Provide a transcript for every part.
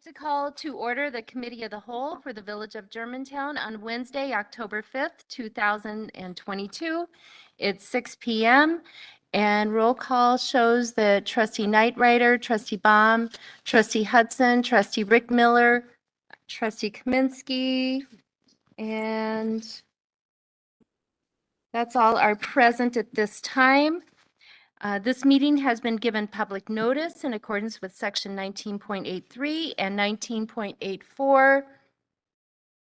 To call to order the Committee of the Whole for the Village of Germantown on Wednesday, October 5th, 2022. It's 6 p.m. and roll call shows that Trustee Knightrider, Trustee Baum, Trustee Hudson, Trustee Rick Miller, Trustee Kaminsky, and that's all are present at this time. This meeting has been given public notice in accordance with Section 19.83 and 19.84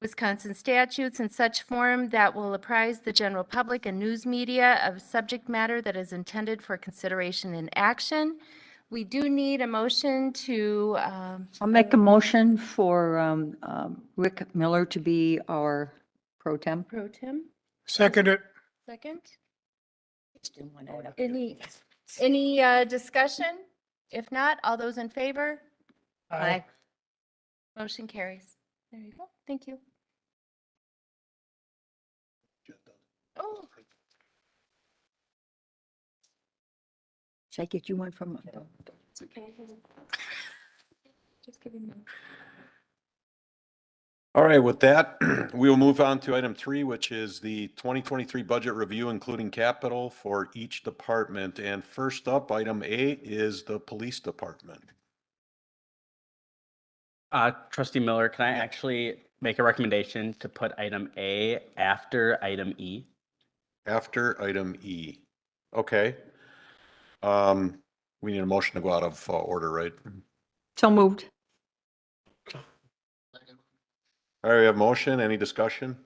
Wisconsin statutes in such form that will apprise the general public and news media of subject matter that is intended for consideration and action. We do need a motion to... I'll make a motion for Rick Miller to be our pro tem. Pro tem. Second it. Second. Any discussion? If not, all those in favor? Aye. Motion carries. There you go. Thank you. Oh, Should I get you one from? it's okay. Just kidding. All right, with that, we will move on to item 3, which is the 2023 budget review, including capital for each department. And first up, item 8 is the police department. Trustee Miller, can I actually make a recommendation to put item A after item E? After item E. Okay. We need a motion to go out of order, right? So moved. All right, we have motion. Any discussion?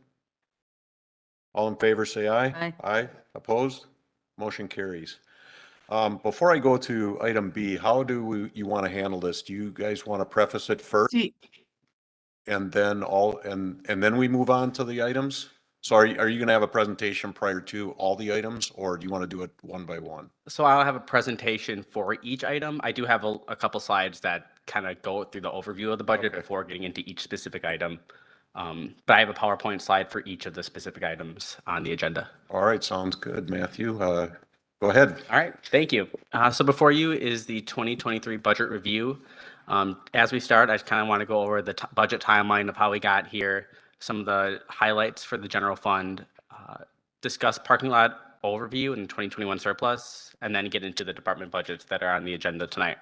All in favor, say aye. Aye. Aye. Opposed? Motion carries. Before I go to item B, how do you want to handle this? Do you guys want to preface it first? And then and then we move on to the items? So are you going to have a presentation prior to all the items, or do you want to do it one by one? So I'll have a presentation for each item. I do have a couple slides that kind of go through the overview of the budget before getting into each specific item. But I have a PowerPoint slide for each of the specific items on the agenda. All right, sounds good, Matthew. Go ahead. All right, thank you. So before you is the 2023 budget review. As we start, I just kind of want to go over the budget timeline of how we got here, some of the highlights for the general fund, discuss parking lot overview and 2021 surplus, and then get into the department budgets that are on the agenda tonight.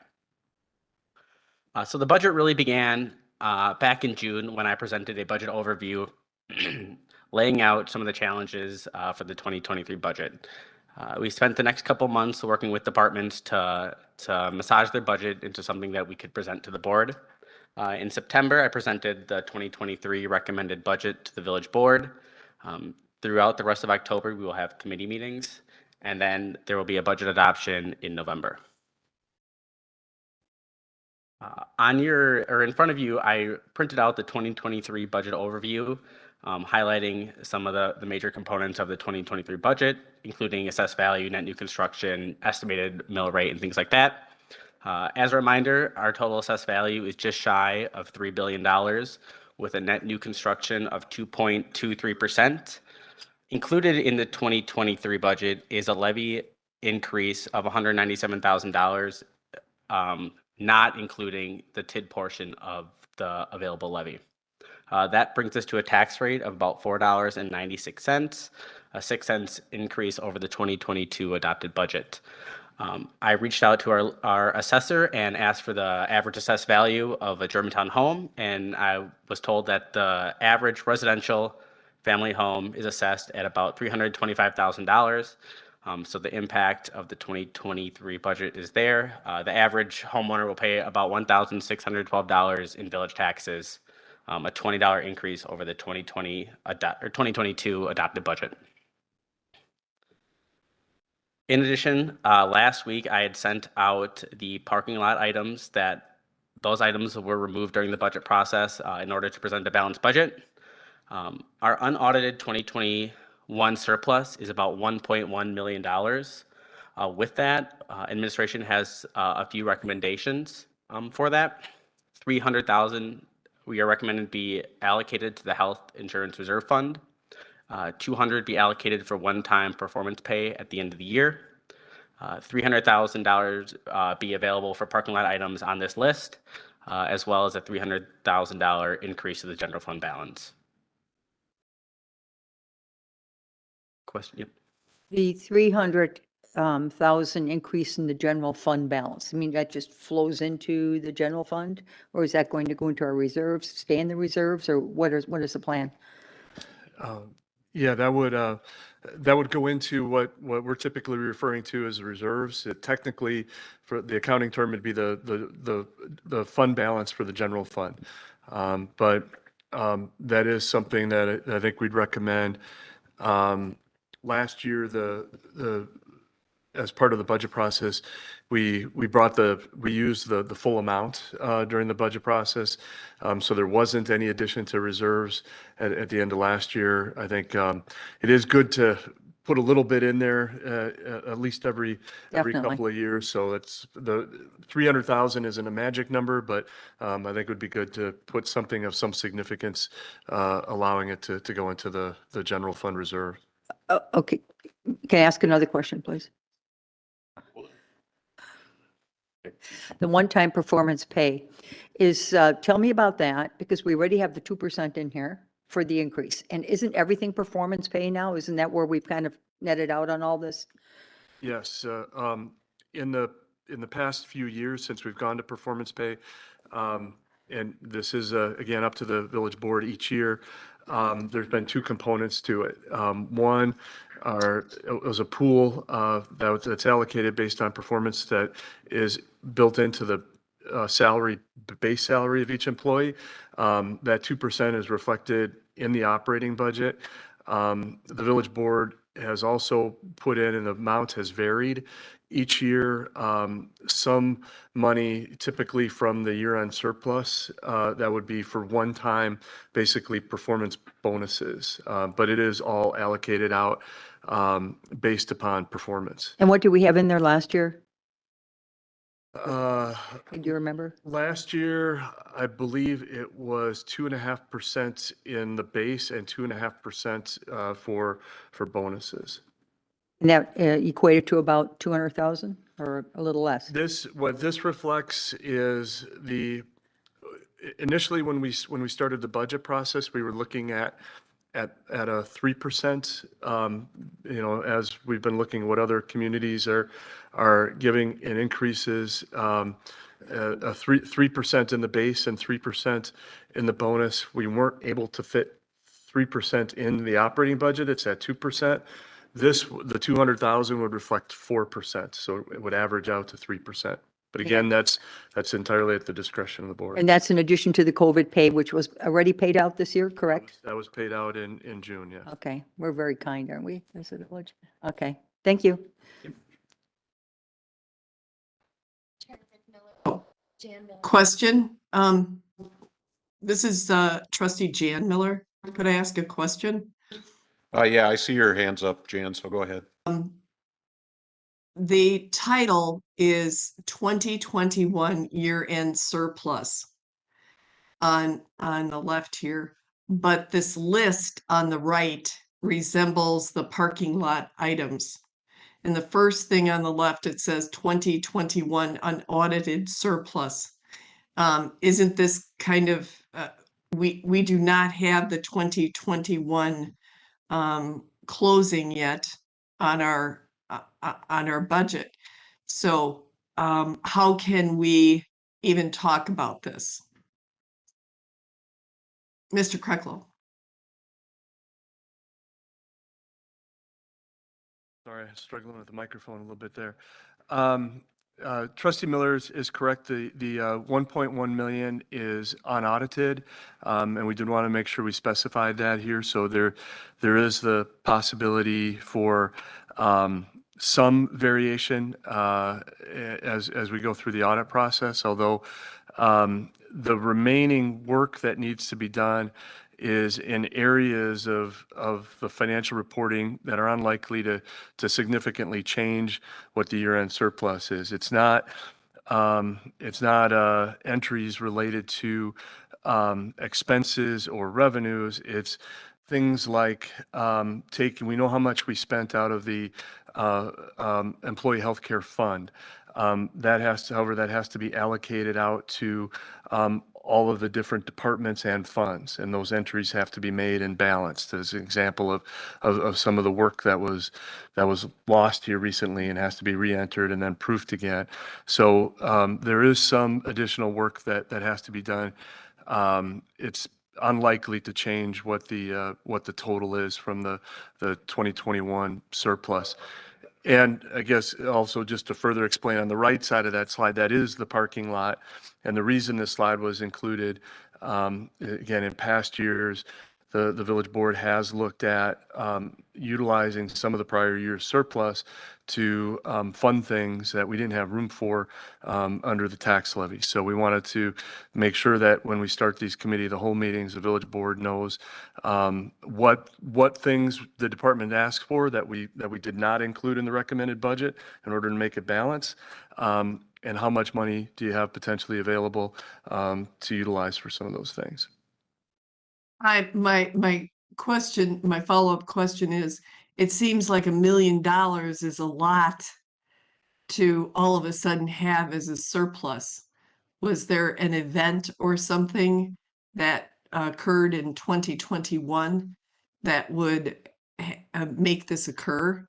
So the budget really began back in June when I presented a budget overview laying out some of the challenges for the 2023 budget. We spent the next couple months working with departments to massage their budget into something that we could present to the board. In September, I presented the 2023 recommended budget to the village board. Throughout the rest of October, we will have committee meetings, and then there will be a budget adoption in November. In front of you, I printed out the 2023 budget overview, highlighting some of the major components of the 2023 budget, including assessed value, net new construction, estimated mill rate, and things like that. As a reminder, our total assessed value is just shy of $3 billion with a net new construction of 2.23%. Included in the 2023 budget is a levy increase of $197,000, not including the TID portion of the available levy. That brings us to a tax rate of about $4.96, a 6 cents increase over the 2022 adopted budget. I reached out to our assessor and asked for the average assessed value of a Germantown home, and I was told that the average residential family home is assessed at about $325,000. So the impact of the 2023 budget is there. The average homeowner will pay about $1,612 in village taxes, a $20 increase over the 2022 adopted budget. In addition, last week I had sent out the parking lot items. Those items were removed during the budget process in order to present a balanced budget. Our unaudited 2021 surplus is about $1.1 million. With that, administration has a few recommendations for that. $300,000 we are recommending be allocated to the Health Insurance Reserve Fund. $200 be allocated for one-time performance pay at the end of the year. $300,000 be available for parking lot items on this list. as well as a $300,000 increase to the general fund balance. Question? Yep. The 300,000 increase in the general fund balance, I mean, that just flows into the general fund? Or is that going to go into our reserves, stay in the reserves, or what is the plan? Yeah, that would go into what we're typically referring to as reserves. It technically, for the accounting term, it'd be the fund balance for the general fund. But that is something that I think we'd recommend. Last year, as part of the budget process, we used the full amount during the budget process. So there wasn't any addition to reserves at the end of last year. I think it is good to put a little bit in there at least every Definitely. couple of years. So it's the 300,000 isn't a magic number, but I think it would be good to put something of some significance, allowing it to go into the general fund reserve. Okay, can I ask another question, please? The one-time performance pay is, tell me about that, because we already have the 2% in here for the increase. And isn't everything performance pay now? Isn't that where we've kind of netted out on all this? Yes, in the past few years, since we've gone to performance pay, and this is, again, up to the village board each year, there's been two components to it. One, it was a pool that's allocated based on performance that is built into the base salary of each employee. That 2% is reflected in the operating budget. The village board has also put in, and the amount has varied each year, some money typically from the year-end surplus, that would be for one-time, basically performance bonuses. But it is all allocated out based upon performance. And what did we have in there last year? Uh, Do you remember? Last year, I believe it was 2.5% in the base and 2.5% for bonuses. And that equated to about 200,000 or a little less? What this reflects is initially when we started the budget process, we were looking at a 3%, as we've been looking at what other communities are giving in increases, a 3% in the base and 3% in the bonus. We weren't able to fit 3% in the operating budget. It's at 2%. The 200,000 would reflect 4%, so it would average out to 3%. But again, that's entirely at the discretion of the board. And that's in addition to the COVID pay, which was already paid out this year, correct? That was paid out in June, yes. Okay, we're very kind, aren't we, as a village? Okay, thank you. Question. This is trustee Jan Miller. Could I ask a question? Yeah, I see your hands up, Jan, so go ahead. The title is 2021 year-end surplus on the left here, but this list on the right resembles the parking lot items. And the first thing on the left, it says 2021 unaudited surplus. Isn't this kind of, we do not have the 2021 closing yet on our budget. So how can we even talk about this? Mr. Krecklow. Sorry, I'm struggling with the microphone a little bit there. Trustee Miller is correct. The 1.1 million is unaudited, and we did want to make sure we specified that here. So there is the possibility for some variation as we go through the audit process, although the remaining work that needs to be done is in areas of the financial reporting that are unlikely to significantly change what the year-end surplus is. It's not entries related to expenses or revenues. It's things like we know how much we spent out of the employee healthcare fund. However, that has to be allocated out to all of the different departments and funds, and those entries have to be made and balanced. As an example of some of the work that was lost here recently and has to be re-entered and then proofed again. So there is some additional work that has to be done. It's unlikely to change what the total is from the 2021 surplus. And I guess also just to further explain, on the right side of that slide, that is the parking lot. And the reason this slide was included, again, in past years, the village board has looked at utilizing some of the prior year's surplus to fund things that we didn't have room for under the tax levy. So we wanted to make sure that when we start these committee of the whole meetings, the village board knows what things the department asked for that we did not include in the recommended budget in order to make it balance, and how much money do you have potentially available to utilize for some of those things. My question, my follow-up question is, it seems like $1 million is a lot to all of a sudden have as a surplus. Was there an event or something that occurred in 2021 that would make this occur?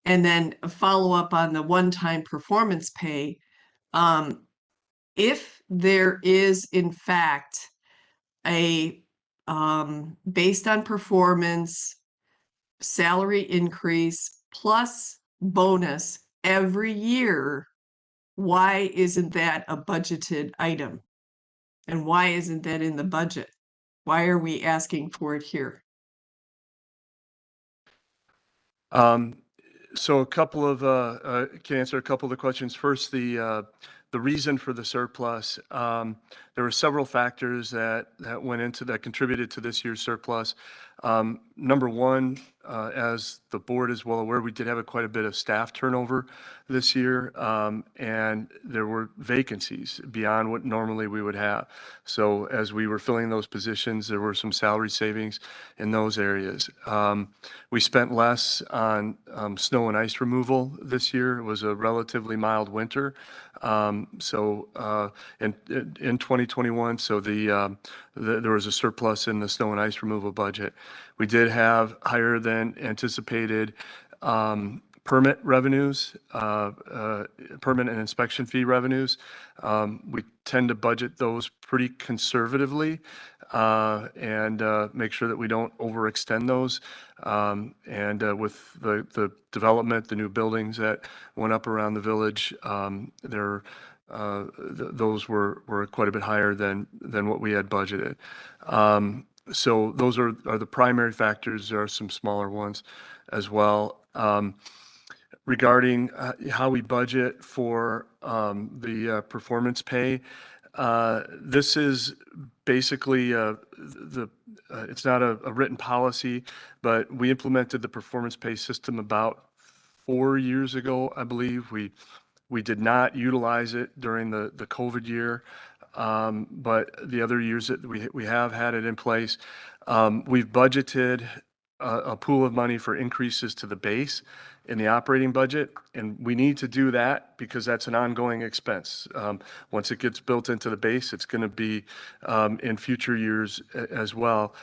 And then a follow-up on the one-time performance pay. If there is in fact a based on performance salary increase plus bonus every year, why isn't that a budgeted item? And why isn't that in the budget? Why are we asking for it here? So a couple of can answer a couple of the questions. First, the reason for the surplus. There were several factors that contributed to this year's surplus. Number one, as the board is well aware, we did have quite a bit of staff turnover this year, and there were vacancies beyond what normally we would have. So as we were filling those positions, there were some salary savings in those areas. We spent less on snow and ice removal this year. It was a relatively mild winter. So in 2021, so there was a surplus in the snow and ice removal budget. We did have higher than anticipated permit revenues, permit and inspection fee revenues. We tend to budget those pretty conservatively and make sure that we don't overextend those. And with the development, the new buildings that went up around the village, those were quite a bit higher than what we had budgeted. So those are the primary factors. There are some smaller ones as well. Regarding how we budget for the performance pay, this is basically it's not a written policy, but we implemented the performance pay system about 4 years ago, I believe. We did not utilize it during the COVID year, but the other years that we have had it in place. We've budgeted a pool of money for increases to the base in the operating budget, and we need to do that because that's an ongoing expense. Once it gets built into the base, it's going to be in future years as well.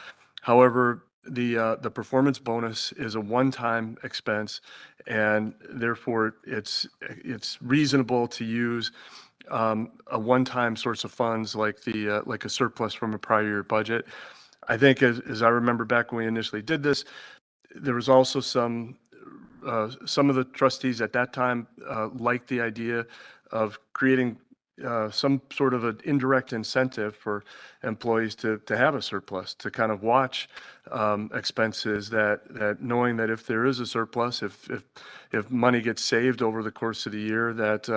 However, the performance bonus is a one-time expense, and therefore it's reasonable to use a one-time source of funds like a surplus from a prior year budget. I think as I remember back when we initially did this, there was also some of the trustees at that time liked the idea of creating some sort of an indirect incentive for employees to have a surplus, to kind of watch expenses, that knowing that if there is a surplus, if money gets saved over the course of the year, that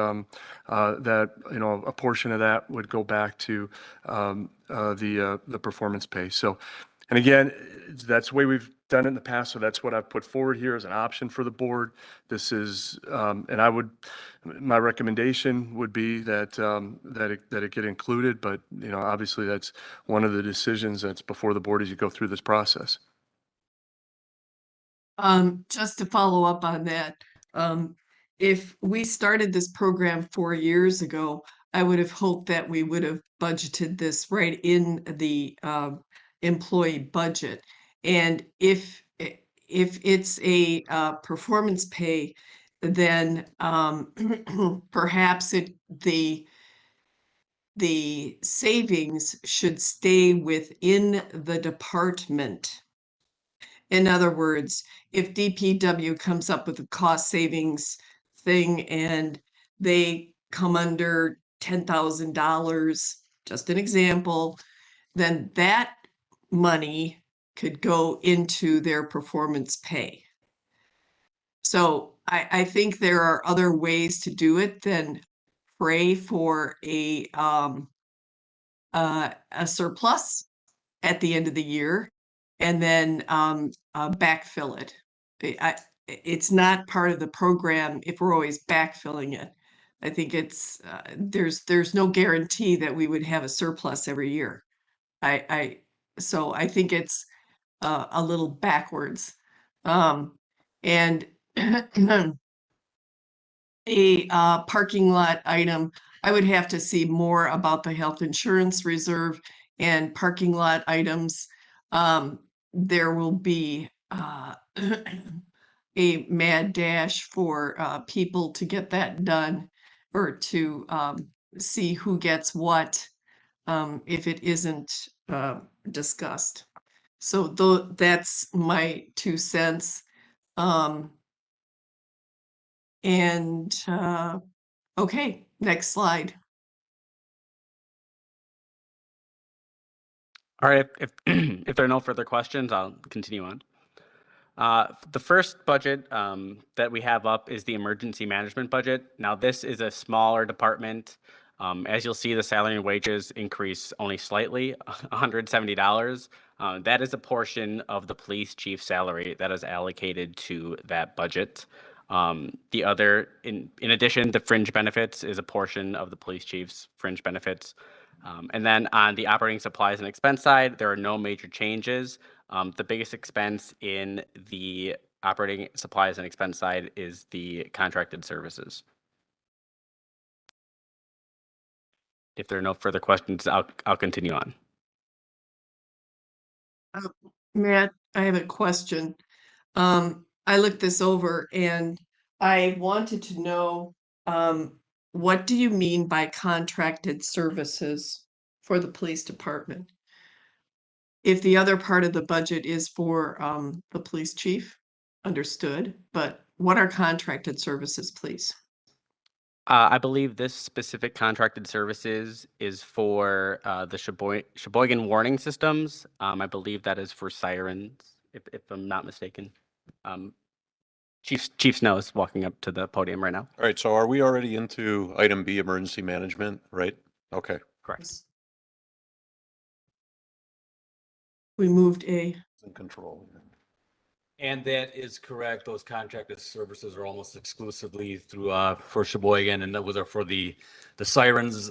a portion of that would go back to the performance pay. So, and again, that's the way we've done it in the past. So that's what I've put forward here as an option for the board. This is, and my recommendation would be that it get included, but obviously that's one of the decisions that's before the board as you go through this process. Just to follow up on that, if we started this program 4 years ago, I would have hoped that we would have budgeted this right in the employee budget. And if it's a performance pay, then perhaps the savings should stay within the department. In other words, if DPW comes up with a cost savings thing and they come under $10,000, just an example, then that money could go into their performance pay. So I think there are other ways to do it than pray for a surplus at the end of the year and then backfill it. It's not part of the program if we're always backfilling it. I think it's there's no guarantee that we would have a surplus every year. So I think it's a little backwards. And a parking lot item, I would have to see more about the health insurance reserve and parking lot items. There will be a mad dash for people to get that done or to see who gets what if it isn't discussed. So that's my 2 cents. And okay, next slide. All right, if if there are no further questions, I'll continue on. The first budget that we have up is the emergency management budget. Now, this is a smaller department. As you'll see, the salary and wages increase only slightly, $170. That is a portion of the police chief salary that is allocated to that budget. The other, in addition, the fringe benefits is a portion of the police chief's fringe benefits. And then on the operating supplies and expense side, there are no major changes. The biggest expense in the operating supplies and expense side is the contracted services. If there are no further questions, I'll continue on. Matt, I have a question. I looked this over and I wanted to know, what do you mean by contracted services for the police department? If the other part of the budget is for the police chief, understood, but what are contracted services, please? I believe this specific contracted services is for the Sheboygan warning systems. I believe that is for sirens, if I'm not mistaken. Chief Snow is walking up to the podium right now. All right, so are we already into item B, emergency management, right? Okay. Correct. We moved A. In control. And that is correct. Those contracted services are almost exclusively through for Sheboygan, and those are for the sirens.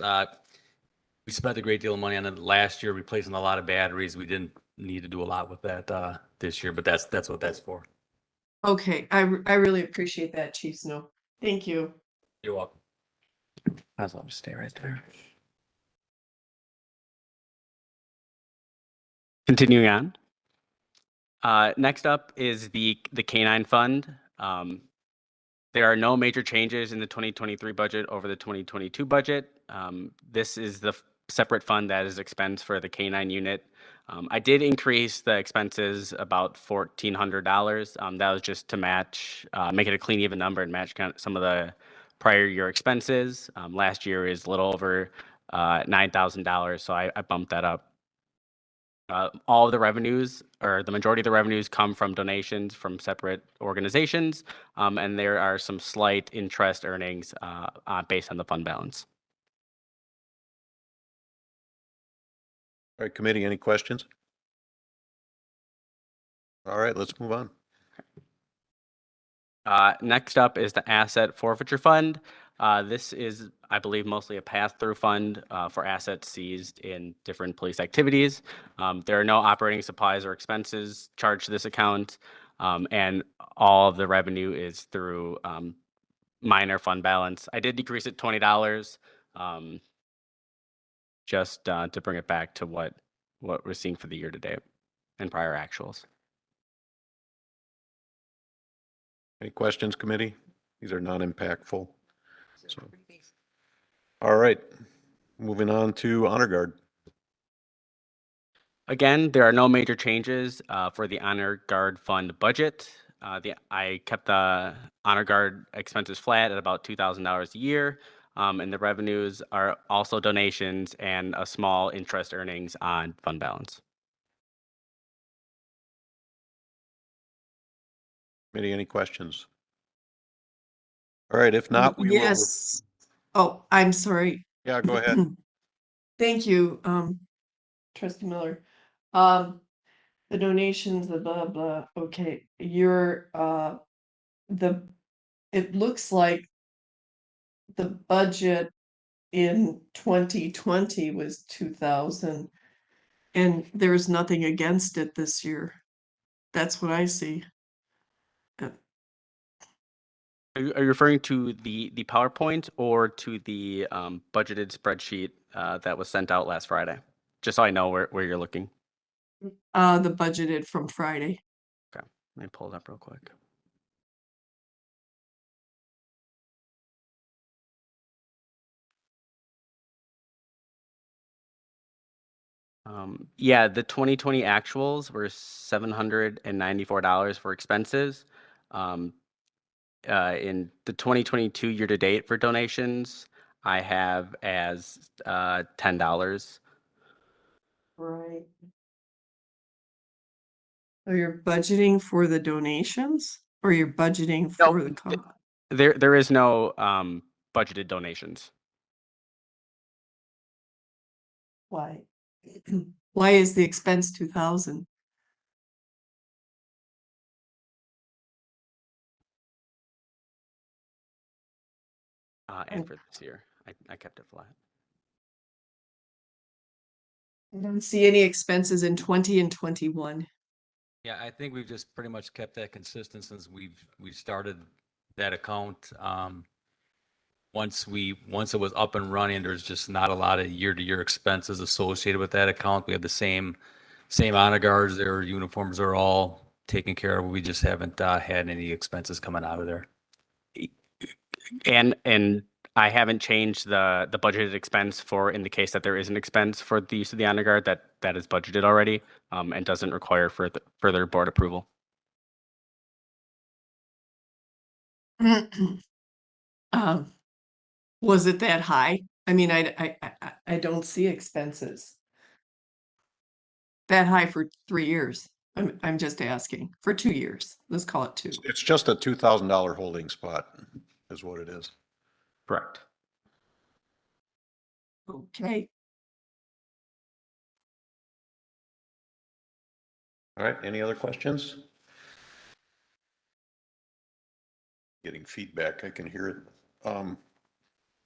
We spent a great deal of money on it last year, replacing a lot of batteries. We didn't need to do a lot with that this year, but that's what that's for. Okay, I really appreciate that, Chief Snow. Thank you. You're welcome. Might as well just stay right there. Continuing on. Next up is the K-9 fund. There are no major changes in the 2023 budget over the 2022 budget. This is the separate fund that is expense for the K-9 unit. I did increase the expenses about $1,400. That was just to match, make it a clean, even number and match kind of some of the prior year expenses. Last year is a little over $9,000, so I bumped that up. All of the revenues, or the majority of the revenues, come from donations from separate organizations, and there are some slight interest earnings based on the fund balance. All right, committee, any questions? All right, let's move on. Next up is the asset forfeiture fund. This is, I believe, mostly a pass-through fund for assets seized in different police activities. There are no operating supplies or expenses charged to this account, and all of the revenue is through minor fund balance. I did decrease it $20, just to bring it back to what we're seeing for the year to date and prior actuals. Any questions, committee? These are non-impactful. So, all right, moving on to Honor Guard. Again, there are no major changes for the Honor Guard Fund budget. I kept the Honor Guard expenses flat at about $2,000 a year, and the revenues are also donations and a small interest earnings on fund balance. Committee, any questions? All right, if not, we will. Yes. Oh, I'm sorry. Yeah, go ahead. Thank you, Trustee Miller. The donations, the blah, blah, okay, it looks like the budget in 2020 was 2,000 and there's nothing against it this year. That's what I see. Are you referring to the PowerPoint or to the budgeted spreadsheet that was sent out last Friday? Just so I know where you're looking. The budgeted from Friday. Okay, let me pull it up real quick. Yeah, the 2020 actuals were $794 for expenses. In the 2022 year to date for donations, I have as $10. Right. So you're budgeting for the donations or you're budgeting No, for the cost? There is no budgeted donations. Why? Why is the expense 2,000? And for this year, I kept it flat. I don't see any expenses in 20 and 21. Yeah, I think we've just pretty much kept that consistent since we started that account. Once it was up and running, there's just not a lot of year-to-year expenses associated with that account. We have the same honor guards. Their uniforms are all taken care of. We just haven't had any expenses coming out of there. And I haven't changed the budgeted expense for in the case that there is an expense for the use of the honor guard that is budgeted already and doesn't require further board approval. Was it that high? I mean, I don't see expenses that high for 3 years. I'm just asking for 2 years. Let's call it 2. It's just a $2,000 holding spot is what it is. Correct. Okay. All right, any other questions? Getting feedback, I can hear it.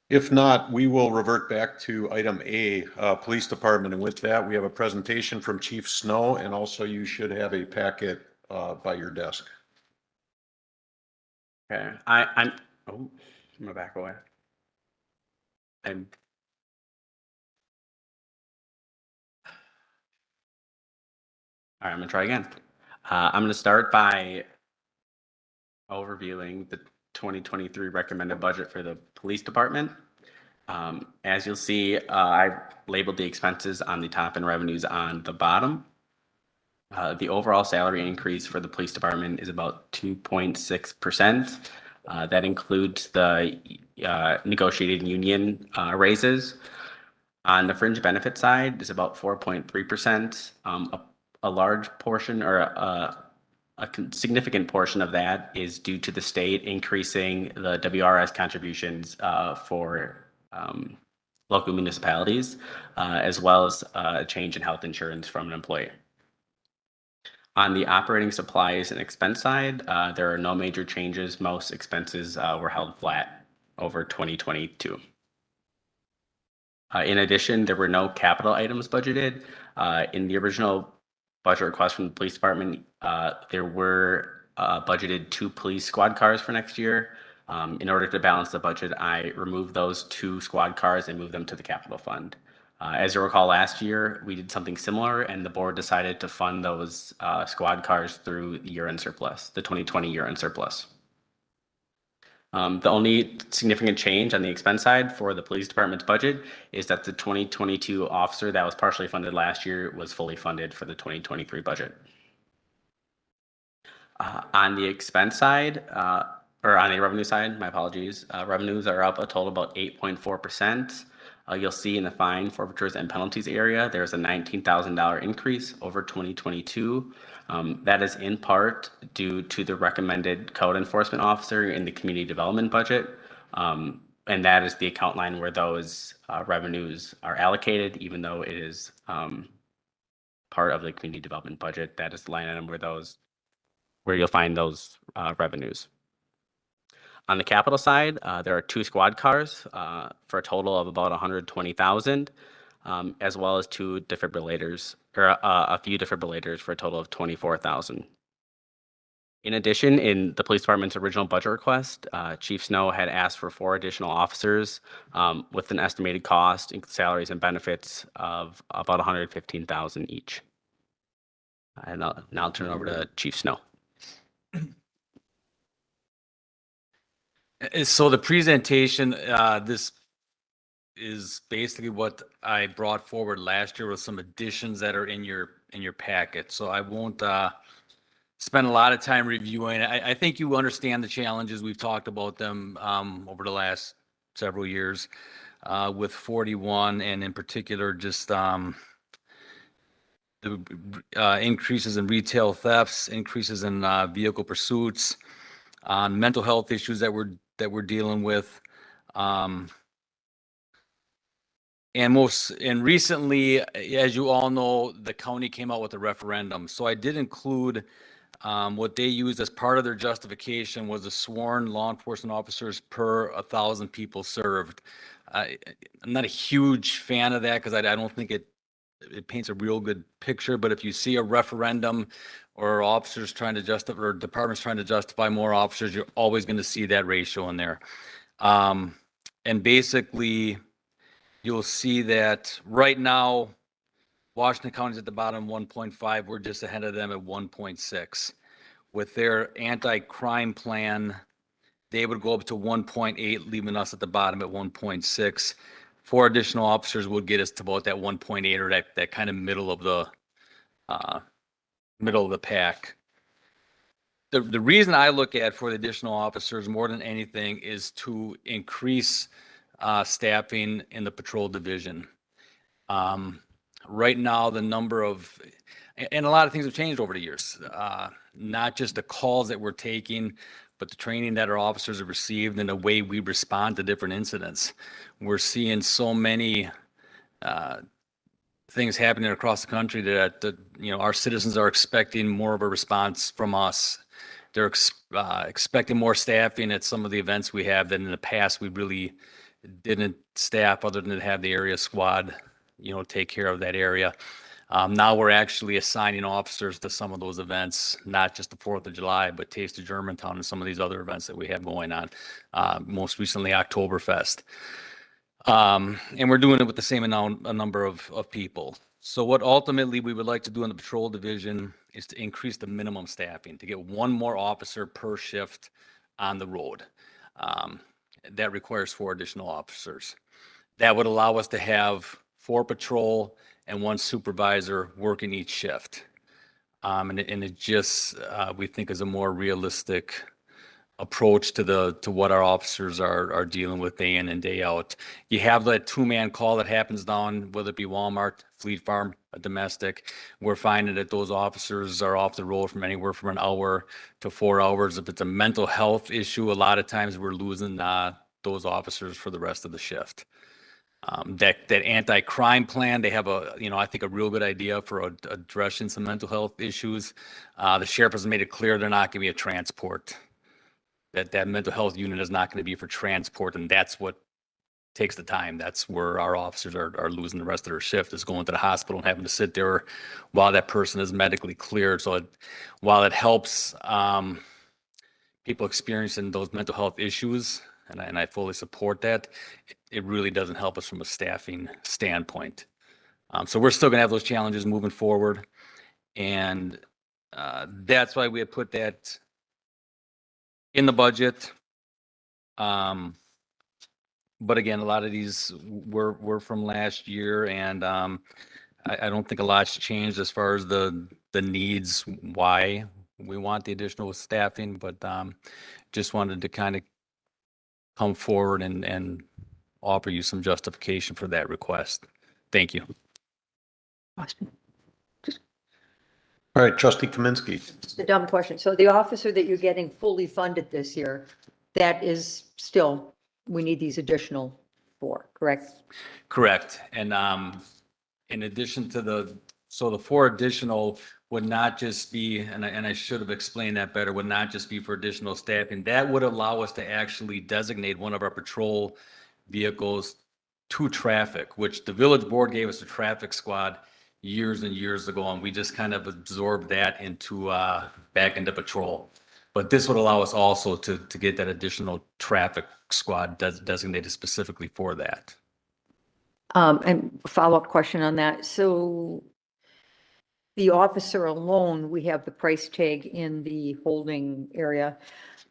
If not, we will revert back to item A, Police Department. And with that, we have a presentation from Chief Snow, and also you should have a packet by your desk. Okay, I'm gonna back away. All right, I'm gonna try again. I'm gonna start by overviewing the 2023 recommended budget for the police department. As you'll see, I've labeled the expenses on the top and revenues on the bottom. The overall salary increase for the police department is about 2.6%. That includes the negotiated union raises. On the fringe benefit side, is about 4.3%. A large portion or a significant portion of that is due to the state increasing the WRS contributions for local municipalities, as well as a change in health insurance from an employee. On the operating supplies and expense side, there are no major changes. Most expenses were held flat over 2022. In addition, there were no capital items budgeted. In the original budget request from the police department, there were budgeted 2 police squad cars for next year. In order to balance the budget, I removed those 2 squad cars and moved them to the capital fund. As you recall, last year, we did something similar, and the board decided to fund those squad cars through the year-end surplus, the 2020 year-end surplus. The only significant change on the expense side for the police department's budget is that the 2022 officer that was partially funded last year was fully funded for the 2023 budget. On the expense side, or on the revenue side, my apologies, revenues are up a total about 8.4%. You'll see in the fine, forfeitures, and penalties area, there's a $19,000 increase over 2022. That is in part due to the recommended code enforcement officer in the community development budget. And that is the account line where those revenues are allocated, even though it is part of the community development budget. That is the line item where you'll find those revenues. On the capital side, there are 2 squad cars for a total of about $120,000, as well as 2 defibrillators, or a few defibrillators for a total of $24,000. In addition, in the police department's original budget request, Chief Snow had asked for 4 additional officers with an estimated cost, in salaries and benefits, of about $115,000 each. And now I'll turn it over to Chief Snow. So the presentation, this is basically what I brought forward last year with some additions that are in your packet. So I won't spend a lot of time reviewing. I think you understand the challenges. We've talked about them over the last several years with 41, and in particular just the increases in retail thefts, increases in vehicle pursuits, mental health issues that we're dealing with. And recently, as you all know, the county came out with a referendum. So I did include what they used as part of their justification was the sworn law enforcement officers per 1,000 people served. I'm not a huge fan of that because I don't think it paints a real good picture. But if you see a referendum or officers trying to justify, or departments trying to justify more officers, you're always going to see that ratio in there. And basically, you'll see that right now, Washington County's at the bottom, 1.5. We're just ahead of them at 1.6. With their anti-crime plan, they would go up to 1.8, leaving us at the bottom at 1.6. 4 additional officers would get us to about that 1.8, or that kind of middle of the pack. The reason I look at for the additional officers more than anything is to increase staffing in the patrol division. Right now, the number of, and a lot of things have changed over the years, not just the calls that we're taking, but the training that our officers have received and the way we respond to different incidents. We're seeing so many things happening across the country that our citizens are expecting more of a response from us. They're expecting more staffing at some of the events we have that in the past we really didn't staff, other than to have the area squad, take care of that area. Now we're actually assigning officers to some of those events, not just the 4th of July, but Taste of Germantown and some of these other events that we have going on. Most recently, Oktoberfest. And we're doing it with the same number of people. So what ultimately we would like to do in the patrol division is to increase the minimum staffing, to get 1 more officer per shift on the road. That requires 4 additional officers. That would allow us to have 4 patrol and 1 supervisor working each shift. And it just, we think, is a more realistic approach to what our officers are dealing with day in and day out. You have that 2-man call that happens down, whether it be Walmart, Fleet Farm, a domestic. We're finding that those officers are off the road from anywhere from an hour to 4 hours. If it's a mental health issue, a lot of times we're losing those officers for the rest of the shift. That anti-crime plan, they have I think a real good idea for addressing some mental health issues. The sheriff has made it clear they're not going to be a transport. That mental health unit is not going to be for transport, and that's what takes the time. That's where our officers are losing the rest of their shift, is going to the hospital and having to sit there while that person is medically cleared. So while it helps people experiencing those mental health issues, and I fully support that, it really doesn't help us from a staffing standpoint. So we're still going to have those challenges moving forward. And that's why we had put that in the budget. But again, a lot of these were from last year, and I don't think a lot's changed as far as the needs, why we want the additional staffing, but just wanted to kind of come forward and offer you some justification for that request. Thank you. Austin, All right, trustee Kaminsky. just a dumb question. So the officer that you're getting fully funded this year, that is still, we need these additional 4, correct? Correct. And in addition to so the 4 additional would not just be, and I should have explained that better, would not just be for additional staffing. That would allow us to actually designate one of our patrol vehicles to traffic, which the village board gave us a traffic squad years and years ago, and we just kind of absorbed that into back into patrol. But this would allow us also to get that additional traffic squad designated specifically for that. And follow-up question on that. So the officer alone, we have the price tag in the holding area,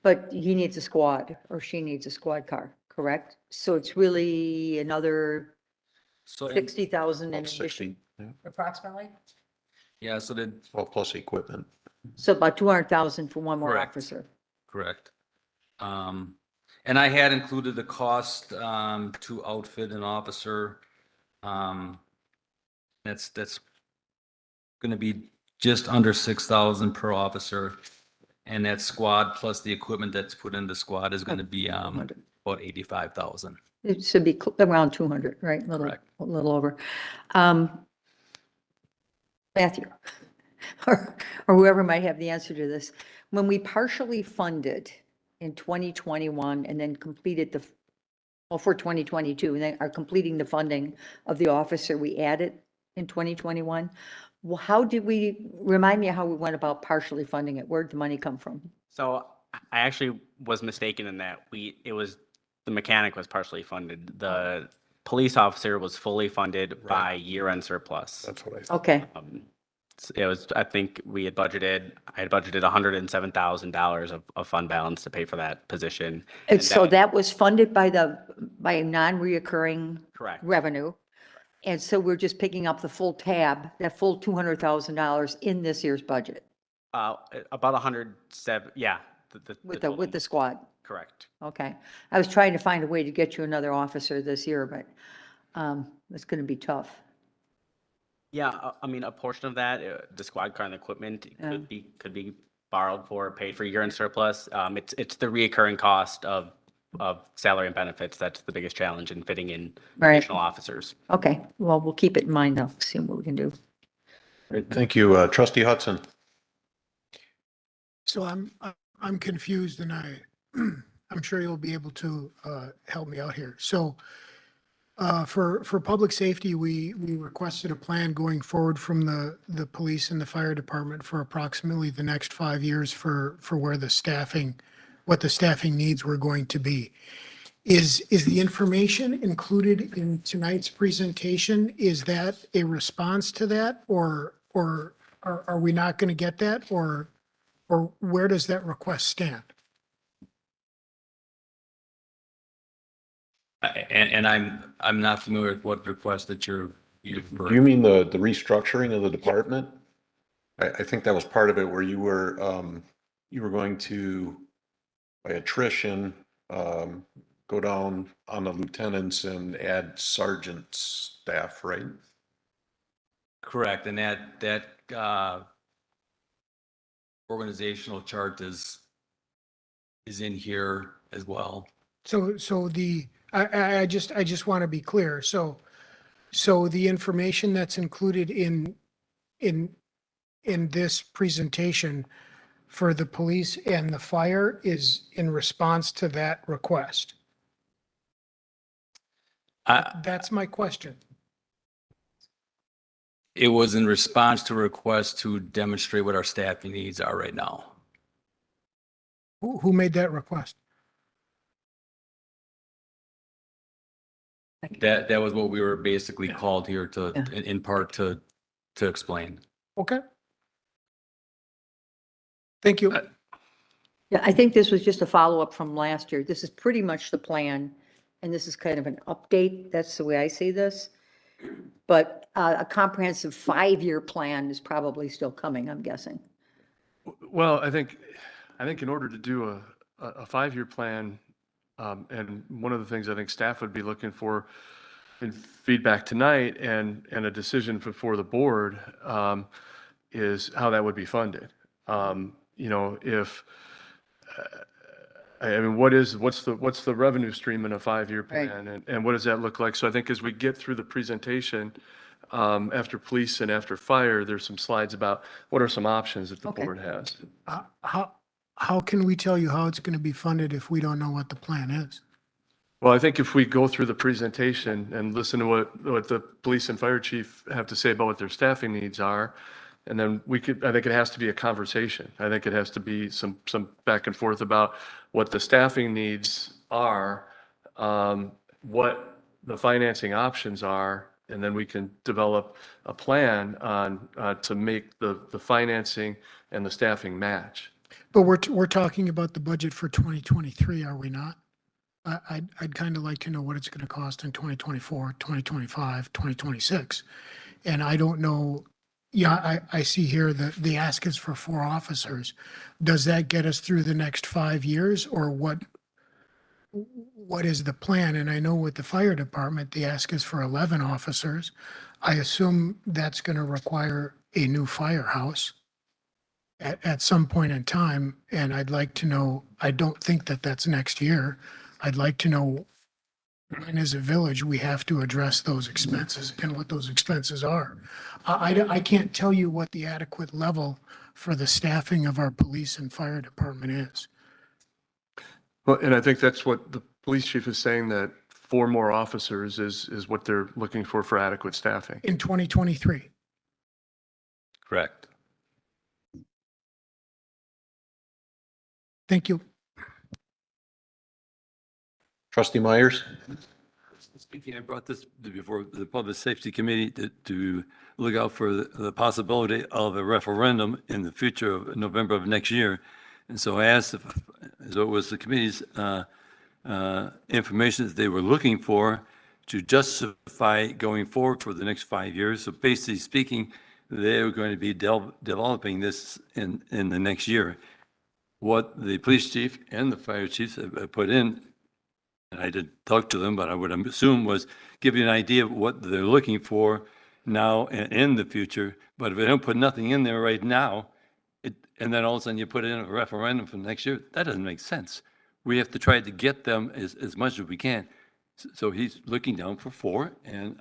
but he needs a squad or she needs a squad car, correct? So it's really another So 60,000 in About addition, 60, yeah. approximately? yeah, so the Well, plus equipment. So about 200,000 for one more Correct. officer. correct. And I had included the cost to outfit an officer. That's going to be just under 6,000 per officer. And that squad plus the equipment that's put in the squad is going to be about 85,000. It should be around 200, right? Correct. A little over. Matthew, or whoever might have the answer to this. When we partially funded in 2021 and then completed for 2022, and then are completing the funding of the officer we added in 2021, well, how did we, remind me how we went about partially funding it? Where'd the money come from? So I actually was mistaken in that the mechanic was partially funded. The police officer was fully funded by year-end surplus. That's what I thought. Okay, It was, I think I had budgeted $107,000 of fund balance to pay for that position. and so that was funded by a non-reoccurring Correct. revenue. And so we're just picking up the full tab, that full $200,000 in this year's budget About 107, yeah. with total. the squad. Correct. Okay. I was trying to find a way to get you another officer this year, but it's going to be tough. Yeah, I mean, a portion of that, the squad car and equipment could be borrowed for, paid for year-end surplus. It's the reoccurring cost of salary and benefits that's the biggest challenge in fitting in Right. additional officers. Okay, well, we'll keep it in mind though, see what we can do. Great, thank you. Trustee Hudson. So I'm confused and I'm sure you'll be able to help me out here. So for public safety, we requested a plan going forward from the police and the fire department for approximately the next 5 years for where what the staffing needs were going to be. Is the information included in tonight's presentation? Is that a response to that, or are we not going to get that, or where does that request stand? And I'm not familiar with what request that you're. Do you mean the restructuring of the department? I think that was part of it where you were going to, by attrition, go down on the lieutenants and add sergeant staff, right? Correct, and that organizational chart is in here as well. So I just want to be clear. So the information that's included in this presentation for the police and the fire is in response to that request. That's my question. It was in response to a request to demonstrate what our staffing needs are right now. Who made that request? That was what we were basically called here to, Yeah. in part to explain. Okay. Thank you. Yeah, I think this was just a follow-up from last year. This is pretty much the plan, and this is kind of an update. That's the way I see this. But a comprehensive 5-year plan is probably still coming, I'm guessing. Well, I think in order to do a 5-year plan, and one of the things I think staff would be looking for in feedback tonight and a decision before the board, is how that would be funded. You know, if, I mean, what's the revenue stream in a 5-year Right. plan, and what does that look like? So I think as we get through the presentation, after police and after fire, there's some slides about what are some options that the Okay. board has. How can we tell you how it's going to be funded if we don't know what the plan is? Well, I think if we go through the presentation and listen to what the police and fire chief have to say about what their staffing needs are, and then I think it has to be a conversation. I think it has to be some back and forth about what the staffing needs are, what the financing options are, and then we can develop a plan on, to make the financing and the staffing match. But we're talking about the budget for 2023, are we not? I'd kind of like to know what it's going to cost in 2024, 2025, 2026. And I don't know, yeah, I see here that the ask is for 4 officers. Does that get us through the next 5 years, or what is the plan? And I know with the fire department, the ask is for 11 officers. I assume that's going to require a new firehouse at some point in time. And I'd like to know, I don't think that that's next year. I'd like to know when as a village, we have to address those expenses and what those expenses are. I can't tell you what the adequate level for the staffing of our police and fire department is. Well, and I think that's what the police chief is saying, that 4 more officers is what they're looking for adequate staffing. In 2023. Correct. Thank you. Trustee Myers? Speaking, I brought this before the Public Safety Committee to look out for the possibility of a referendum in the future of November of next year. And so I asked if it was the committee's information that they were looking for to justify going forward for the next 5 years. So basically speaking, they were going to be developing this in the next year. What the police chief and the fire chiefs have put in, and I didn't talk to them, but I would assume was give you an idea of what they're looking for now and in the future. But if they don't put nothing in there right now, and then all of a sudden you put in a referendum for next year, that doesn't make sense. We have to try to get them as much as we can. So he's looking down for 4, and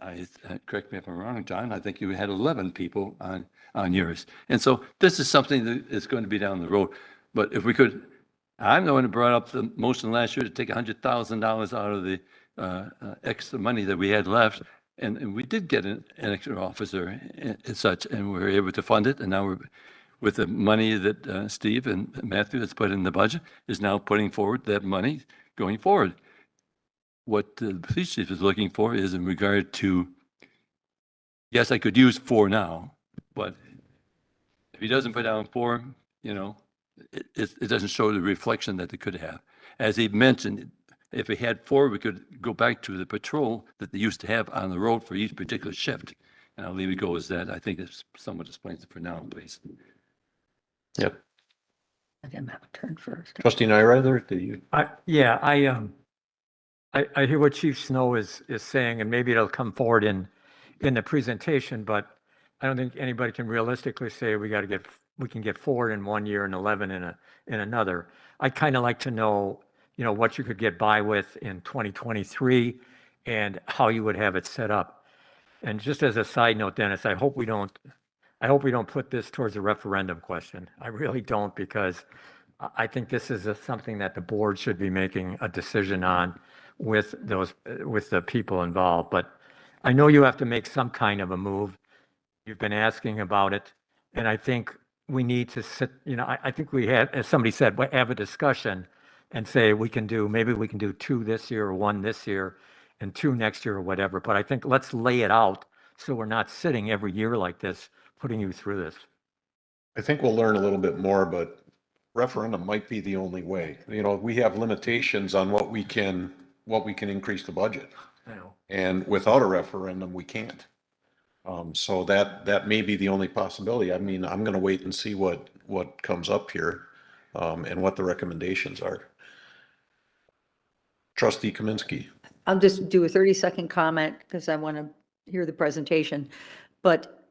correct me if I'm wrong, John, I think you had 11 people on yours. And so this is something that is going to be down the road. But if we could, I'm the one who brought up the motion last year to take $100,000 out of the extra money that we had left. And we did get an extra officer and such, and we were able to fund it. And now we're, with the money that Steve and Matthew has put in the budget, is now putting forward that money going forward. What the police chief is looking for is in regard to, yes, I could use 4 now, but if he doesn't put down 4, you know, it doesn't show the reflection that they could have. As he mentioned, if we had 4, we could go back to the patrol that they used to have on the road for each particular shift. And I'll leave it go as that. I think it's somewhat explains it for now, please. Yep. I didn't have a turn first. Trustee Nyrather, do you? I hear what Chief Snow is saying, and maybe it'll come forward in the presentation, but I don't think anybody can realistically say we can get 4 in 1 year and 11 in another. I'd kind of like to know, what you could get by with in 2023 and how you would have it set up. And just as a side note, Dennis, I hope we don't put this towards a referendum question. I really don't, because I think this is something that the board should be making a decision on with the people involved. But I know you have to make some kind of a move. You've been asking about it. And I think we need to sit, I think we had, as somebody said, have a discussion and say, maybe we can do 2 this year or 1 this year and 2 next year or whatever. But I think let's lay it out so we're not sitting every year like this, putting you through this. I think we'll learn a little bit more, but referendum might be the only way. We have limitations on what we can increase the budget. And without a referendum, we can't. So that may be the only possibility. I mean, I'm gonna wait and see what comes up here, and what the recommendations are. Trustee Kaminsky. I'll just do a 30-second comment because I want to hear the presentation. But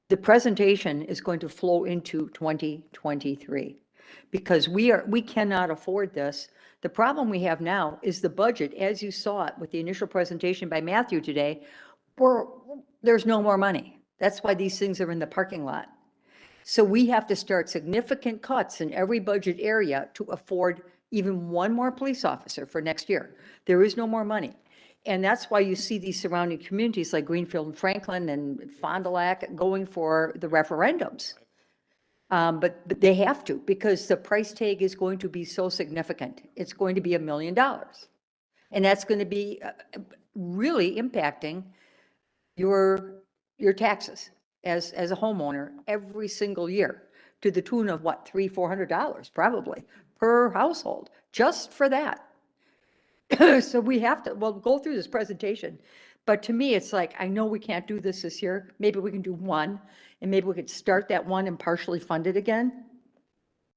the presentation is going to flow into 2023 because we cannot afford this. The problem we have now is the budget, as you saw it with the initial presentation by Matthew today, there's no more money. That's why these things are in the parking lot. So we have to start significant cuts in every budget area to afford even 1 more police officer for next year. There is no more money. And that's why you see these surrounding communities like Greenfield and Franklin and Fond du Lac going for the referendums. But they have to, because the price tag is going to be so significant. It's going to be $1 million. And that's going to be really impacting your taxes as a homeowner every single year to the tune of what, $300-400 probably per household, just for that. So we have to, we'll go through this presentation, but to me, it's like, I know we can't do this year. Maybe we can do 1, and maybe we could start that 1 and partially fund it again,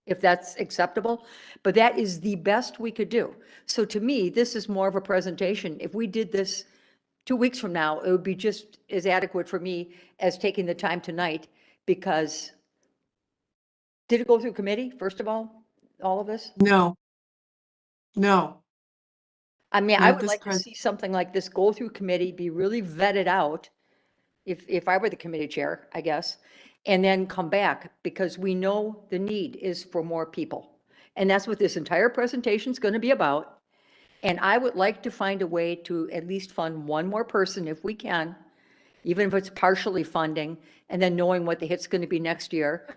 if that's acceptable. But that is the best we could do. So to me, this is more of a presentation. If we did this 2 weeks from now, it would be just as adequate for me as taking the time tonight, because did it go through committee, first of all of this? No. I mean, I Not would this like to see something like this go through committee, be really vetted out, if I were the committee chair, I guess, and then come back, because we know the need is for more people. And that's what this entire presentation is going to be about. And I would like to find a way to at least fund 1 more person if we can, even if it's partially funding, and then knowing what the hit's going to be next year.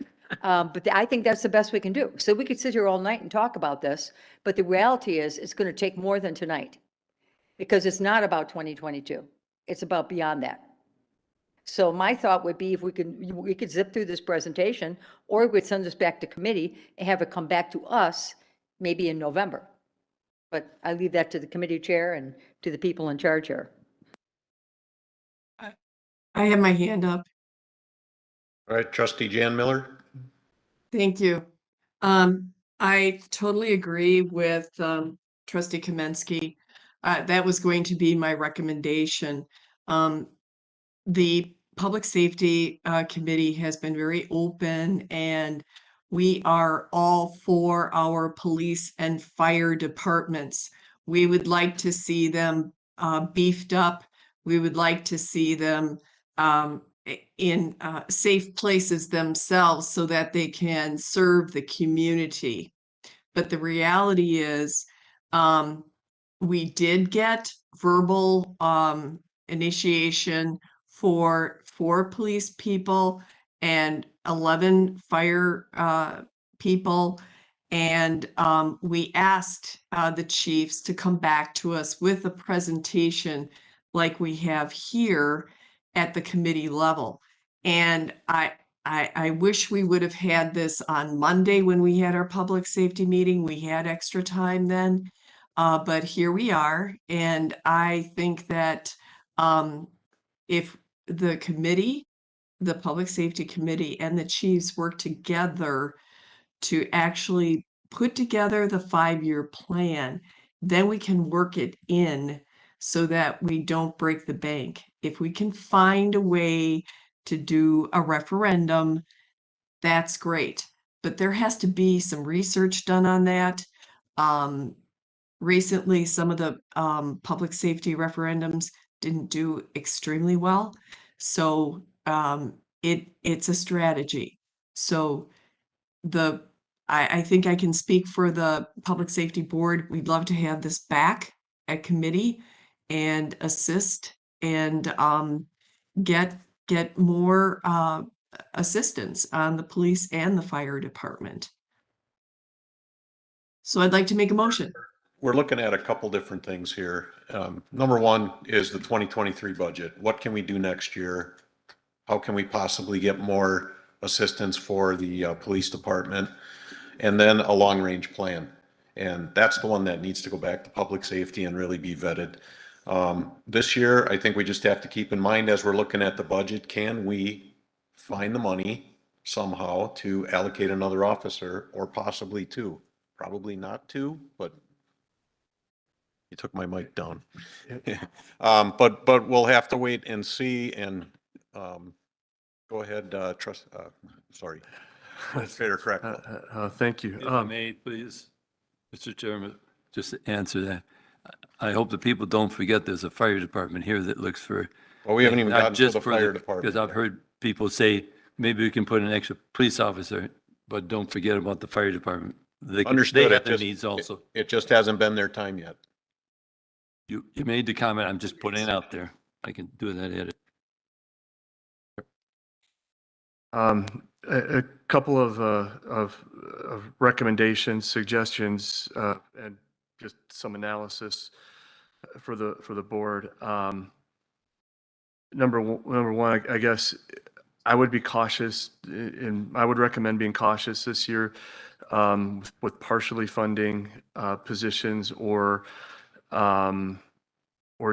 But I think that's the best we can do. So we could sit here all night and talk about this, but the reality is it's going to take more than tonight, because it's not about 2022. It's about beyond that. So my thought would be if we could zip through this presentation, or we could send this back to committee and have it come back to us maybe in November. But I leave that to the committee chair and to the people in charge here. I have my hand up. All right, Trustee Jan Miller. Thank you. I totally agree with Trustee Kaminsky. That was going to be my recommendation. The Public Safety Committee has been very open, and we are all for our police and fire departments. We would like to see them beefed up. We would like to see them in safe places themselves so that they can serve the community. But the reality is, we did get verbal initiation for 4 police people and 11 fire people. And we asked the chiefs to come back to us with a presentation like we have here at the committee level. And I wish we would have had this on Monday when we had our public safety meeting. We had extra time then, but here we are. And I think that if the committee, the Public Safety Committee and the chiefs work together to actually put together the 5-year plan, then we can work it in so that we don't break the bank. If we can find a way to do a referendum, that's great. But there has to be some research done on that. Recently, some of the public safety referendums didn't do extremely well. So it's a strategy. So I think I can speak for the Public Safety Board. We'd love to have this back at committee and assist and get more assistance on the police and the fire department. So I'd like to make a motion. We're looking at a couple different things here. Number one is the 2023 budget. What can we do next year? How can we possibly get more assistance for the police department? And then a long-range plan. And that's the one that needs to go back to public safety and really be vetted. This year, I think we just have to keep in mind as we're looking at the budget, can we find the money somehow to allocate another officer or possibly two? Probably not two, but you took my mic down. But we'll have to wait and see and, go ahead, sorry. Administrator Cracknell. Thank you. If I may, please, Mr. Chairman, just to answer that. I hope the people don't forget there's a fire department here that looks for. Well, we haven't even not gotten to just the for fire department. Because I've heard people say, maybe we can put an extra police officer, but don't forget about the fire department. Understood. They have their needs also. It just hasn't been their time yet. You made the comment, I'm just putting it out there. I can do that edit. A couple of recommendations, suggestions, and just some analysis for the board. Number one, I guess I would be cautious, and I would recommend being cautious this year with partially funding positions or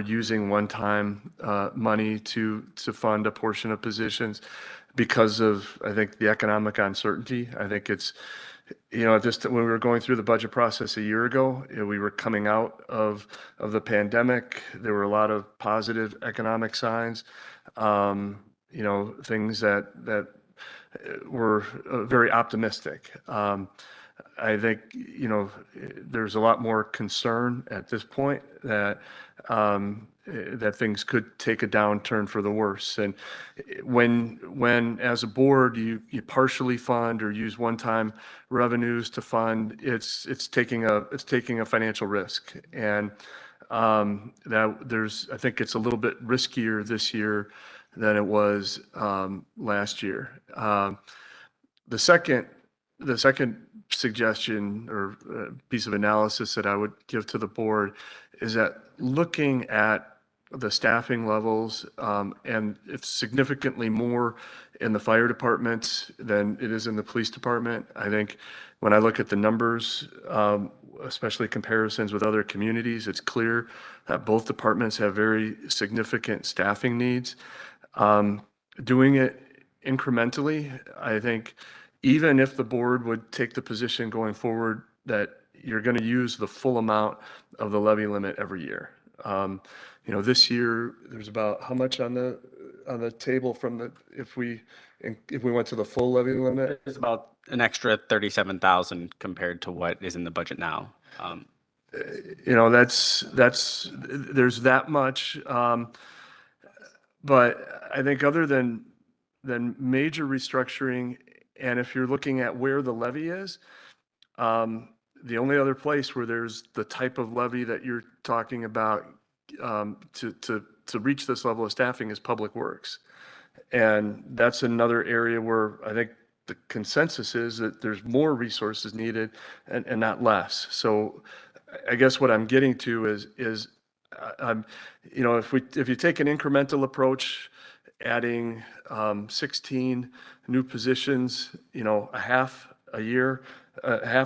using one-time money to fund a portion of positions because of, I think, the economic uncertainty. I think it's, just when we were going through the budget process a year ago, we were coming out of the pandemic. There were a lot of positive economic signs, things that were very optimistic. I think, there's a lot more concern at this point that things could take a downturn for the worse. And when as a board, you partially fund or use one-time revenues to fund, it's taking a financial risk. And I think it's a little bit riskier this year than it was last year. The second suggestion or piece of analysis that I would give to the board is that looking at the staffing levels, and it's significantly more in the fire department than it is in the police department. I think when I look at the numbers, especially comparisons with other communities, it's clear that both departments have very significant staffing needs. Doing it incrementally, I think, even if the board would take the position going forward that you're going to use the full amount of the levy limit every year. This year there's about how much on the table if we went to the full levy limit? It's about an extra 37,000 compared to what is in the budget now. There's that much. But I think other than major restructuring, and if you're looking at where the levy is, the only other place where there's the type of levy that you're talking about to reach this level of staffing is public works. And that's another area where I think the consensus is that there's more resources needed and not less. So I guess what I'm getting to is if you take an incremental approach, adding 16 new positions, a half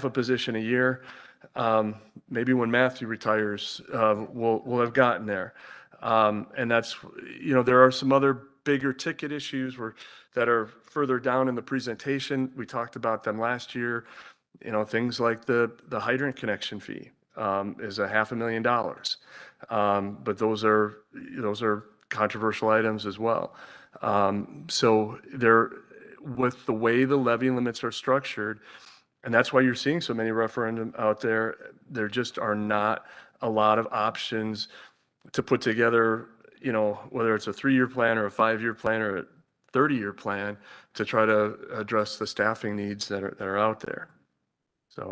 a position a year, maybe when Matthew retires, we'll have gotten there. And that's, there are some other bigger ticket issues that are further down in the presentation. We talked about them last year. Things like the hydrant connection fee is $500,000. But those are controversial items as well. So with the way the levy limits are structured, and that's why you're seeing so many referendum out there just are not a lot of options to put together, whether it's a 3-year plan or a 5-year plan or a 30-year plan to try to address the staffing needs that are out there. So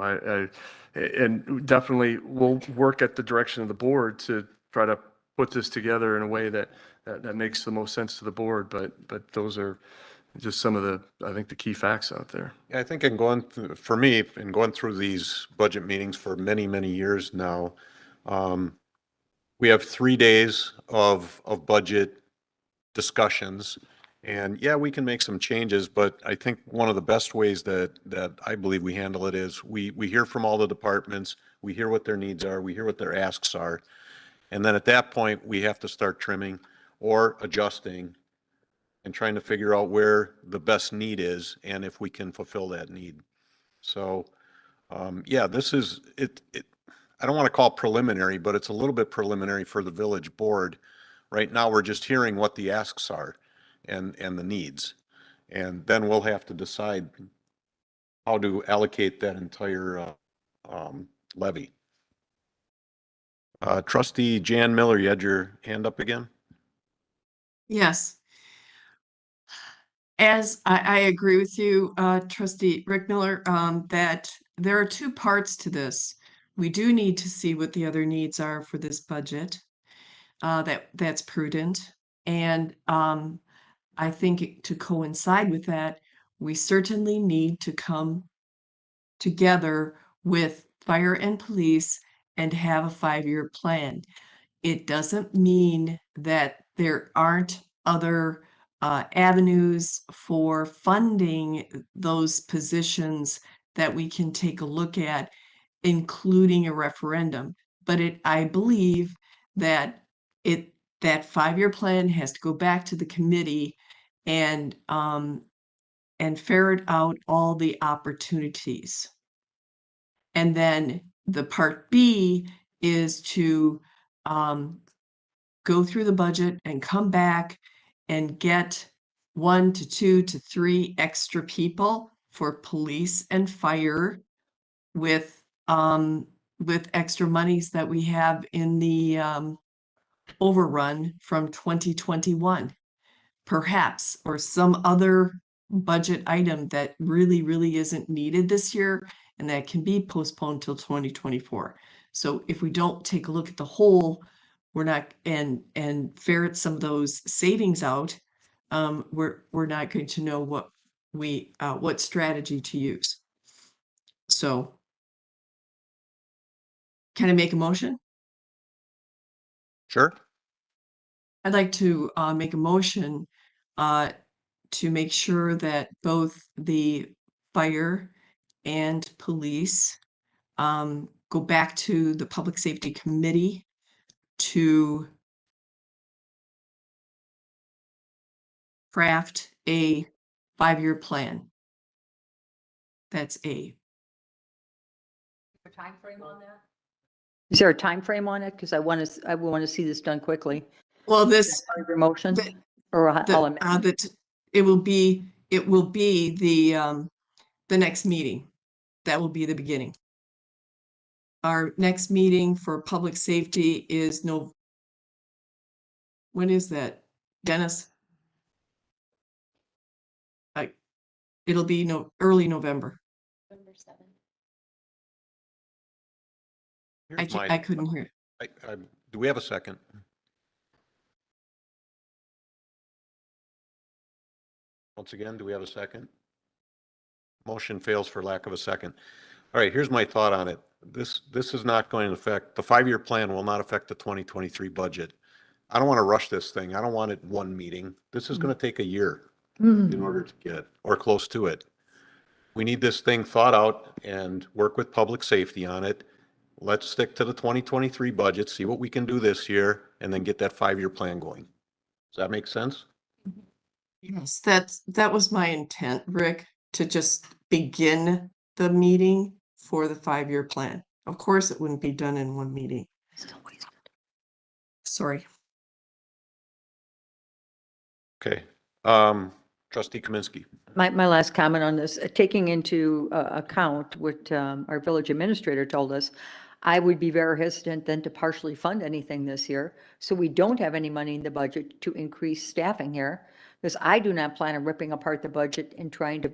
and definitely we'll work at the direction of the board to try to put this together in a way that makes the most sense to the board. But those are just some of the, I think, the key facts out there. I think in going, for me, in going through these budget meetings for many, many years now, we have 3 days of budget discussions. And yeah, we can make some changes, but I think one of the best ways that I believe we handle it is we hear from all the departments, we hear what their needs are, we hear what their asks are. And then at that point, we have to start trimming or adjusting and trying to figure out where the best need is and if we can fulfill that need. So, yeah, this is, I don't want to call it preliminary, but it's a little bit preliminary for the village board. Right now, we're just hearing what the asks are and the needs. And then we'll have to decide how to allocate that entire levy. Trustee Jan Miller, you had your hand up again? Yes. As I agree with you, trustee Rick Miller, that there are two parts to this. We do need to see what the other needs are for this budget. That's prudent. And I think to coincide with that, we certainly need to come together with fire and police and have a 5-year plan. It doesn't mean that there aren't other avenues for funding those positions that we can take a look at, including a referendum. But I believe that that 5-year plan has to go back to the committee and ferret out all the opportunities. And then the part B is to go through the budget and come back and get 1 to 2 to 3 extra people for police and fire with extra monies that we have in the overrun from 2021, perhaps, or some other budget item that really isn't needed this year and that can be postponed till 2024. So if we don't take a look at the whole, we're not, and ferret some of those savings out, we're not going to know what strategy to use. So can I make a motion? Sure. I'd like to make a motion to make sure that both the fire and police go back to the Public Safety Committee to craft a 5-year plan. That's A. Is there a time frame on it? Because I want to see this done quickly. Well, this Part of your motion, the- or I'll amend. that it will be the next meeting. That will be the beginning. Our next meeting for public safety is when is that, Dennis? It'll be early November. Here's I couldn't hear. Do we have a second? Once again, do we have a second? Motion fails for lack of a second. All right, here's my thought on it. This is not going to affect, the 5-year plan will not affect the 2023 budget. I don't want to rush this thing. I don't want it one meeting. This is going to take a year in order to get, or close to it. We need this thing thought out and work with public safety on it. Let's stick to the 2023 budget, see what we can do this year, and then get that 5-year plan going. Does that make sense? Yes, that was my intent, Rick, to just begin the meeting for the 5-year plan. Of course, it wouldn't be done in one meeting. Sorry. Okay. Trustee Kaminsky. My last comment on this, taking into account what our village administrator told us, I would be very hesitant then to partially fund anything this year. So we don't have any money in the budget to increase staffing here, because I do not plan on ripping apart the budget and trying to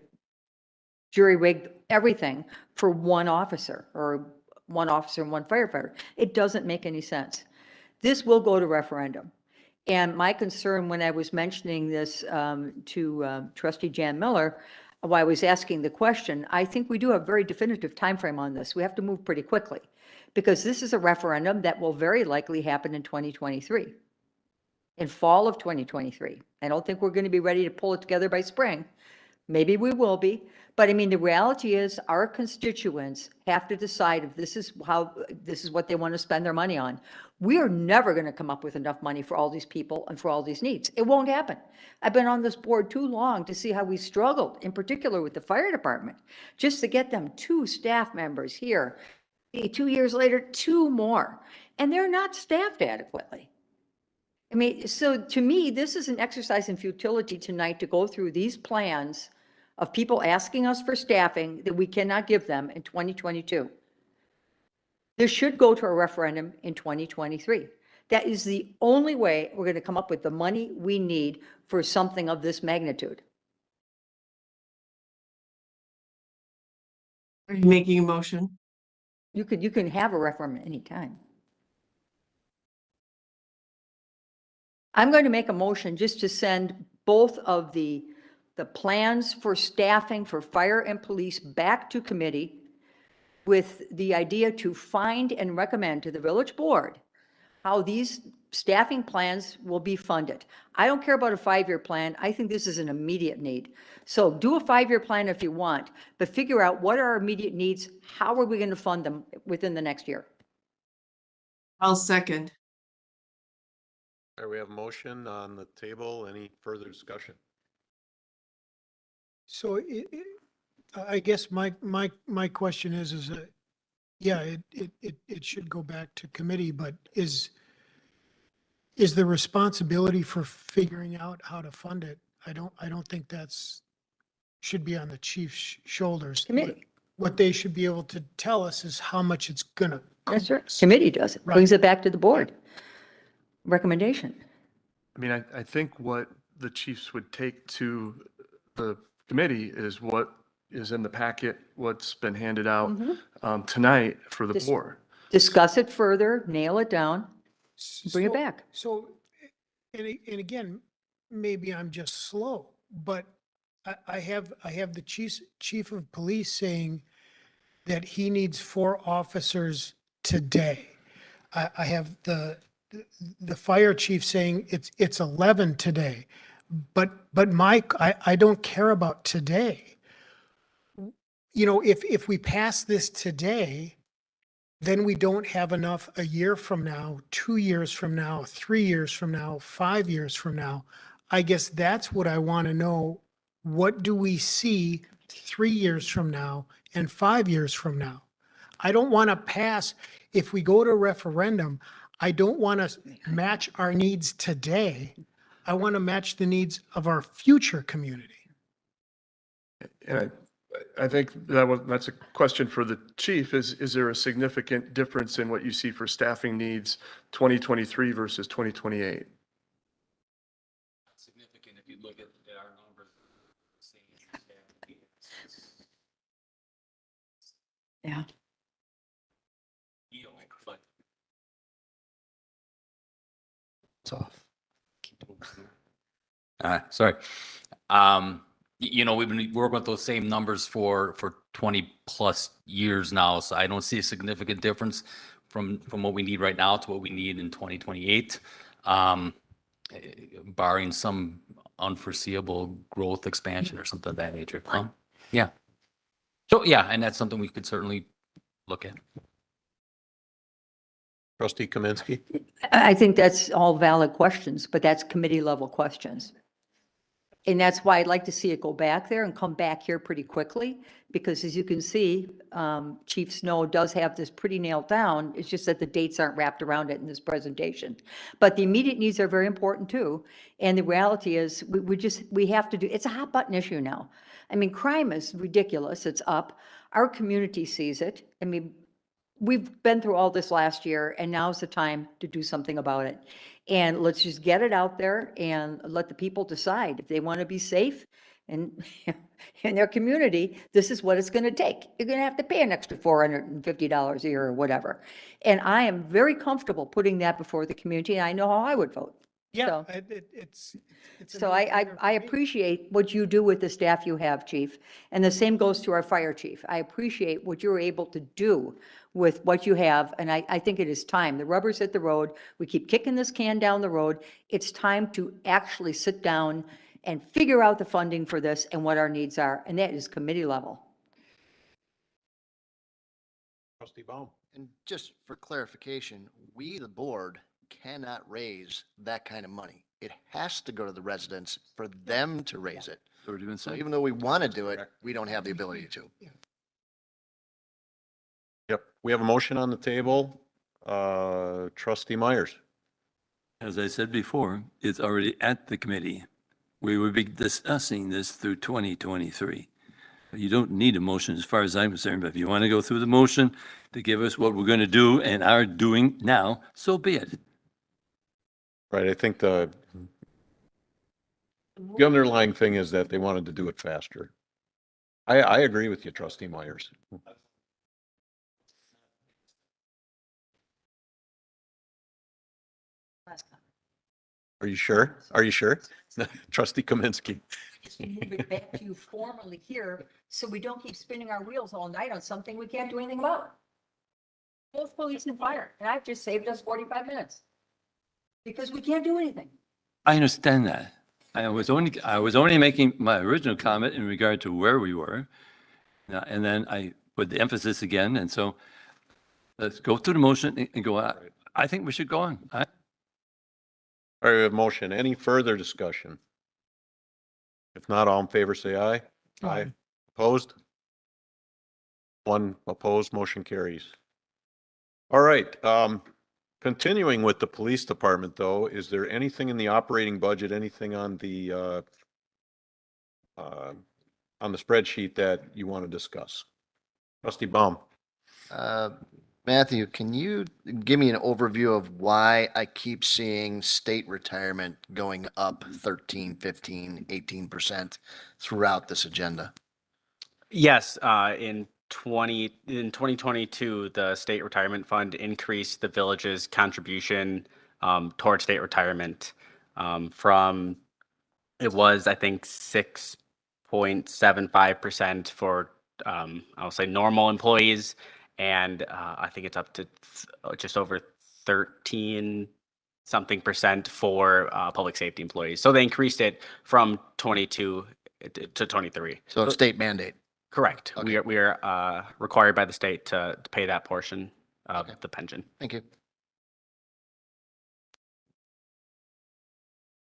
jury-rig everything for one officer and one firefighter. It doesn't make any sense. This will go to referendum. And my concern when I was mentioning this to trustee Jan Miller, while I was asking the question, I think we do have a very definitive timeframe on this. We have to move pretty quickly because this is a referendum that will very likely happen in 2023, in fall of 2023. I don't think we're going to be ready to pull it together by spring. Maybe we will be, but I mean, the reality is our constituents have to decide if this is what they want to spend their money on. We are never going to come up with enough money for all these people and for all these needs. It won't happen. I've been on this board too long to see how we struggled, in particular with the fire department, just to get them 2 staff members here. 2 years later, 2 more, and they're not staffed adequately. I mean, so to me, this is an exercise in futility tonight to go through these plans of people asking us for staffing that we cannot give them in 2022. This should go to a referendum in 2023. That is the only way we're going to come up with the money we need for something of this magnitude. Are you making a motion? You can have a referendum anytime. I'm going to make a motion just to send both of the plans for staffing for fire and police back to committee with the idea to find and recommend to the village board how these staffing plans will be funded. I don't care about a 5-year plan. I think this is an immediate need. So do a 5-year plan if you want, but figure out what are our immediate needs. How are we going to fund them within the next year? I'll second. All right, we have a motion on the table. Any further discussion? So I guess my question is that, yeah, it should go back to committee, but is the responsibility for figuring out how to fund it? I don't think should be on the chief's shoulders. Committee. What they should be able to tell us is how much it's gonna That's right. cost. Committee does it, Right. brings it back to the board. Recommendation. I mean, I think what the chiefs would take to the committee is what is in the packet, what's been handed out tonight for the Dis- board. Discuss it further, nail it down, bring it So- back. So, and again, maybe I'm just slow, but I have the chief of police saying that he needs 4 officers today. I have the fire chief saying it's 11 today. But Mike, I don't care about today. You know, if we pass this today, then we don't have enough a year from now, 2 years from now, 3 years from now, 5 years from now. I guess that's what I want to know. What do we see 3 years from now and 5 years from now? I don't want to pass, if we go to referendum, I don't want to match our needs today. I want to match the needs of our future community. And I think that's a question for the chief. Is there a significant difference in what you see for staffing needs 2023 versus 2028? Significant if you look at our numbers. Yeah. But It's off. sorry. We've been working with those same numbers for 20 plus years now, so I don't see a significant difference from what we need right now to what we need in 2028, barring some unforeseeable growth expansion or something of that nature. Yeah. So, yeah, and that's something we could certainly look at. Trustee Kaminsky? I think that's all valid questions, but that's committee level questions. And that's why I'd like to see it go back there and come back here pretty quickly, because as you can see, Chief Snow does have this pretty nailed down. It's just that the dates aren't wrapped around it in this presentation. But the immediate needs are very important too. And the reality is we have to do, it's a hot button issue now. I mean, crime is ridiculous. It's up. Our community sees it. I mean, we've been through all this last year, and now's the time to do something about it. And let's just get it out there and let the people decide if they want to be safe and in their community. This is what it's going to take. You're going to have to pay an extra $450 a year or whatever. And I am very comfortable putting that before the community, and I know how I would vote. Yeah, So- it's. a So no-brainer I for me. appreciate what you do with the staff you have, chief. And the same goes to our fire chief. I appreciate what you're able to do with what you have. And I think it is time. The rubber's hit the road. We keep kicking this can down the road. It's time to actually sit down and figure out the funding for this and what our needs are. And that is committee level. Trustee Baum. And just for clarification, we, the board, cannot raise that kind of money. It has to go to the residents for them to raise it. Already been So said. even though we want to do it, we don't have the ability to. Yep, we have a motion on the table. Trustee Myers. As I said before, it's already at the committee. We will be discussing this through 2023. You don't need a motion as far as I'm concerned, but if you want to go through the motion to give us what we're going to do and are doing now, so be it. Right, I think the underlying thing is that they wanted to do it faster. I agree with you, Trustee Myers. Are you sure? Are you sure? Trustee Kaminsky. Just move it back to you formally here, so we don't keep spinning our wheels all night on something we can't do anything about. Both police and fire, and I've just saved us 45 minutes. Because we can't do anything. I understand that. I was only making my original comment in regard to where we were. And then I put the emphasis again. And so let's go through the motion and go on. I think we should go on. All right, we have a motion. Any further discussion? If not, all in favor, say aye. Aye. Opposed? One opposed, motion carries. All right, continuing with the police department though, is there anything in the operating budget, anything on the spreadsheet that you want to discuss? Trustee Baum. Matthew, can you give me an overview of why I keep seeing state retirement going up 13, 15, 18% throughout this agenda? Yes, in 2022, the state retirement fund increased the village's contribution towards state retirement from, it was, I think, 6.75% for, I'll say, normal employees. And I think it's up to just over 13 something percent for public safety employees. So they increased it from 22 to 23. So it's state mandate. Correct. Okay. We are required by the state to pay that portion of the pension. Thank you.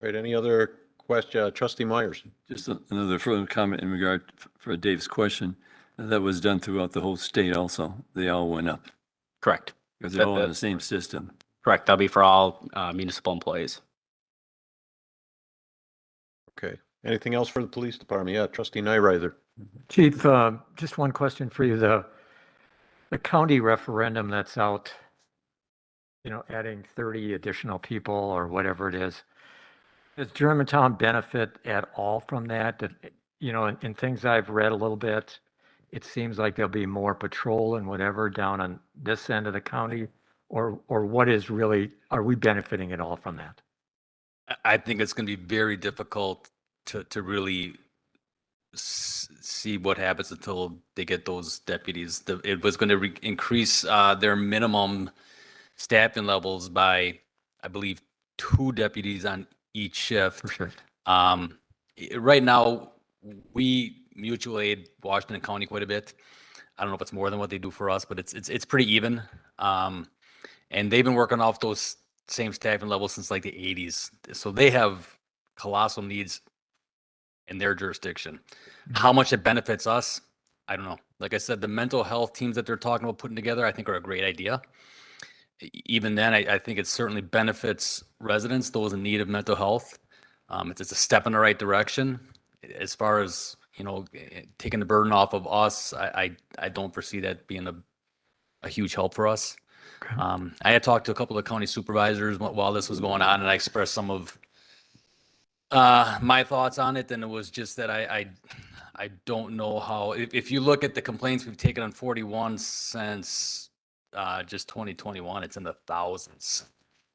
All right, any other question? Trustee Myers. Just another further comment in regard for Dave's question. That was done throughout the whole state also. They all went up Correct. because they're all in the same system. Correct. That'll be for all municipal employees. Okay. Anything else for the police department? Yeah, Trustee Nyriser. Chief, just one question for you. The county referendum that's out, adding 30 additional people or whatever it is, does Germantown benefit at all from that? In things I've read a little bit, it seems like there'll be more patrol and whatever down on this end of the county, or what is really, are we benefiting at all from that? I think it's going to be very difficult to really see what happens until they get those deputies. It was going to increase their minimum staffing levels by, I believe, 2 deputies on each shift. For sure. Right now, we mutual aid Washington County quite a bit. I don't know if it's more than what they do for us, but it's pretty even. And they've been working off those same staffing levels since like the 80s. So they have colossal needs in their jurisdiction. How much it benefits us, I don't know. Like I said, the mental health teams that they're talking about putting together, I think are a great idea. Even then, I think it certainly benefits residents, those in need of mental health. It's a step in the right direction. As far as, taking the burden off of us, I don't foresee that being a huge help for us. Okay. I had talked to a couple of county supervisors while this was going on, and I expressed some of my thoughts on it, and it was just that I don't know how, if you look at the complaints we've taken on 41 since just 2021, it's in the thousands.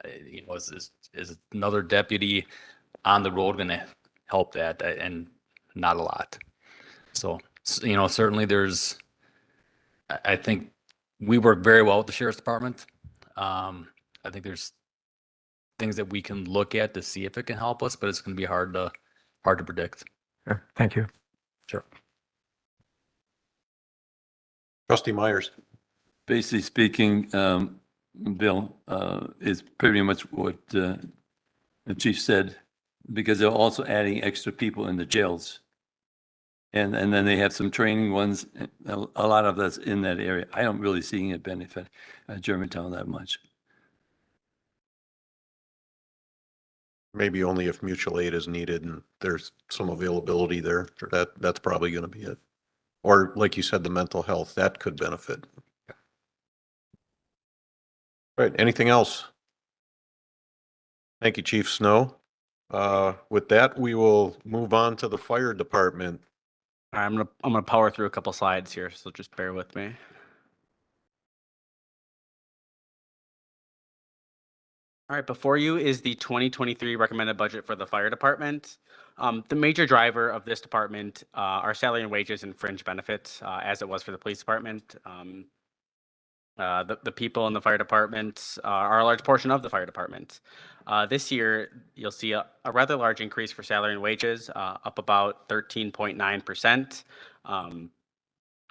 Is another deputy on the road going to help that? And not a lot. So, certainly I think we work very well with the sheriff's department. I think there's things that we can look at to see if it can help us, but it's going to be hard to predict. Sure. Thank you. Sure. Trustee Myers. Basically speaking, Bill, is pretty much what the chief said, because they're also adding extra people in the jails. And then they have some training ones, a lot of that's in that area. I don't really see it benefit Germantown that much. Maybe only if mutual aid is needed and there's some availability there. That's probably going to be it. Or like you said, the mental health, that could benefit. All right, anything else? Thank you, Chief Snow. With that, we will move on to the fire department. I'm gonna power through a couple slides here, so just bear with me. All right, before you is the 2023 recommended budget for the fire department. The major driver of this department are salary and wages and fringe benefits, as it was for the police department. The people in the fire department are a large portion of the fire department. This year, you'll see a rather large increase for salary and wages, up about 13.9%.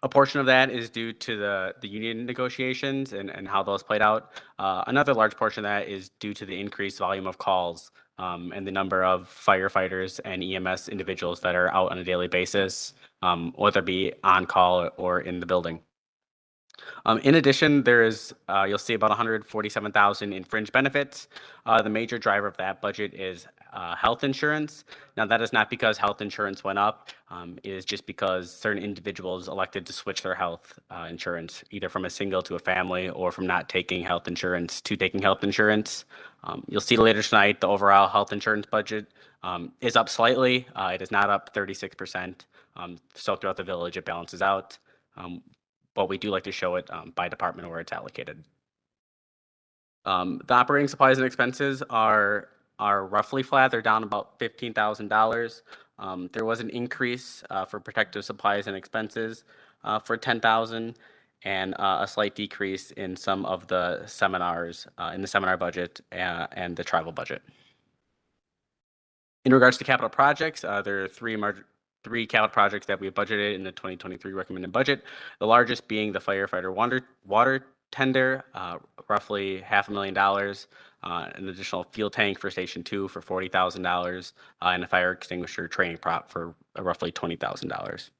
A portion of that is due to the union negotiations and how those played out. Another large portion of that is due to the increased volume of calls and the number of firefighters and EMS individuals that are out on a daily basis, whether it be on call or in the building. In addition, you'll see about 147,000 in fringe benefits. The major driver of that budget is health insurance. Now, that is not because health insurance went up. It is just because certain individuals elected to switch their health insurance, either from a single to a family or from not taking health insurance to taking health insurance. You'll see later tonight the overall health insurance budget is up slightly. It is not up 36%. So throughout the village, it balances out. But we do like to show it by department where it's allocated. The operating supplies and expenses are roughly flat. They're down about $15,000. There was an increase for protective supplies and expenses for $10,000, and a slight decrease in some of the seminars in the seminar budget and the travel budget. In regards to capital projects, there are three capital projects that we budgeted in the 2023 recommended budget. The largest being the firefighter water tender, roughly $500,000, an additional fuel tank for Station 2 for $40,000, and a fire extinguisher training prop for roughly $20,000.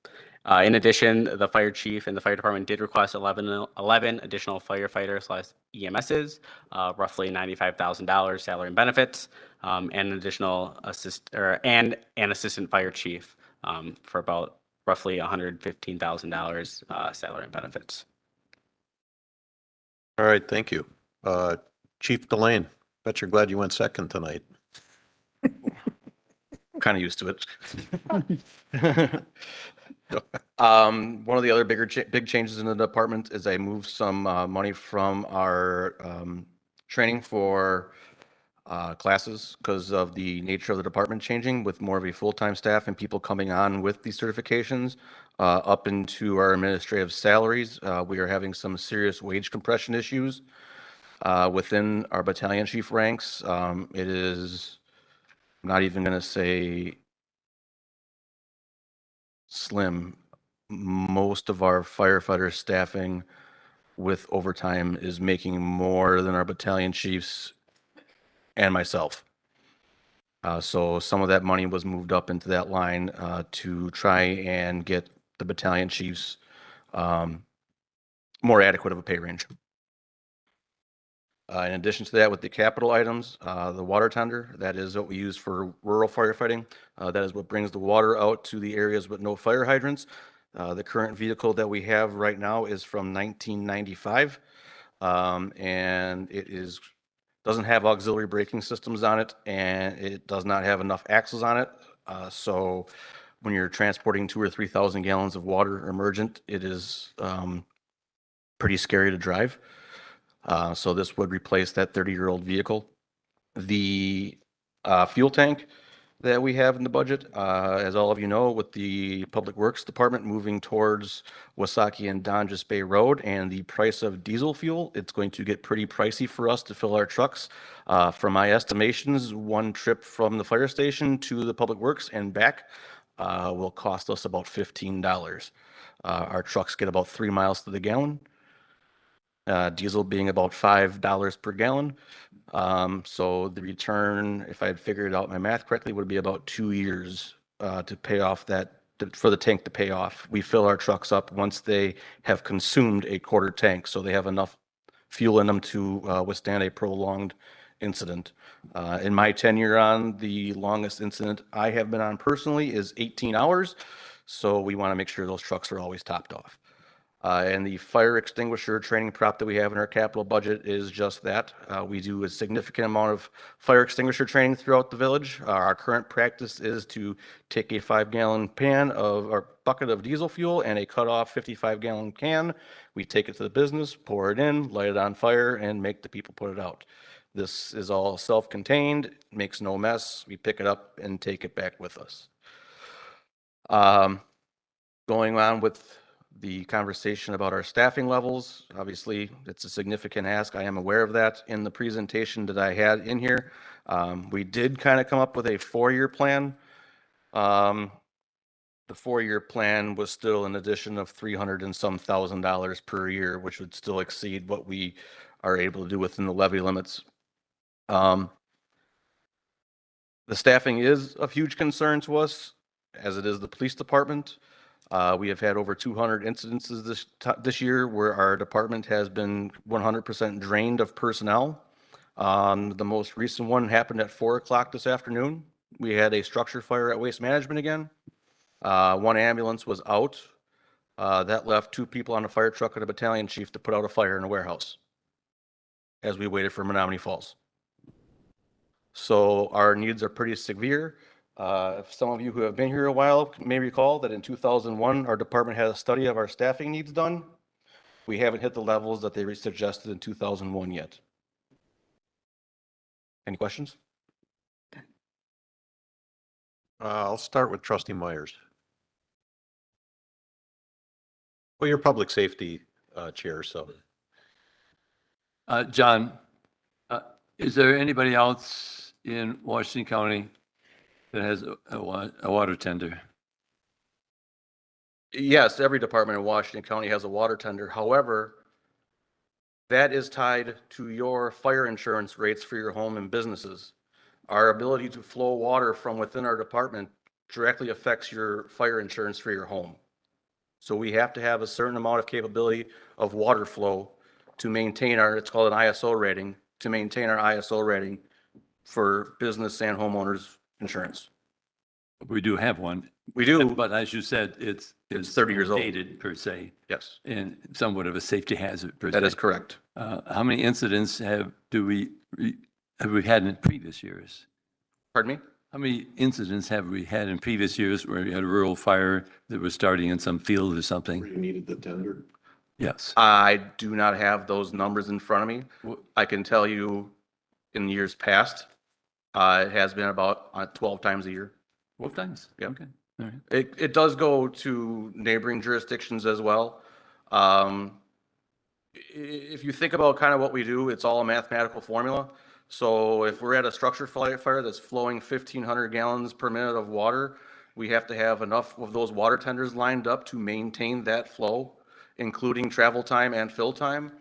In addition, the fire chief and the fire department did request 11 additional firefighter/EMSs, roughly $95,000 salary and benefits, and an additional an assistant fire chief for about roughly $115,000 salary and benefits. All right, thank you. Chief Delane, bet you're glad you went second tonight. Kind of used to it. One of the other big changes in the department is I moved some money from our training for classes because of the nature of the department changing with more of a full-time staff and people coming on with these certifications up into our administrative salaries. We are having some serious wage compression issues within our battalion chief ranks. It is, I'm not even going to say slim. Most of our firefighter staffing with overtime is making more than our battalion chiefs and myself. So some of that money was moved up into that line to try and get the battalion chiefs more adequate of a pay range. In addition to that, with the capital items, the water tender, that is what we use for rural firefighting. That is what brings the water out to the areas with no fire hydrants. The current vehicle that we have right now is from 1995, and it doesn't have auxiliary braking systems on it, and it does not have enough axles on it. So when you're transporting 2,000 or 3,000 gallons of water emergent, it is pretty scary to drive. So this would replace that 30-year-old vehicle. The fuel tank that we have in the budget, as all of you know, with the Public Works Department moving towards Wasaki and Donjas Bay Road and the price of diesel fuel, it's going to get pretty pricey for us to fill our trucks. From my estimations, one trip from the fire station to the Public Works and back will cost us about $15. Our trucks get about 3 miles to the gallon. Diesel being about $5 per gallon. So the return, if I had figured out my math correctly, would be about 2 years to pay off for the tank to pay off. We fill our trucks up once they have consumed a quarter tank, so they have enough fuel in them to withstand a prolonged incident. In my tenure on, the longest incident I have been on personally is 18 hours. So we want to make sure those trucks are always topped off. And the fire extinguisher training prop that we have in our capital budget is just that. We do a significant amount of fire extinguisher training throughout the village. Our current practice is to take a 5-gallon pan or bucket of diesel fuel and a cut-off 55-gallon can. We take it to the business, pour it in, light it on fire, and make the people put it out. This is all self-contained, makes no mess. We pick it up and take it back with us. Going on with the conversation about our staffing levels, obviously it's a significant ask. I am aware of that. In the presentation that I had in here, we did kind of come up with a 4-year plan. The 4-year plan was still an addition of $300 and some thousand per year, which would still exceed what we are able to do within the levy limits. The staffing is of huge concern to us, as it is the police department. We have had over 200 incidences this year where our department has been 100% drained of personnel. The most recent one happened at 4 o'clock this afternoon. We had a structure fire at Waste Management again. One ambulance was out. That left 2 people on a fire truck and a battalion chief to put out a fire in a warehouse as we waited for Menominee Falls. So our needs are pretty severe. If some of you who have been here a while may recall that in 2001, our department had a study of our staffing needs done. We haven't hit the levels that they suggested in 2001 yet. Any questions? I'll start with Trustee Myers. Well, you're Public Safety Chair, so. John, is there anybody else in Washington County that has a water tender? Yes, every department in Washington County has a water tender. However, that is tied to your fire insurance rates for your home and businesses. Our ability to flow water from within our department directly affects your fire insurance for your home. So we have to have a certain amount of capability of water flow to maintain it's called an ISO rating, to maintain our ISO rating for business and homeowners insurance. We do have one. We do. But as you said, it's 30 years old. Dated per se. Yes. And somewhat of a safety hazard per se. That is correct. How many incidents have we had in previous years? Pardon me? How many incidents have we had in previous years where we had a rural fire that was starting in some field or something? You needed the tender? Yes. I do not have those numbers in front of me. I can tell you in years past, it has been about 12 times a year. 12 times? Yep. Okay. All right. It does go to neighboring jurisdictions as well. If you think about kind of what we do, it's all a mathematical formula. So if we're at a structure fire that's flowing 1,500 gallons per minute of water, we have to have enough of those water tenders lined up to maintain that flow, including travel time and fill time.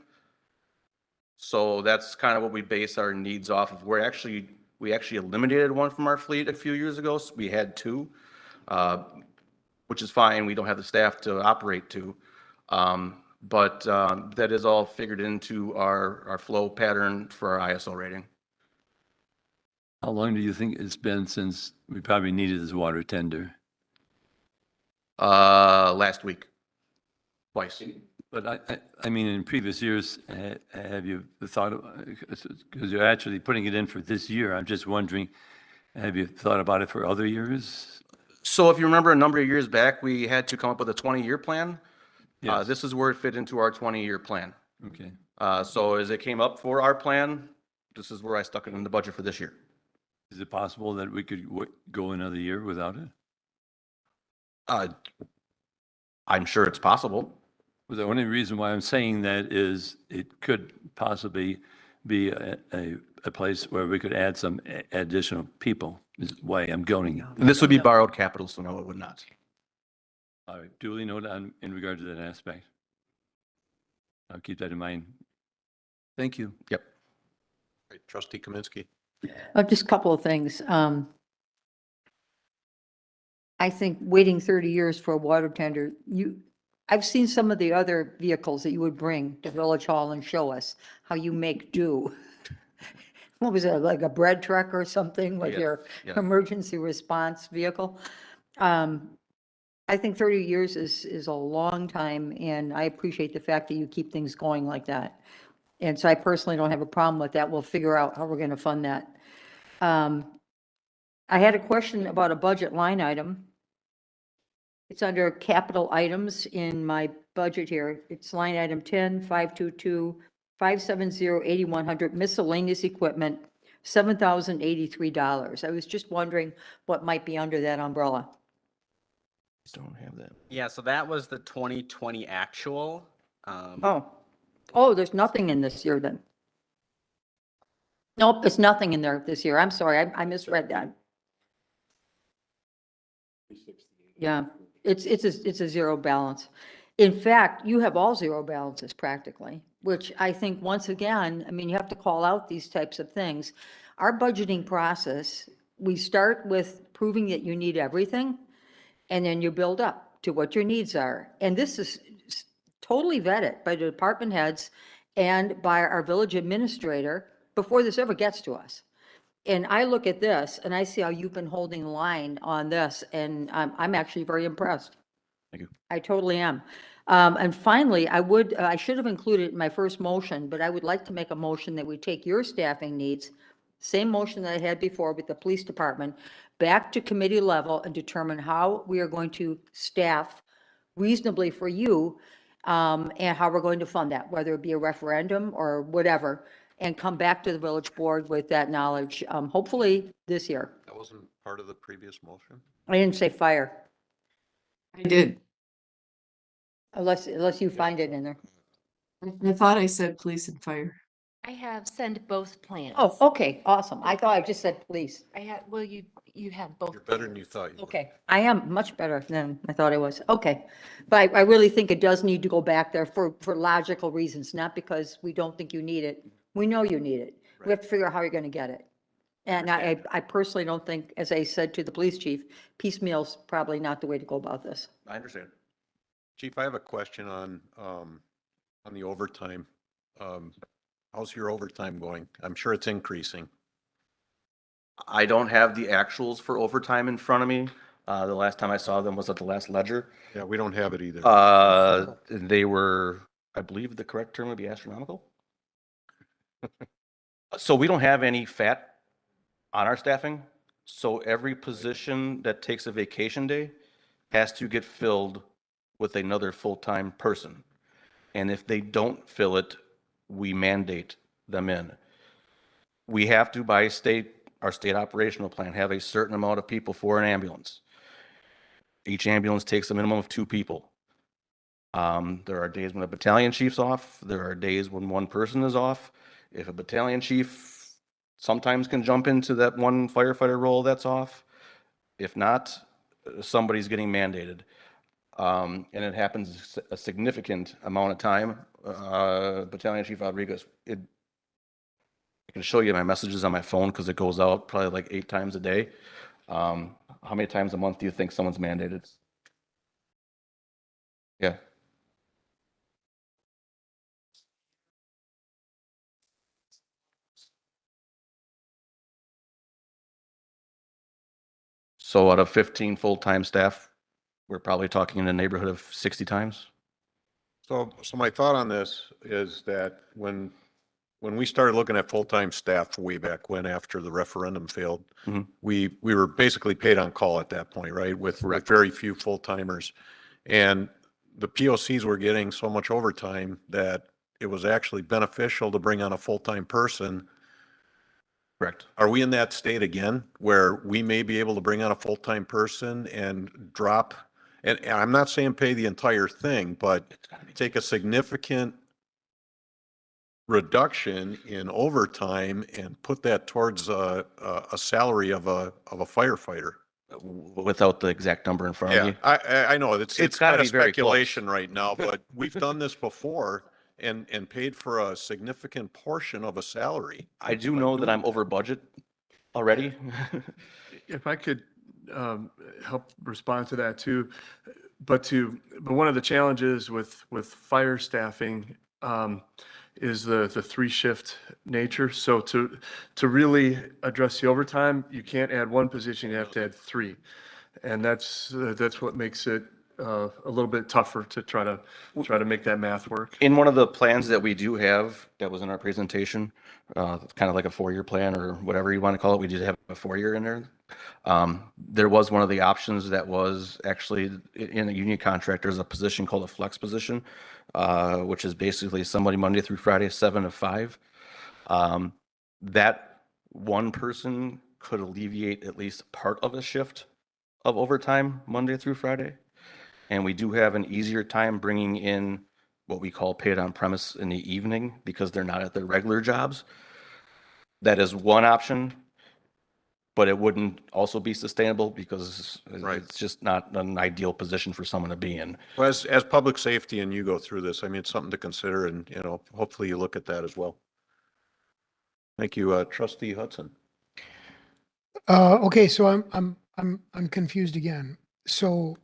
So that's kind of what we base our needs off of. We actually eliminated one from our fleet a few years ago. So we had 2, which is fine. We don't have the staff to operate 2. But that is all figured into our flow pattern for our ISO rating. How long do you think it's been since we probably needed this water tender? Last week, twice. But I mean, in previous years, have you thought, because you're actually putting it in for this year, I'm just wondering, have you thought about it for other years? So if you remember a number of years back, we had to come up with a 20-year plan. Yes. This is where it fit into our 20-year plan. Okay. So as it came up for our plan, this is where I stuck it in the budget for this year. Is it possible that we could go another year without it? I'm sure it's possible. Well, the only reason why I'm saying that is it could possibly be a place where we could add some additional people, is why I'm going. And this would be borrowed capital, so no, it would not. All right, duly noted in regard to that aspect. I'll keep that in mind. Thank you. Yep. Right, Trustee Kaminsky. Just a couple of things. I think waiting 30 years for a water tender, I've seen some of the other vehicles that you would bring to Village Hall and show us how you make do. What was it, like a bread truck or something with Yes, your yes. emergency response vehicle? I think 30 years is a long time, and I appreciate the fact that you keep things going like that. And so I personally don't have a problem with that. We'll figure out how we're going to fund that. I had a question about a budget line item. It's under capital items in my budget here. It's line item 10-522-570-8100 miscellaneous equipment, $7,083. I was just wondering what might be under that umbrella. Don't have that. Yeah, so that was the 2020 actual. Oh, there's nothing in this year then. Nope, there's nothing in there this year. I'm sorry, I misread that. Yeah, it's a zero balance. In fact, you have all zero balances practically, which I think, once again, I mean, you have to call out these types of things. Our budgeting process, we start with proving that you need everything, and then you build up to what your needs are. And this is totally vetted by the department heads and by our village administrator before this ever gets to us. And I look at this and I see how you've been holding the line on this, and I'm actually very impressed. Thank you. I totally am. And finally, I should have included it in my first motion, but I would like to make a motion that we take your staffing needs, same motion that I had before with the police department, back to committee level and determine how we are going to staff reasonably for you, and how we're going to fund that, whether it be a referendum or whatever, and come back to the village board with that knowledge, hopefully this year. That wasn't part of the previous motion? I didn't say fire, I did. unless you find it in there. I thought I said police and fire. I have sent both plans. Oh, okay, awesome. I thought I just said police. I had, well, you have both. You're better than you thought you were. Okay, I am much better than I thought I was. Okay. But I really think it does need to go back there for logical reasons, not because we don't think you need it. We know you need it. We have to figure out how you're going to get it. And I personally don't think, as I said to the police chief, piecemeal's probably not the way to go about this. I understand. Chief, I have a question on the overtime. How's your overtime going? I'm sure it's increasing. I don't have the actuals for overtime in front of me. The last time I saw them was at the last ledger. Yeah, we don't have it either. They were, I believe the correct term would be astronomical. So we don't have any fat on our staffing. So every position that takes a vacation day has to get filled with another full-time person. And if they don't fill it, we mandate them in. We have to, by our state operational plan, have a certain amount of people for an ambulance. Each ambulance takes a minimum of 2 people. There are days when a battalion chief's off. There are days when one person is off. If a battalion chief sometimes can jump into that one firefighter role that's off, if not, somebody's getting mandated. And it happens a significant amount of time. Battalion Chief Rodriguez, I can show you my messages on my phone because it goes out probably like 8 times a day. How many times a month do you think someone's mandated? Yeah. So out of 15 full-time staff, we're probably talking in the neighborhood of 60 times. So my thought on this is that when we started looking at full-time staff way back when, after the referendum failed, we were basically paid on call at that point, right? With very few full-timers. And the POCs were getting so much overtime that it was actually beneficial to bring on a full-time person Correct. Are we in that state again where we may be able to bring on a full-time person and drop, and I'm not saying pay the entire thing, but take a significant reduction in overtime and put that towards a salary of a firefighter? Without the exact number in front of Yeah, me. I know it's gotta kind of be very close. speculation right now, but we've done this before and paid for a significant portion of a salary. I do know that I'm over budget already. If I could help respond to that too, but one of the challenges with fire staffing is the three shift nature. So to really address the overtime, you can't add one position, you have to add three. And that's what makes it a little bit tougher to try to make that math work. In one of the plans that we do have, that was in our presentation, kind of like a 4-year plan or whatever you want to call it, we did have a 4-year in there. There was one of the options that was actually in a union contract, there's a position called a flex position, which is basically somebody Monday through Friday, 7 to 5. That one person could alleviate at least part of a shift of overtime Monday through Friday. And we do have an easier time bringing in what we call paid on premise in the evening because they're not at their regular jobs. That is one option, but it wouldn't also be sustainable because it's just not an ideal position for someone to be in. Well, as public safety and you go through this, I mean, it's something to consider and, hopefully you look at that as well. Thank you, Trustee Hudson. Okay, so I'm confused again. So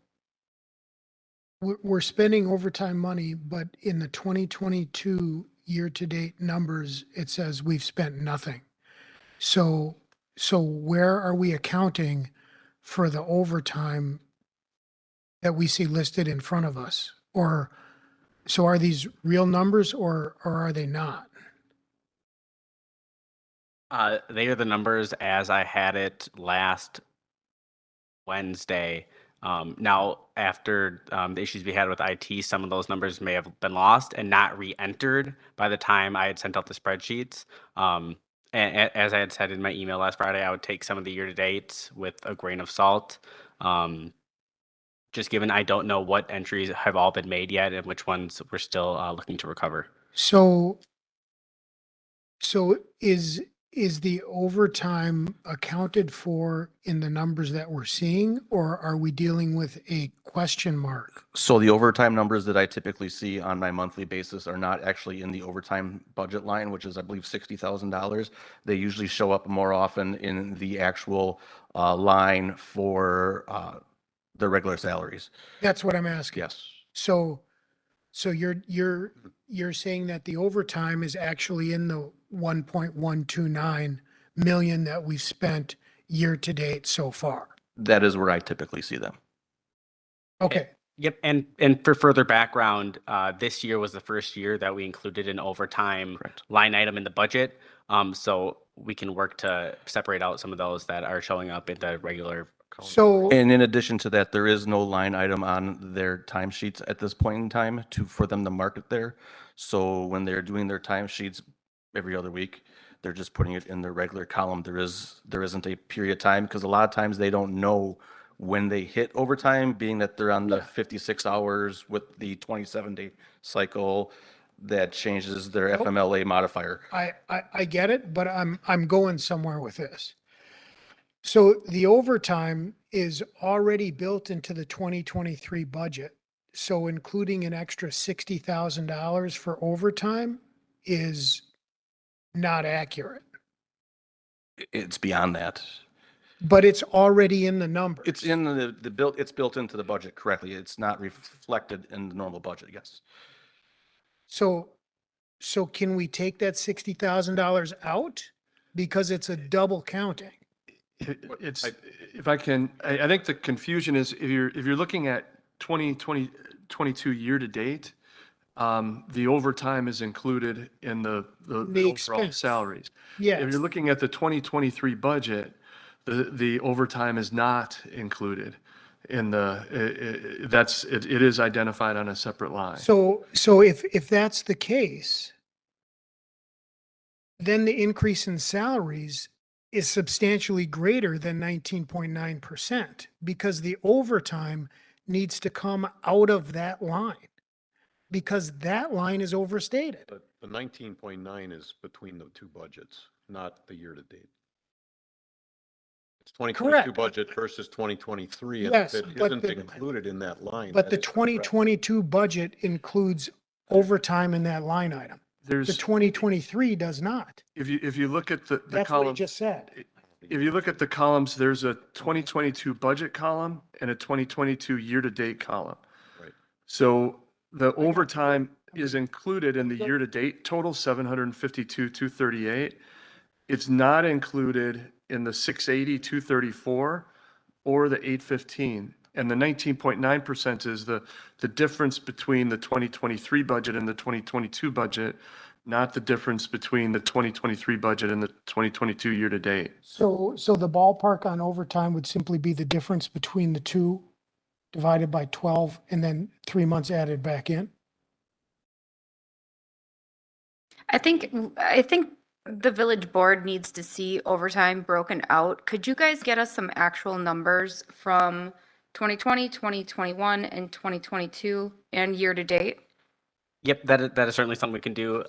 we're spending overtime money, but in the 2022 year-to-date numbers, it says we've spent nothing. So where are we accounting for the overtime that we see listed in front of us? Or, so are these real numbers or are they not? They are the numbers as I had it last Wednesday. Now, after the issues we had with IT, some of those numbers may have been lost and not re-entered by the time I had sent out the spreadsheets. And as I had said in my email last Friday, I would take some of the year-to-dates with a grain of salt. Just given I don't know what entries have all been made yet and which ones we're still looking to recover. So is the overtime accounted for in the numbers that we're seeing, or are we dealing with a question mark? So the overtime numbers that I typically see on my monthly basis are not actually in the overtime budget line, which is, I believe, $60,000. They usually show up more often in the actual line for the regular salaries. That's what I'm asking. Yes. So you're saying that the overtime is actually in the 1.129 million that we've spent year to date so far. That is where I typically see them. Okay. Yep, and for further background, this year was the first year that we included an overtime line item in the budget. So we can work to separate out some of those that are showing up in the regular. So, And in addition to that, there is no line item on their timesheets at this point in time for them to mark it there. So when they're doing their timesheets every other week, they're just putting it in their regular column. There isn't a period of time because a lot of times they don't know when they hit overtime, being that they're on the 56 hours with the 27-day cycle that changes their FMLA modifier. I get it, but I'm going somewhere with this. So the overtime is already built into the 2023 budget. So including an extra $60,000 for overtime is not accurate, It's beyond that. but it's already in the numbers. It's in the built. It's built into the budget correctly. It's not reflected in the normal budget. Yes. So can we take that $60,000 out? Because it's a double counting. It's, if I can, I think the confusion is if you're looking at 2022 year to date, the overtime is included in the overall expense. salaries. Yes. If you're looking at the 2023 budget, the overtime is not included in the, it is identified on a separate line. So if that's the case, then the increase in salaries is substantially greater than 19.9% because the overtime needs to come out of that line because that line is overstated. But the 19.9 is between the two budgets, not the year-to-date. It's 2022 Correct. budget versus 2023, and Yes, if it but isn't the- included in that line. But the that is correct. 2022 budget includes overtime in that line item. The There's, 2023 does not. if you look at the That's what you column, just said. if you look at the columns, there's a 2022 budget columm and a 2022 year-to-date column. Right. So the overtime is included in the year-to-date total, 752,238. It's not included in the 680,234 or the 815. And the 19.9% is the difference between the 2023 budget and the 2022 budget, not the difference between the 2023 budget and the 2022 year-to-date. So the ballpark on overtime would simply be the difference between the two divided by 12 and then 3 months added back in? I think the village board needs to see overtime broken out. Could you guys get us some actual numbers from 2020, 2021, and 2022 and year to date? Yep, that is certainly something we can do.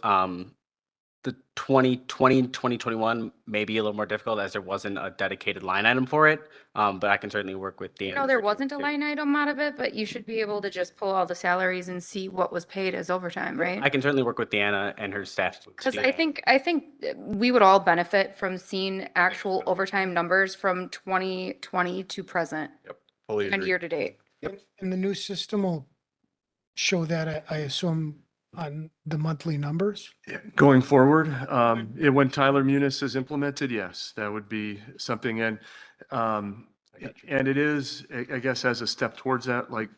The 2020 and 2021 may be a little more difficult as there wasn't a dedicated line item for it, but I can certainly work with Dan. No, there wasn't a line item out of it, but you should be able to just pull all the salaries and see what was paid as overtime, right? I can certainly work with Deanna and her staff. to Because do I that. think we would all benefit from seeing actual overtime numbers from 2020 to present Yep, fully and agree. year to date. And the new system will show that, I assume, on the monthly numbers? Going forward, when Tyler Munis is implemented, yes, that would be something. And it is, I guess, as a step towards that, like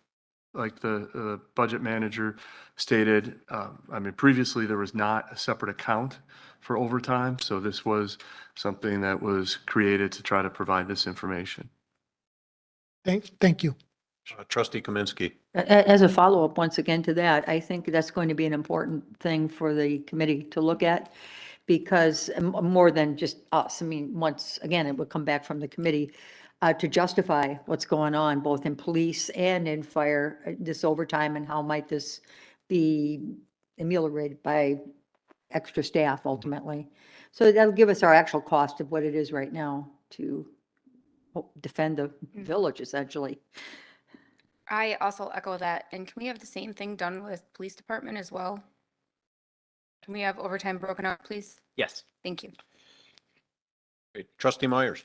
the budget manager stated, I mean, previously there was not a separate account for overtime. So this was something that was created to try to provide this information. Thank you. Trustee Kaminsky. As a follow-up, once again, to that, I think that's going to be an important thing for the committee to look at, because more than just us, I mean, once again, it would come back from the committee to justify what's going on, both in police and in fire, this overtime, and how might this be ameliorated by extra staff ultimately. So that'll give us our actual cost of what it is right now to defend the village, essentially. I also echo that. And can we have the same thing done with police department as well? Can we have overtime broken out, please? Yes. Thank you. Great. Trustee Myers.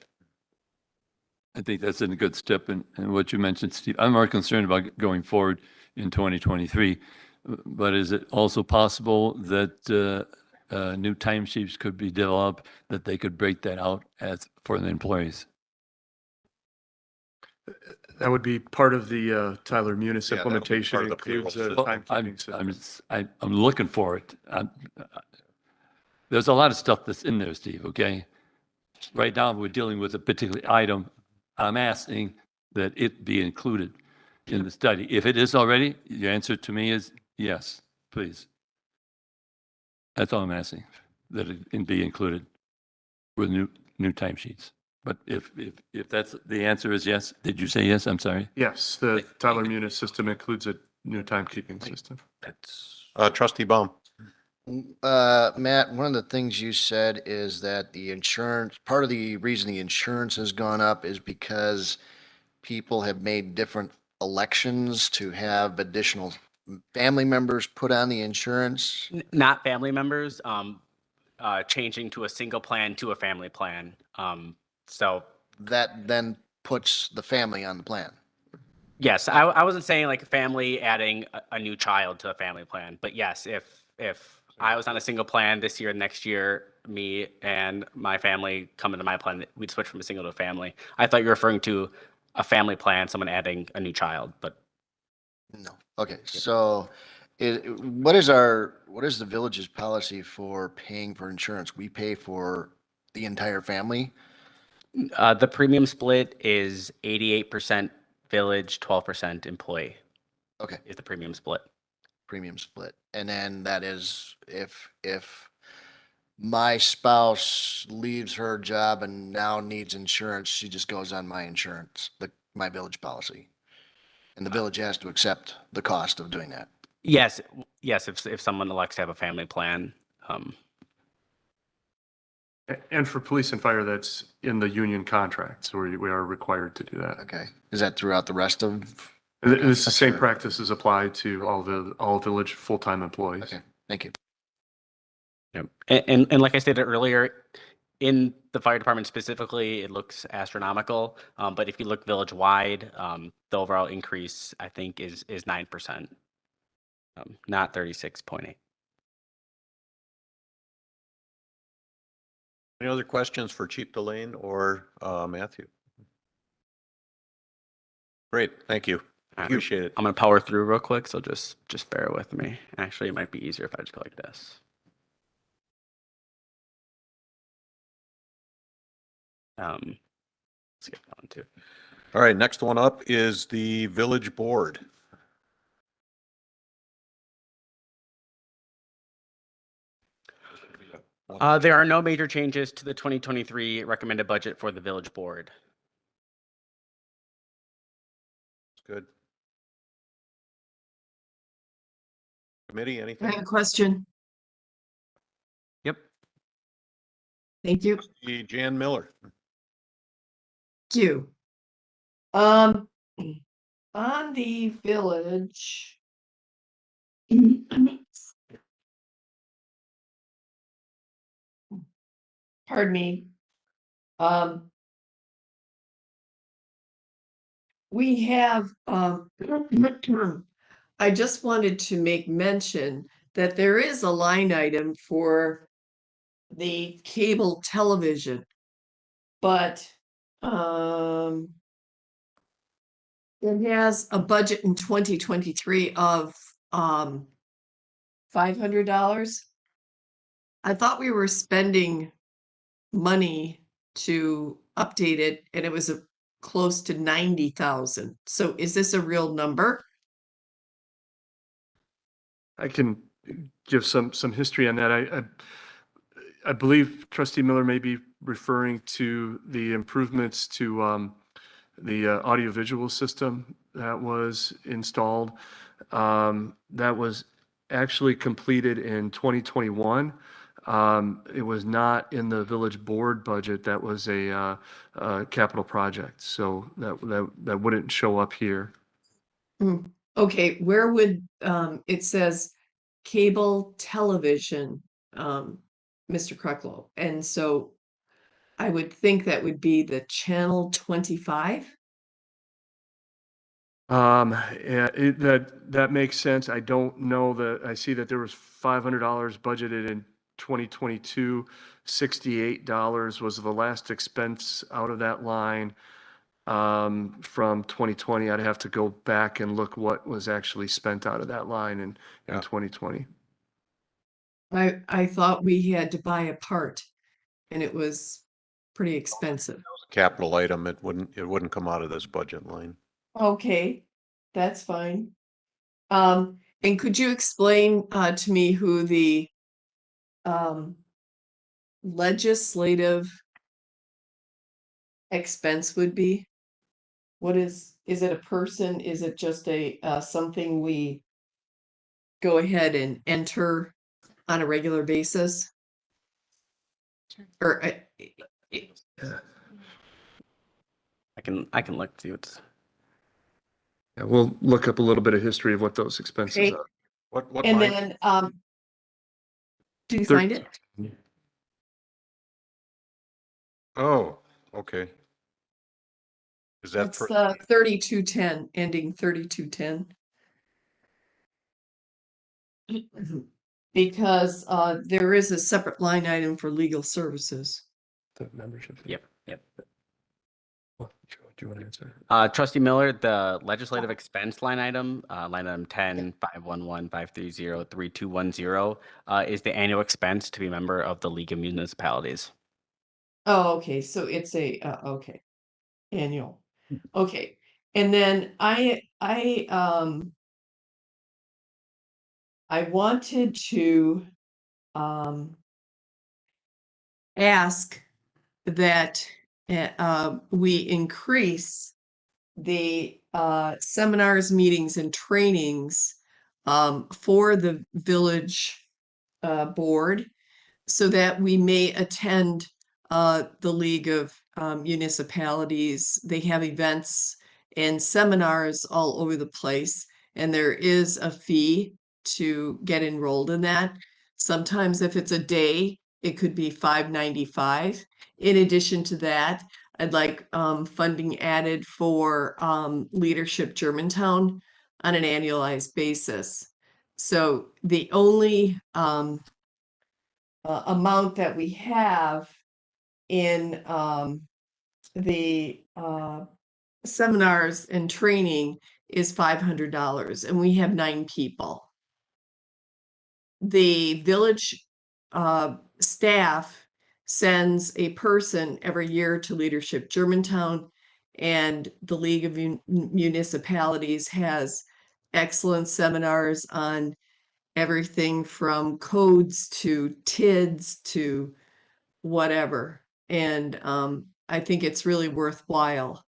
I think that's a good step. And what you mentioned, Steve, I'm more concerned about going forward in 2023. But is it also possible that new timesheets could be developed, that they could break that out for the employees? That would be part of the Tyler Munis Yeah, that'll be implementation. part of the Includes payroll a system. timekeeping system. I'm looking for it. There's a lot of stuff that's in there, Steve, okay? Right now, we're dealing with a particular item. I'm asking that it be included in the study. If it is already, your answer to me is yes, please. That's all I'm asking, that it be included with new timesheets. But if that's, the answer is yes, did you say yes? I'm sorry. Yes, the Tyler Munis system includes a new timekeeping system. Trustee Baum. Matt, one of the things you said is that the insurance, part of the reason the insurance has gone up is because people have made different elections to have additional family members put on the insurance. Not family members, changing to a single plan to a family plan. So That then puts the family on the plan. yes, I wasn't saying like a family adding a new child to a family plan, but yes, if I was on a single plan this year, next year, me and my family come into my plan, we'd switch from a single to a family. I thought you were referring to a family plan, someone adding a new child, but No. Okay, so what is the village's policy for paying for insurance? We pay for the entire family? the premium split is 88% village, 12% employee. Okay. Is the premium split. Premium split. And then that is if my spouse leaves her job and now needs insurance, she just goes on my insurance, my village policy. And the village has to accept the cost of doing that. Yes, yes, if someone elects to have a family plan. And for police and fire, that's in the union contract, so we are required to do that. Okay. Is that throughout the rest of? And this is the same Sure. practices apply to all village full-time employees. Okay, thank you. Yep. And like I stated earlier, in the fire department specifically, it looks astronomical. But if you look village-wide, the overall increase, I think, is 9%, not 36.8. Any other questions for Chief Delane or Matthew? Great, thank you. Appreciate it. I'm gonna power through real quick, so just bear with me. Actually, it might be easier if I just go like this. Let's get going too. All right, next one up is the village board. There are no major changes to the 2023 recommended budget for the village board. Good. Committee, I anything? have a question. Yep. Thank you. Jan Miller. Thank you. On the village. Pardon me. We have, I just wanted to make mention that there is a line item for the cable television, but, it has a budget in 2023 of, $500. I thought we were spending money to update it, and it was close to 90,000. So is this a real number? I can give some history on that. I believe Trustee Miller may be referring to the improvements to the audiovisual system that was installed. That was actually completed in 2021. It was not in the village board budget. That was a capital project. So that wouldn't show up here. Okay, where would, it says cable television, Mr. Krecklow. And so I would think that would be the channel 25. Yeah, that makes sense. I don't know that, I see that there was $500 budgeted in 2022. $68 was the last expense out of that line from 2020. I'd have to go back and look what was actually spent out of that line in 2020. I thought we had to buy a part, and it was pretty expensive. Capital item, it wouldn't come out of this budget line. Okay, that's fine. And could you explain to me who the legislative expense would be? What is it a person? Is it just a something we go ahead and enter on a regular basis? Or I can look to see what's. Yeah, we'll look up a little bit of history of what those expenses Okay. are. What and line? then do you Thir- find it? Oh, okay. Is that It's for, 3210, ending 3210. Because there is a separate line item for legal services. The membership. Yep. Do you want to answer? Trustee Miller, the legislative expense line item 10-511-530-3210, is the annual expense to be a member of the League of Municipalities. Oh, okay, so it's a okay, annual. Okay, and then I wanted to ask that we increase the seminars, meetings, and trainings for the village board so that we may attend the League of Municipalities. They have events and seminars all over the place, and there is a fee to get enrolled in that. Sometimes if it's a day, it could be $5.95. In addition to that, I'd like funding added for Leadership Germantown on an annualized basis. So the only amount that we have in the seminars and training is $500, and we have 9 people. The village staff sends a person every year to Leadership Germantown, and the League of Municipalities has excellent seminars on everything from codes to TIDs to whatever. And I think it's really worthwhile.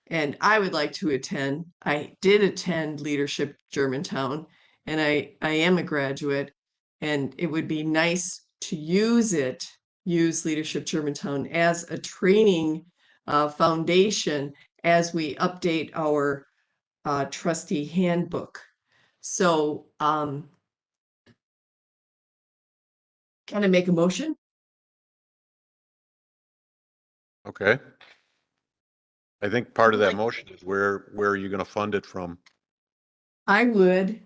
And I would like to attend. I did attend Leadership Germantown, and I am a graduate, and it would be nice to use Leadership Germantown as a training foundation as we update our trustee handbook. So can I make a motion? Okay. I think part of that motion is where are you going to fund it from? I would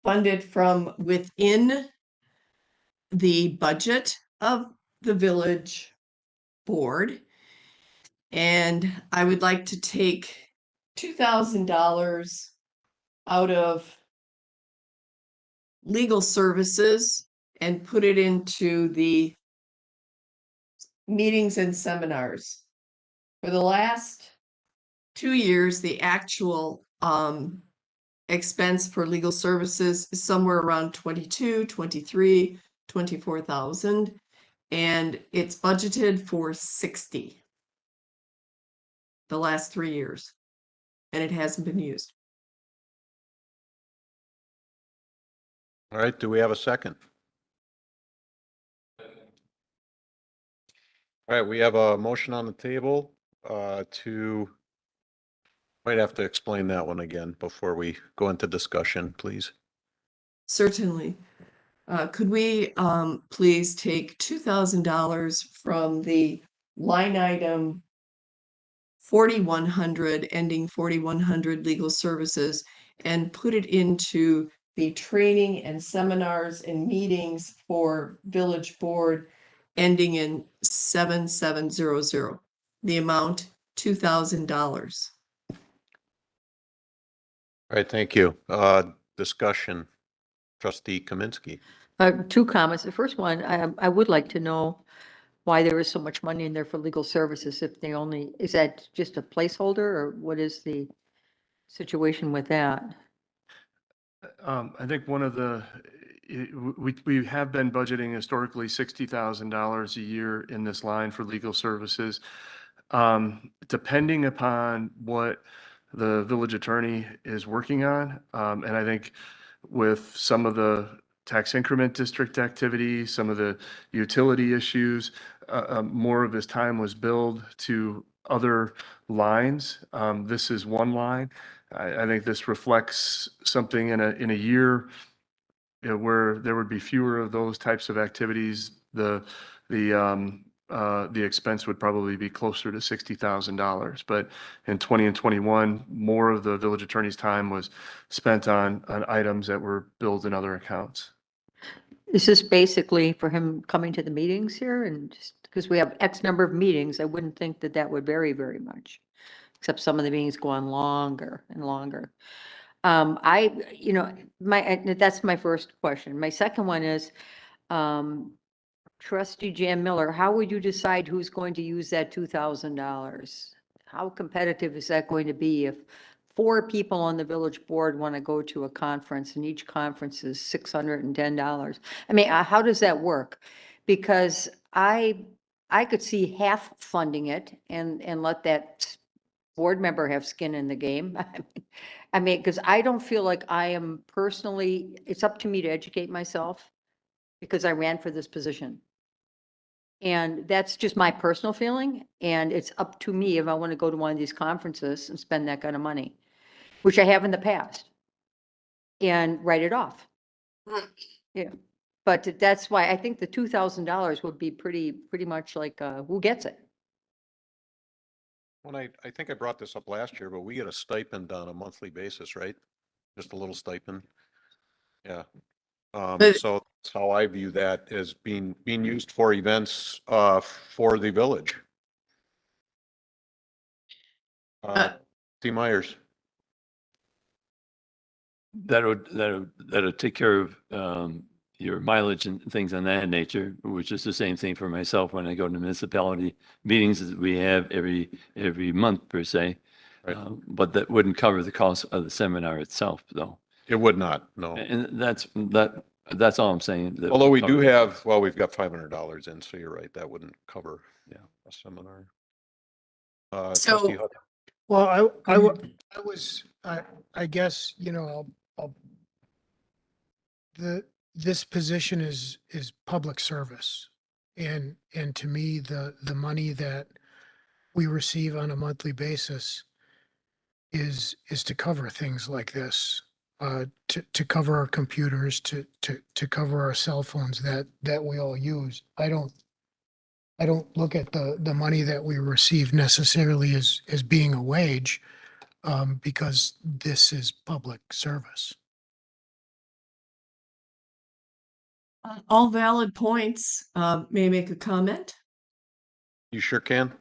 fund it from within the budget of the village board. And I would like to take $2,000 out of legal services and put it into the meetings and seminars. For the last 2 years, the actual expense for legal services is somewhere around 22, 23, 24,000, and it's budgeted for 60 the last 3 years, and it hasn't been used. All right, do we have a second? All right, we have a motion on the table to, might have to explain that one again before we go into discussion, please. Certainly. Could we please take $2,000 from the line item 4100 ending 4100 legal services and put it into the training and seminars and meetings for village board ending in 7700. The amount $2,000. All right, thank you. Discussion, trustee Kaminsky. 2 comments. The first one, I would like to know why there is so much money in there for legal services if they only, is that just a placeholder or what is the situation with that? I think one of the, we have been budgeting historically $60,000 a year in this line for legal services. Depending upon what the village attorney is working on, and I think with some of the tax increment district activity, some of the utility issues, more of his time was billed to other lines. This is one line. I think this reflects something in a year, you know, where there would be fewer of those types of activities. The expense would probably be closer to $60,000. But in 20 and 21, more of the village attorney's time was spent on items that were billed in other accounts. Is this basically for him coming to the meetings here and just because we have X number of meetings, I wouldn't think that that would vary very much, except some of the meetings go on longer and longer. You know, that's my first question. My second one is, Trustee Jan Miller, how would you decide who's going to use that $2,000? How competitive is that going to be if 4 people on the village board want to go to a conference and each conference is $610? I mean, how does that work? Because I I could see half funding it and let that board member have skin in the game. I mean, because I don't feel like I am personally, it's up to me to educate myself because I ran for this position. And that's just my personal feeling. And it's up to me if I want to go to one of these conferences and spend that kind of money, which I have in the past, and write it off. Yeah. But that's why I think the $2,000 would be pretty much like, who gets it? When I think I brought this up last year, but we get a stipend on a monthly basis, right? Just a little stipend. Yeah. But- So that's how I view that as being used for events, for the village. T. Myers. That'll take care of your mileage and things on that nature, which is the same thing for myself when I go to municipality meetings that we have every month per se. Right. But that wouldn't cover the cost of the seminar itself, though. It would not, no. And that's all I'm saying. that Although we would do cover- have, well, we've got $500 in, so you're right, that wouldn't cover, yeah, a seminar. So- Trustee Hutt. Well, Mhm. I guess, this position is public service. And to me, the money that we receive on a monthly basis is to cover things like this, to cover our computers, to cover our cell phones that we all use. I don't look at the money that we receive necessarily as being a wage, because this is public service. All valid points. May I make a comment? You sure can?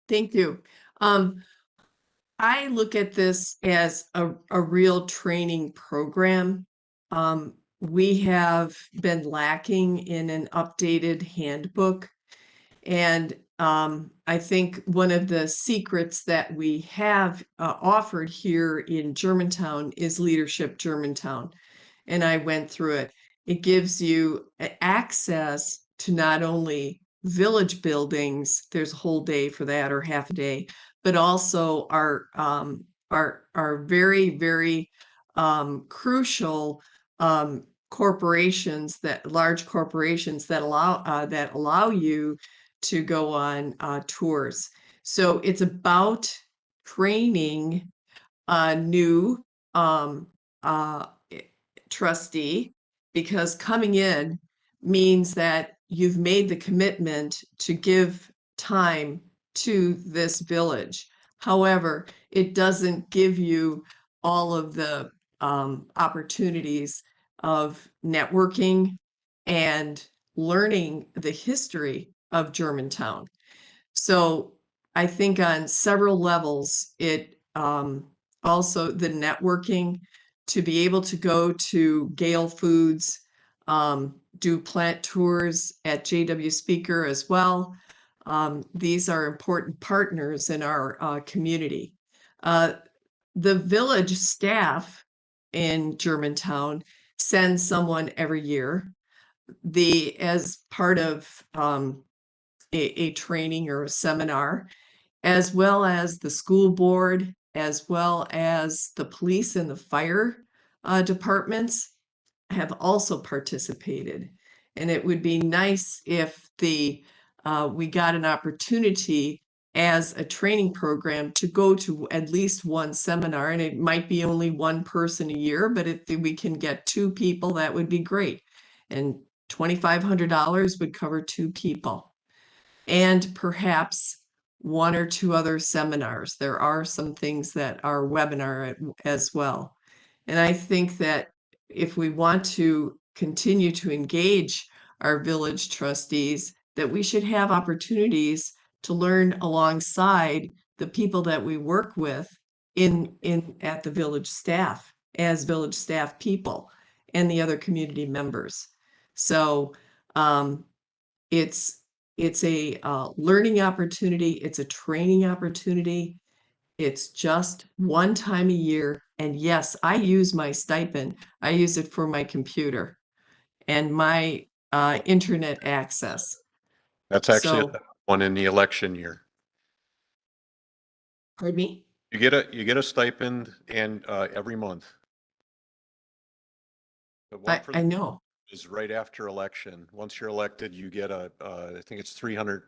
Thank you. I look at this as a real training program. We have been lacking in an updated handbook. And I think one of the secrets that we have offered here in Germantown is Leadership Germantown. And I went through it. It gives you access to not only village buildings, there's a whole day for that or half a day, but also our very, very crucial corporations, that large corporations that allow you to go on tours. So it's about training a new trustee, because coming in means that you've made the commitment to give time to this village. However, it doesn't give you all of the opportunities of networking and learning the history of Germantown. So I think on several levels, it also the networking, to be able to go to Gale Foods, do plant tours at JW Speaker as well. These are important partners in our community. The village staff in Germantown sends someone every year. As part of a training or a seminar, as well as the school board, as well as the police and the fire departments have also participated. And it would be nice if we got an opportunity as a training program to go to at least one seminar, and it might be only one person a year, but if we can get two people, that would be great. And $2,500 would cover two people. And perhaps one or two other seminars. There are some things that are webinar as well. And I think that if we want to continue to engage our village trustees, that we should have opportunities to learn alongside the people that we work with at the village staff, as village staff people and the other community members. So it's a learning opportunity. It's a training opportunity. It's just one time a year. And yes, I use my stipend. I use it for my computer and my internet access. That's actually So- one in the election year. Pardon me? You get a stipend and, every month. The one for I the know. is right after election. Once you're elected, you get I think it's $300.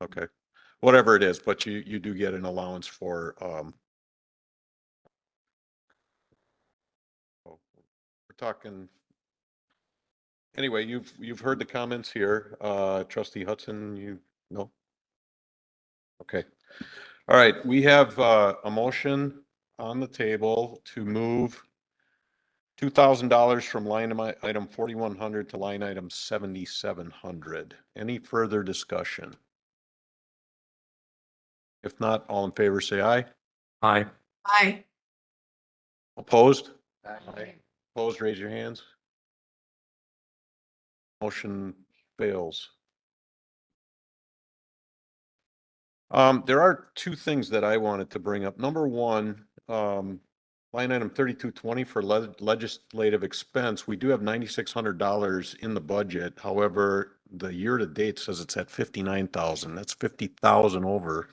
Okay, whatever it is, but you do get an allowance for, we're talking, anyway, you've heard the comments here. Trustee Hudson, no? Okay. All right, we have, a motion on the table to move $2,000 from item 4100 to line item 7700. Any further discussion? If not, all in favor, say aye. Aye. Aye. Opposed? Aye. Opposed, raise your hands. Motion fails. There are two things that I wanted to bring up. Number one, line item 3220 for legislative expense. We do have $9,600 in the budget. However, the year to date says it's at 59,000. That's 50,000 over.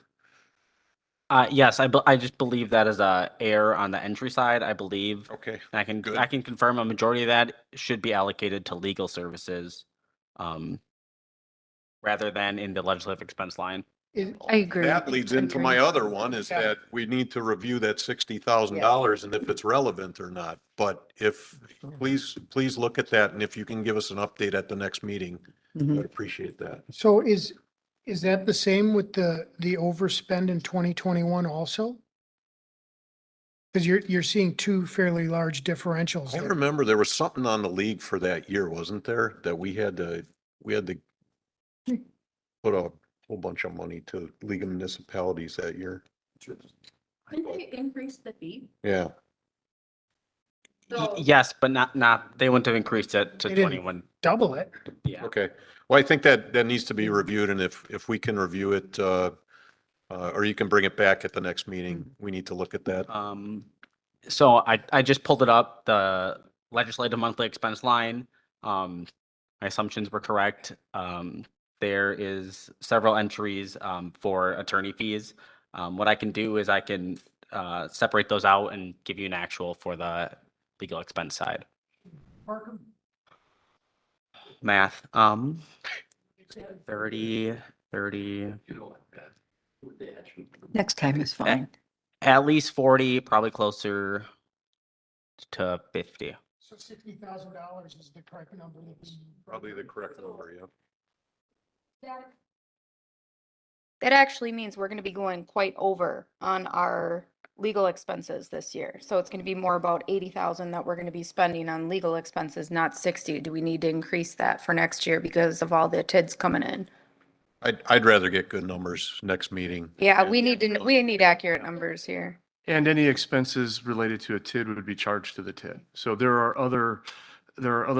Yes, I just believe that is a error on the entry side, I believe. Okay. And good. I can confirm a majority of that should be allocated to legal services, rather than in the legislative expense line. I agree. That leads into my other one is that we need to review that $60,000 and if it's relevant or not. But please look at that. And if you can give us an update at the next meeting, I'd appreciate that. So is that the same with the overspend in 2021 also? Because you're seeing two fairly large differentials I there. remember there was something on the league for that year, wasn't there? That we had to put a whole bunch of money to League of Municipalities that year. Didn't they increase the fee? Yeah. Yes, but not, they wouldn't have increased it to They didn't 21. double it. Yeah. Okay. Well, I think that needs to be reviewed and if we can review it, or you can bring it back at the next meeting, we need to look at that. So I just pulled it up, the legislative monthly expense line. My assumptions were correct. There is several entries for attorney fees. What I can do is I can separate those out and give you an actual for the legal expense side. Math. 30. Next time is fine. At least 40, probably closer to 50. So $60,000 is the correct number. Probably the correct number, yeah. That actually means we're going to be going quite over on our legal expenses this year. So it's going to be more about 80,000 that we're going to be spending on legal expenses, not 60. Do we need to increase that for next year because of all the TIDs coming in? I'd rather get good numbers next meeting. Yeah, we need accurate numbers here. And any expenses related to a TID would be charged to the TID. So there are other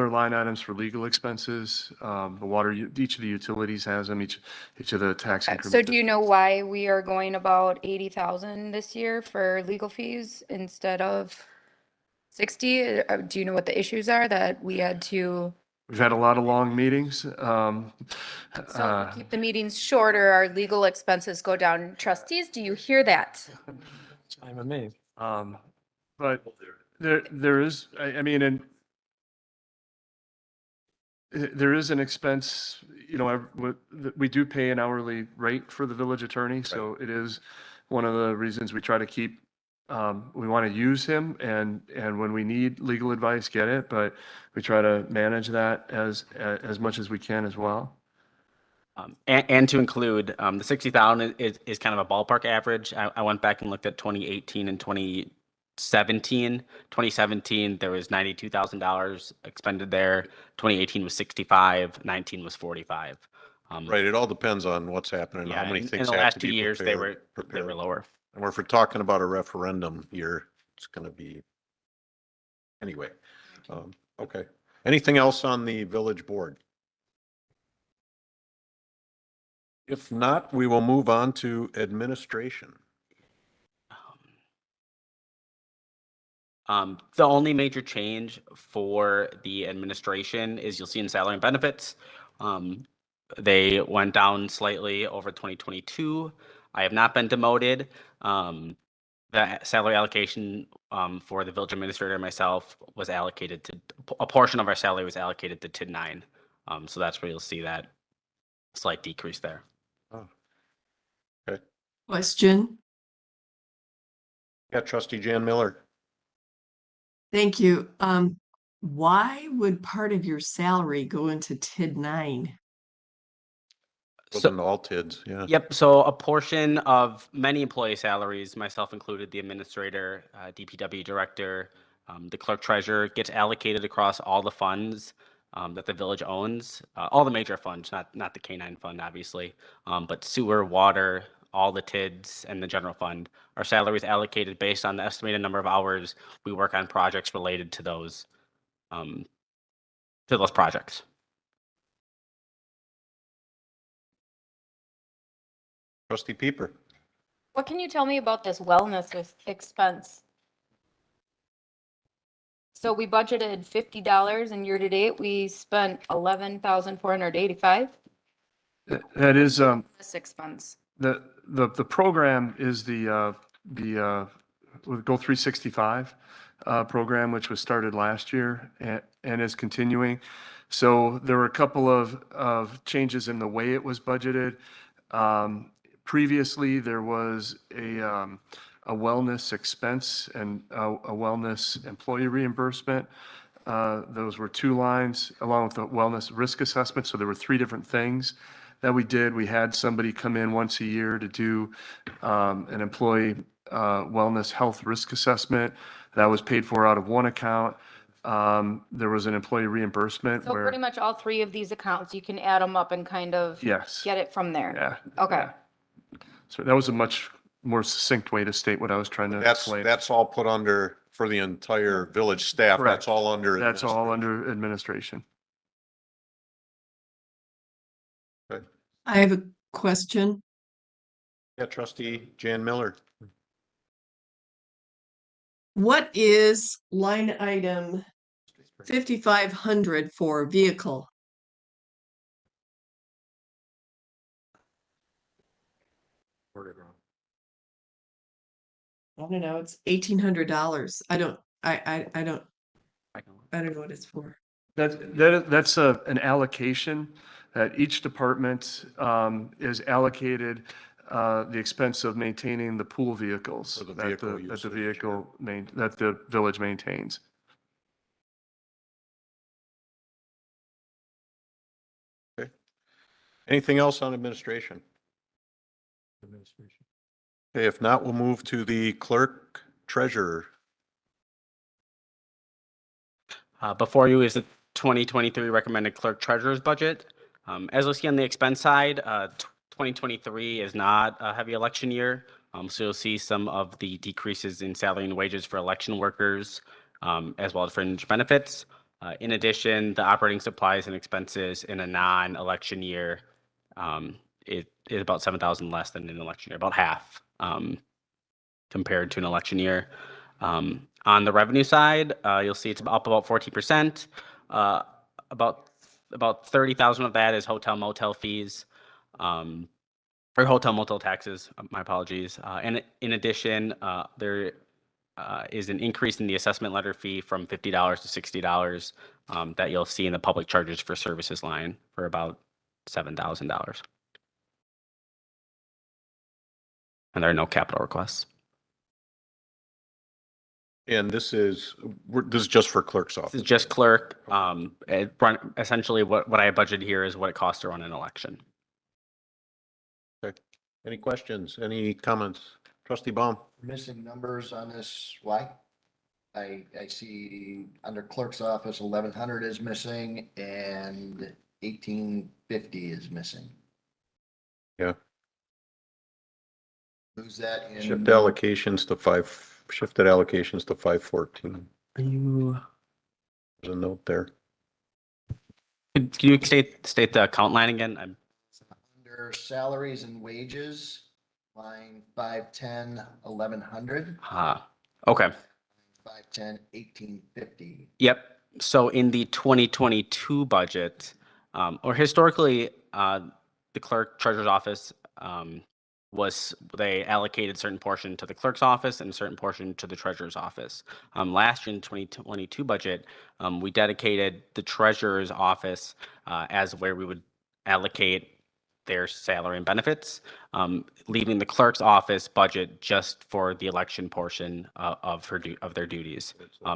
line items for legal expenses. The water, each of the utilities has them, each of the tax increments. So do you know why we are going about 80,000 this year for legal fees instead of 60? Do you know what the issues are that we had to? We've had a lot of long meetings. So if we keep the meetings shorter, our legal expenses go down. Trustees, do you hear that? I'm amazed. But there is, I mean, and there is an expense, we do pay an hourly rate for the village attorney. So it is one of the reasons we try to keep, we want to use him and when we need legal advice, get it, but we try to manage that as much as we can as well. And to include, the 60,000 is kind of a ballpark average. I went back and looked at 2018 and 2017. 2017, there was $92,000 expended there. 2018 was 65, 19 was 45. Right, it all depends on what's happening, Yeah, how many in things the have last to 2 be years, they were prepared. lower. And if we're talking about a referendum year, it's gonna be, anyway, okay. Anything else on the village board? If not, we will move on to administration. The only major change for the administration is you'll see in salary and benefits, They went down slightly over 2022. I have not been demoted. The salary allocation for the village administrator and myself was allocated to, a portion of our salary was allocated to TID 9. So that's where you'll see that slight decrease there. Okay. Question? Yeah, trustee Jan Miller. Thank you. Why would part of your salary go into TID 9? Goes So- into all TIDs, yeah. Yep. So a portion of many employee salaries, myself included, the administrator, DPW director, the clerk treasurer, gets allocated across all the funds that the village owns, all the major funds, not the K-9 fund, obviously, but sewer, water, all the TIDs, and the general fund. Our salary is allocated based on the estimated number of hours we work on projects related to those projects. Trustee Pieper. What can you tell me about this wellness expense? So we budgeted $50 and year to date, we spent 11,485. That is, This expense. the program is the Go 365 program, which was started last year and is continuing. So there were a couple of changes in the way it was budgeted. Previously, there was a wellness expense and a wellness employee reimbursement. Those were two lines along with the wellness risk assessment. So there were three different things that we did. We had somebody come in once a year to do an employee wellness health risk assessment that was paid for out of one account. There was an employee reimbursement So pretty much all three of these accounts, you can add them up and kind of Yes. get it from there. Yeah. Okay. Yeah. So that was a much more succinct way to state what I was trying to explain. That's all put under, for the entire village staff, Correct. that's all under. That's all under administration. Okay. I have a question. Yeah, trustee Jan Miller. What is line item 5,500 for vehicle? I don't know, it's $1,800. I don't know what it's for. That's an allocation that each department is allocated the expense of maintaining the pool vehicles For the that vehicle the usage, vehicle that the village maintains. Okay. Anything else on administration? Okay, if not, we'll move to the clerk treasurer. Before you is the 2023 recommended clerk treasurer's budget. As you'll see on the expense side, 2023 is not a heavy election year. So you'll see some of the decreases in salary and wages for election workers, as well as fringe benefits. In addition, the operating supplies and expenses in a non-election year, it is about 7,000 less than in an election year, about half compared to an election year. On the revenue side, you'll see it's up about 14%. About 30,000 of that is hotel motel fees, or hotel motel taxes. My apologies. And in addition, there is an increase in the assessment letter fee from $50 to $60 that you'll see in the public charges for services line for about $7,000. And there are no capital requests. And this is just for clerk's office. This is just clerk. Essentially, what I budgeted here is what it costs to run an election. Okay. Any questions? Any comments? Trustee Baum? Missing numbers on this, why? I see under clerk's office, 1,100 is missing and 1,850 is missing. Yeah. Who's that in? Shifted allocations to 514. Are you? There's a note there. Can you state the account line again? Under salaries and wages, line 510, 1,100. Okay. 510, 1,850. Yep. So in the 2022 budget, or historically, the clerk treasurer's office they allocated certain portion to the clerk's office and a certain portion to the treasurer's office. Last year in 2022 budget, we dedicated the treasurer's office as where we would allocate their salary and benefits, leaving the clerk's office budget just for the election portion of their duties.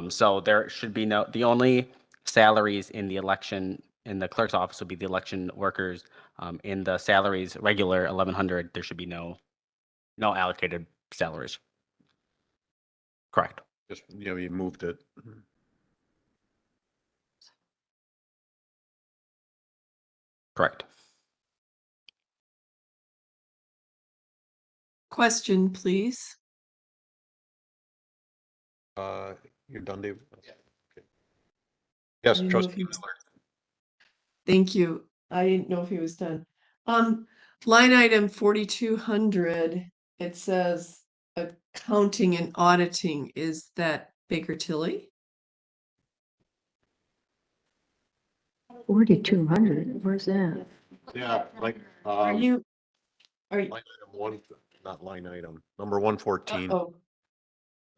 So there should be the only salaries in the election in the clerk's office would be the election workers. In the salaries, regular 1100, there should be no allocated salaries. Correct. Just, you moved it. Correct. Question, please. You're done, Dave? Okay. Yes, I didn't know if trustee he was- Miller. Thank you. I didn't know if he was done. Line item 4200, it says accounting and auditing. Is that Baker Tilly? 4,200, where's that? Yeah, like, Are you? line item one, not line item, number 114. Oh,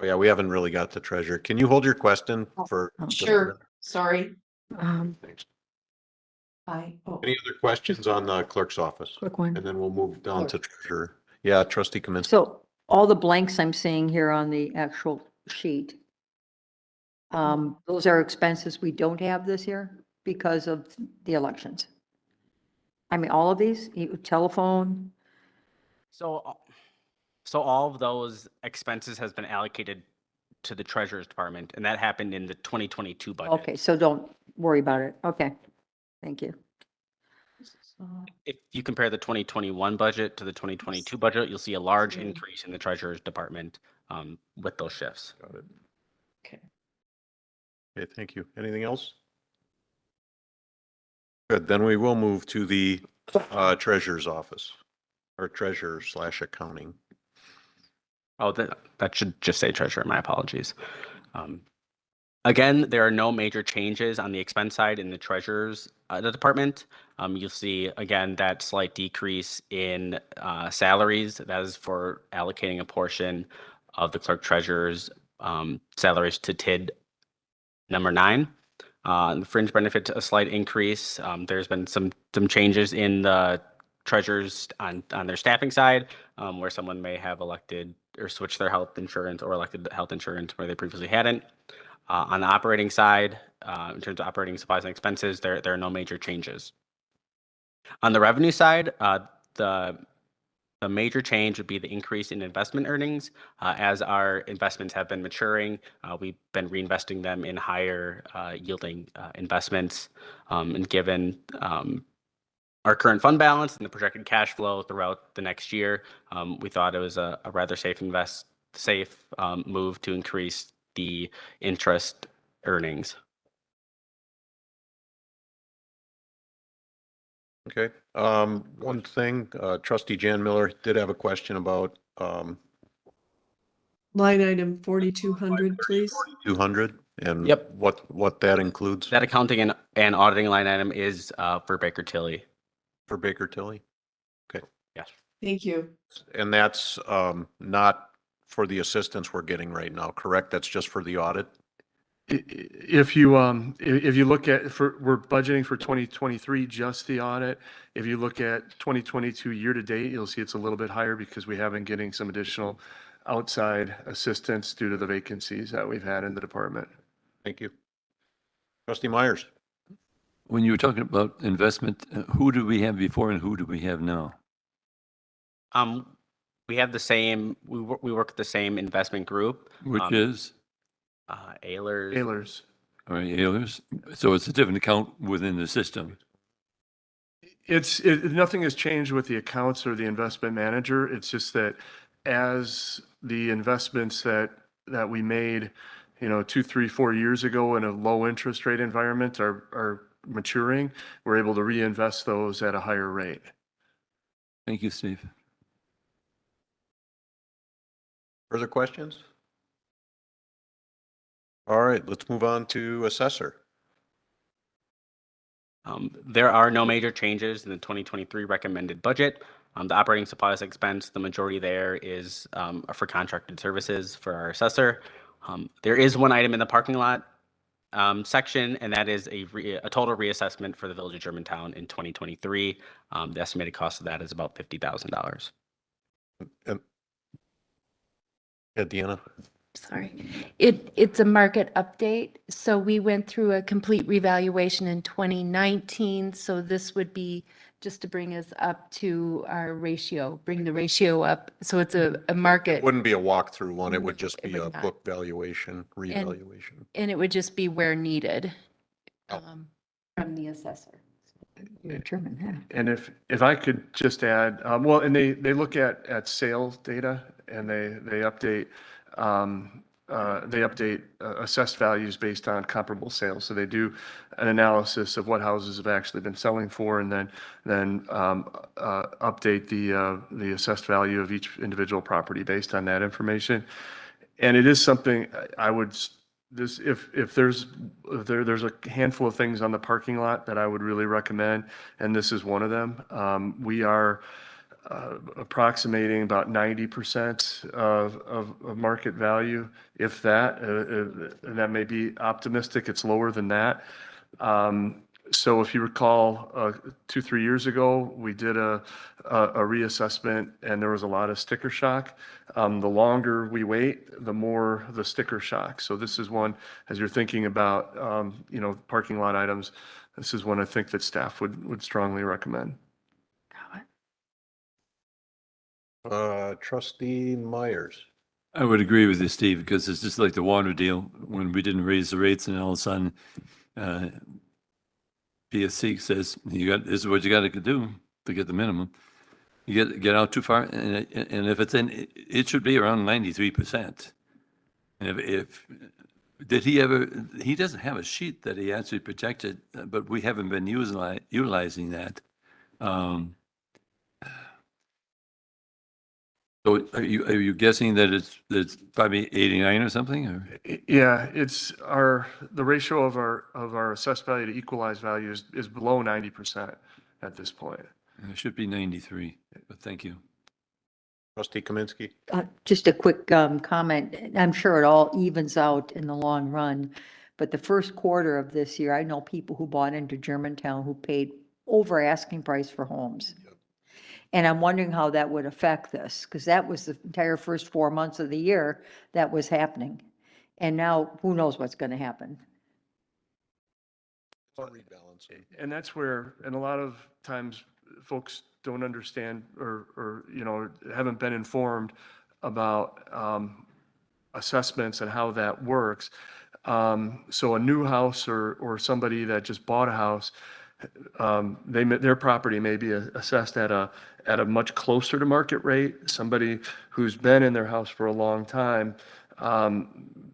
Oh, yeah, we haven't really got the treasurer. Can you hold your question for? Oh, just a sure. minute? Sorry. Thanks. Any Any other questions on the clerk's office? Quick one. And then we'll move down to treasurer. Yeah, trustee Kaminsky. So all the blanks I'm seeing here on the actual sheet, those are expenses we don't have this year because of the elections. I mean, all of these, telephone, So all of those expenses has been allocated to the treasurer's department, and that happened in the 2022 budget. okay, so don't worry about it. Okay, thank you. If you compare the 2021 budget to the 2022 budget, you'll see a large increase in the treasurer's department with those shifts. Got it. Okay. Okay, thank you. Anything else? Good, then we will move to the treasurer's office, or treasurer/accounting. Oh, that should just say treasurer. My apologies. Again, there are no major changes on the expense side in the treasurer's department. You'll see, again, that slight decrease in salaries. That is for allocating a portion of the clerk treasurer's salaries to TID number 9. The fringe benefit, a slight increase. There's been some changes in the treasurers on their staffing side, where someone may have elected or switched their health insurance or elected health insurance where they previously hadn't. On the operating side, in terms of operating supplies and expenses, there are no major changes. On the revenue side, the major change would be the increase in investment earnings. As our investments have been maturing, we've been reinvesting them in higher yielding investments. And given our current fund balance and the projected cash flow throughout the next year, we thought it was a rather safe move to increase the interest earnings. Okay, one thing, trustee Jan Miller did have a question about Line item 4200, please. 200 and Yep. what that includes That accounting and auditing line item is for Baker Tilly. for Baker Tilly. Okay, Yes. Thank you. and that's not for the assistance we're getting right now, correct? That's just for the audit? If you look at, we're budgeting for 2023, just the audit. If you look at 2022 year-to-date, you'll see it's a little bit higher because we have been getting some additional outside assistance due to the vacancies that we've had in the department. Thank you. Trustee Myers? When you were talking about investment, who do we have before and who do we have now? We have the same. We work with the same investment group, Which is? Ehlers. Ehlers. All right, Ehlers. So it's a different account within the system. Nothing has changed with the accounts or the investment manager. It's just that as the investments that we made, 2, 3, 4 years ago in a low interest rate environment are maturing, we're able to reinvest those at a higher rate. Thank you, Steve. Further questions? All right, let's move on to assessor. There are no major changes in the 2023 recommended budget. The operating supplies expense, the majority there is for contracted services for our assessor. There is one item in the parking lot section, and that is a total reassessment for the Village of Germantown in 2023. The estimated cost of that is about $50,000. Deanna? Sorry. It's a market update. So we went through a complete revaluation in 2019. So this would be just to bring us up to our ratio, bring the ratio up. So it's a market. It wouldn't be a walkthrough one. It would just It be would a not. book valuation, revaluation. And it would just be where needed Oh. from the assessor. Determine that. And if I could just add, well, and they look at sales data and they update assessed values based on comparable sales. So they do an analysis of what houses have actually been selling for, and then update the assessed value of each individual property based on that information. And it is something I would, this, if there's a handful of things on the parking lot that I would really recommend, and this is one of them. We are approximating about 90% of market value, if that, and that may be optimistic. It's lower than that. So if you recall, 2-3 years ago, we did a reassessment and there was a lot of sticker shock. The longer we wait, the more the sticker shock. So this is one, as you're thinking about, parking lot items, this is one I think that staff would strongly recommend. Trustee Myers. I would agree with you, Steve, because it's just like the water deal, when we didn't raise the rates and all of a sudden, PSC says, this is what you got to do to get the minimum. You get out too far, and if it's in, it should be around 93%. And if did he ever, he doesn't have a sheet that he actually projected, but we haven't been utilizing that. So are you guessing that it's probably 89 or something, or? Yeah, it's the ratio of our assessed value to equalized value is below 90% at this point. It should be 93, but thank you. Trustee Kaminsky. Just a quick comment. I'm sure it all evens out in the long run, but the first quarter of this year, I know people who bought into Germantown who paid over asking price for homes. And I'm wondering how that would affect this, because that was the entire first 4 months of the year that was happening. And now who knows what's going to happen. And that's where, and a lot of times folks don't understand or haven't been informed about assessments and how that works. So a new house or somebody that just bought a house, their property may be assessed at a much closer to market rate. Somebody who's been in their house for a long time,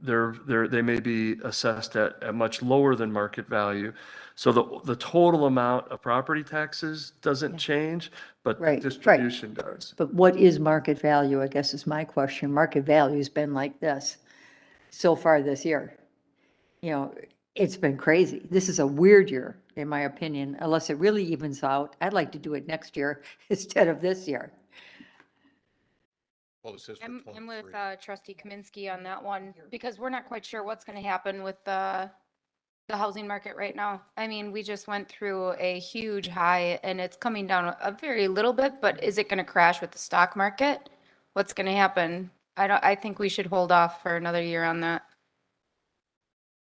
they may be assessed at much lower than market value. So the total amount of property taxes doesn't change, but the distribution does. But what is market value, I guess is my question. Market value's been like this so far this year. It's been crazy. This is a weird year, in my opinion, unless it really evens out. I'd like to do it next year instead of this year. Well, this is for I'm with 23. Trustee Kaminsky on that one, because we're not quite sure what's going to happen with the housing market right now. I mean, we just went through a huge high and it's coming down a very little bit, but is it going to crash with the stock market? What's going to happen? I think we should hold off for another year on that.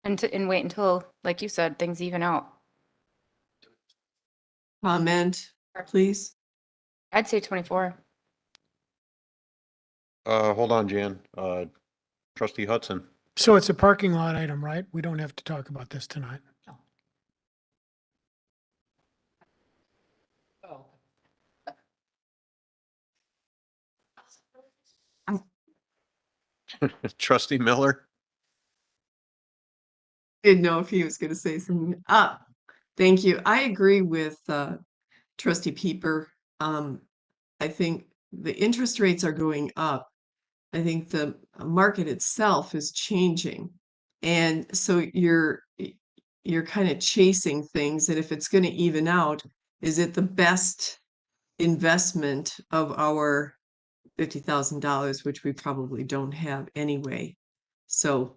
And wait until, like you said, things even out. Comment, please. I'd say 24. Hold on, Jan. Trustee Hudson. So it's a parking lot item, right? We don't have to talk about this tonight. Trustee Miller. Didn't know if he was going to say something. Thank you. I agree with Trustee Pieper. I think the interest rates are going up. I think the market itself is changing. And so you're kind of chasing things, and if it's going to even out, is it the best investment of our $50,000, which we probably don't have anyway? So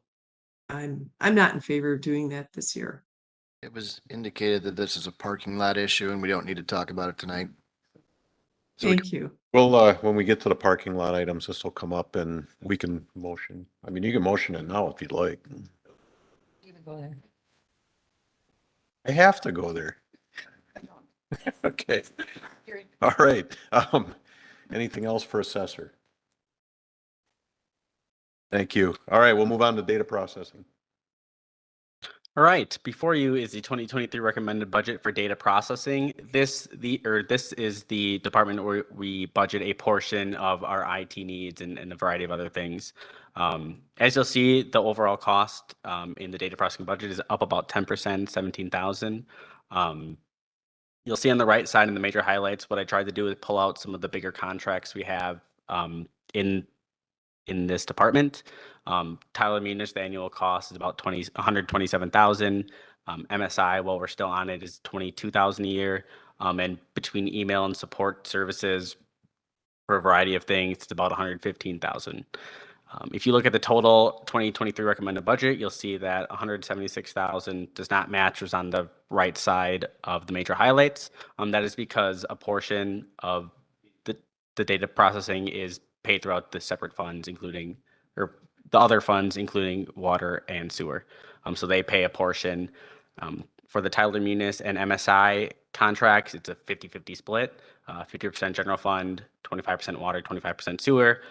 I'm not in favor of doing that this year. It was indicated that this is a parking lot issue and we don't need to talk about it tonight. So we Thank you. Well, when we get to the parking lot items, this will come up and we can motion. I mean, you can motion it now if you'd like. I have to go there. Okay. All right. Anything else for assessor? Thank you. All right, we'll move on to data processing. All right, before you is the 2023 recommended budget for data processing. This is the department where we budget a portion of our IT needs and a variety of other things. As you'll see, the overall cost in the data processing budget is up about 10%, 17,000. You'll see on the right side in the major highlights, what I tried to do is pull out some of the bigger contracts we have in this department. Tyler Munis, the annual cost is about 127,000. MSI, while we're still on it, is 22,000 a year. And between email and support services for a variety of things, it's about 115,000. If you look at the total 2023 recommended budget, you'll see that 176,000 does not match what's on the right side of the major highlights. That is because a portion of the data processing is paid throughout the separate funds, including, or the other funds, including water and sewer. So they pay a portion. For the Tyler Munis and MSI contracts, it's a 50-50 split, 50% general fund, 25% water, 25% sewer.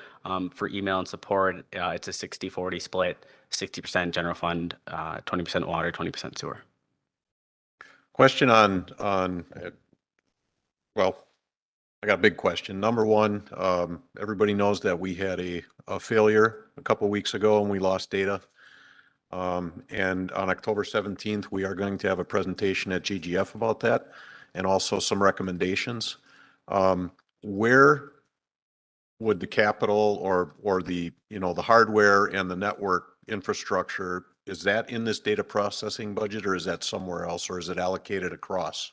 For email and support, it's a 60-40 split, 60% general fund, 20% water, 20% sewer. Question well, I got a big question. Number one, everybody knows that we had a failure a couple weeks ago and we lost data. And on October 17th, we are going to have a presentation at GGF about that and also some recommendations. Where would the capital or the, the hardware and the network infrastructure, is that in this data processing budget or is that somewhere else, or is it allocated across?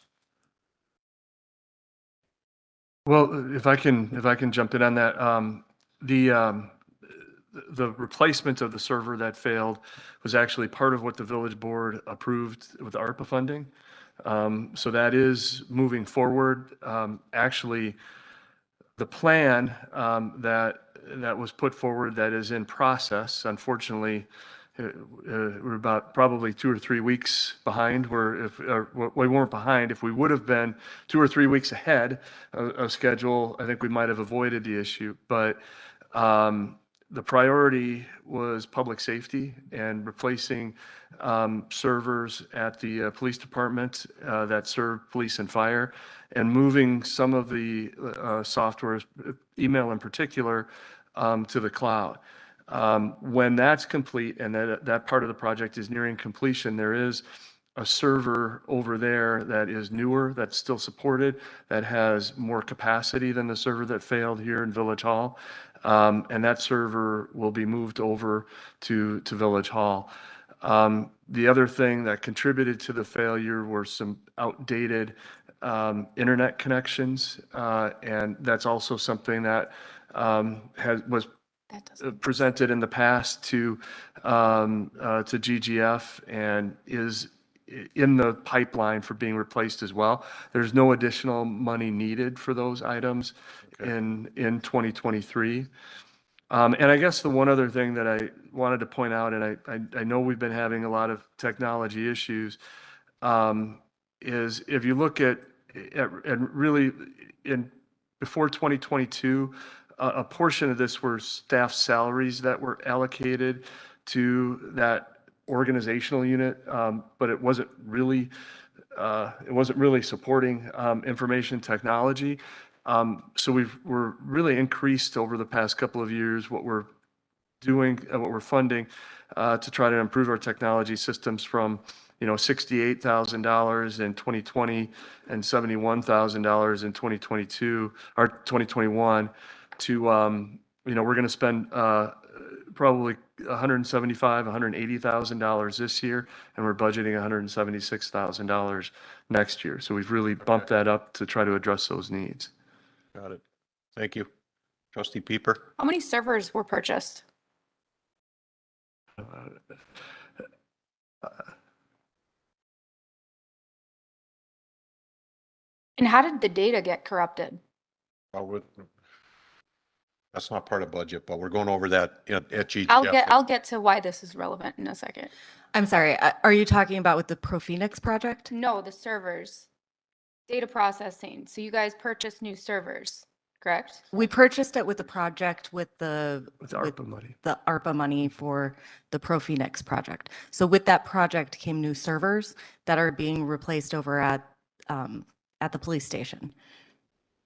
Well, if I can jump in on that, the replacement of the server that failed was actually part of what the village board approved with ARPA funding. So that is moving forward. Actually, the plan that was put forward that is in process, unfortunately, we're about probably 2 or 3 weeks behind, where we weren't behind. If we would have been 2 or 3 weeks ahead of schedule, I think we might have avoided the issue. But the priority was public safety and replacing servers at the police department that serve police and fire, and moving some of the software, email in particular, to the cloud. When that's complete and that part of the project is nearing completion, there is a server over there that is newer, that's still supported, that has more capacity than the server that failed here in Village Hall. And that server will be moved over to Village Hall. The other thing that contributed to the failure were some outdated internet connections. And that's also something that was presented in the past to GGF and is in the pipeline for being replaced as well. There's no additional money needed for those items in 2023. And I guess the one other thing that I wanted to point out, and I know we've been having a lot of technology issues, is if you look at really before 2022, a portion of this were staff salaries that were allocated to that organizational unit, but it wasn't really supporting information technology. So we're really increased over the past couple of years what we're doing, what we're funding to try to improve our technology systems from $68,000 in 2020 and $71,000 in 2022 or 2021 to we're going to spend probably $175,000, $180,000 this year, and we're budgeting $176,000 next year. So we've really bumped that up to try to address those needs. Got it. Thank you. Trustee Pieper? How many servers were purchased? And how did the data get corrupted? That's not part of budget, but we're going over that at GGF. I'll get to why this is relevant in a second. I'm sorry, are you talking about with the ProPhoenix project? No, the servers, data processing. So you guys purchased new servers, correct? We purchased it with the project with the ARPA money. the ARPA money for the ProPhoenix project. So with that project came new servers that are being replaced over at the police station.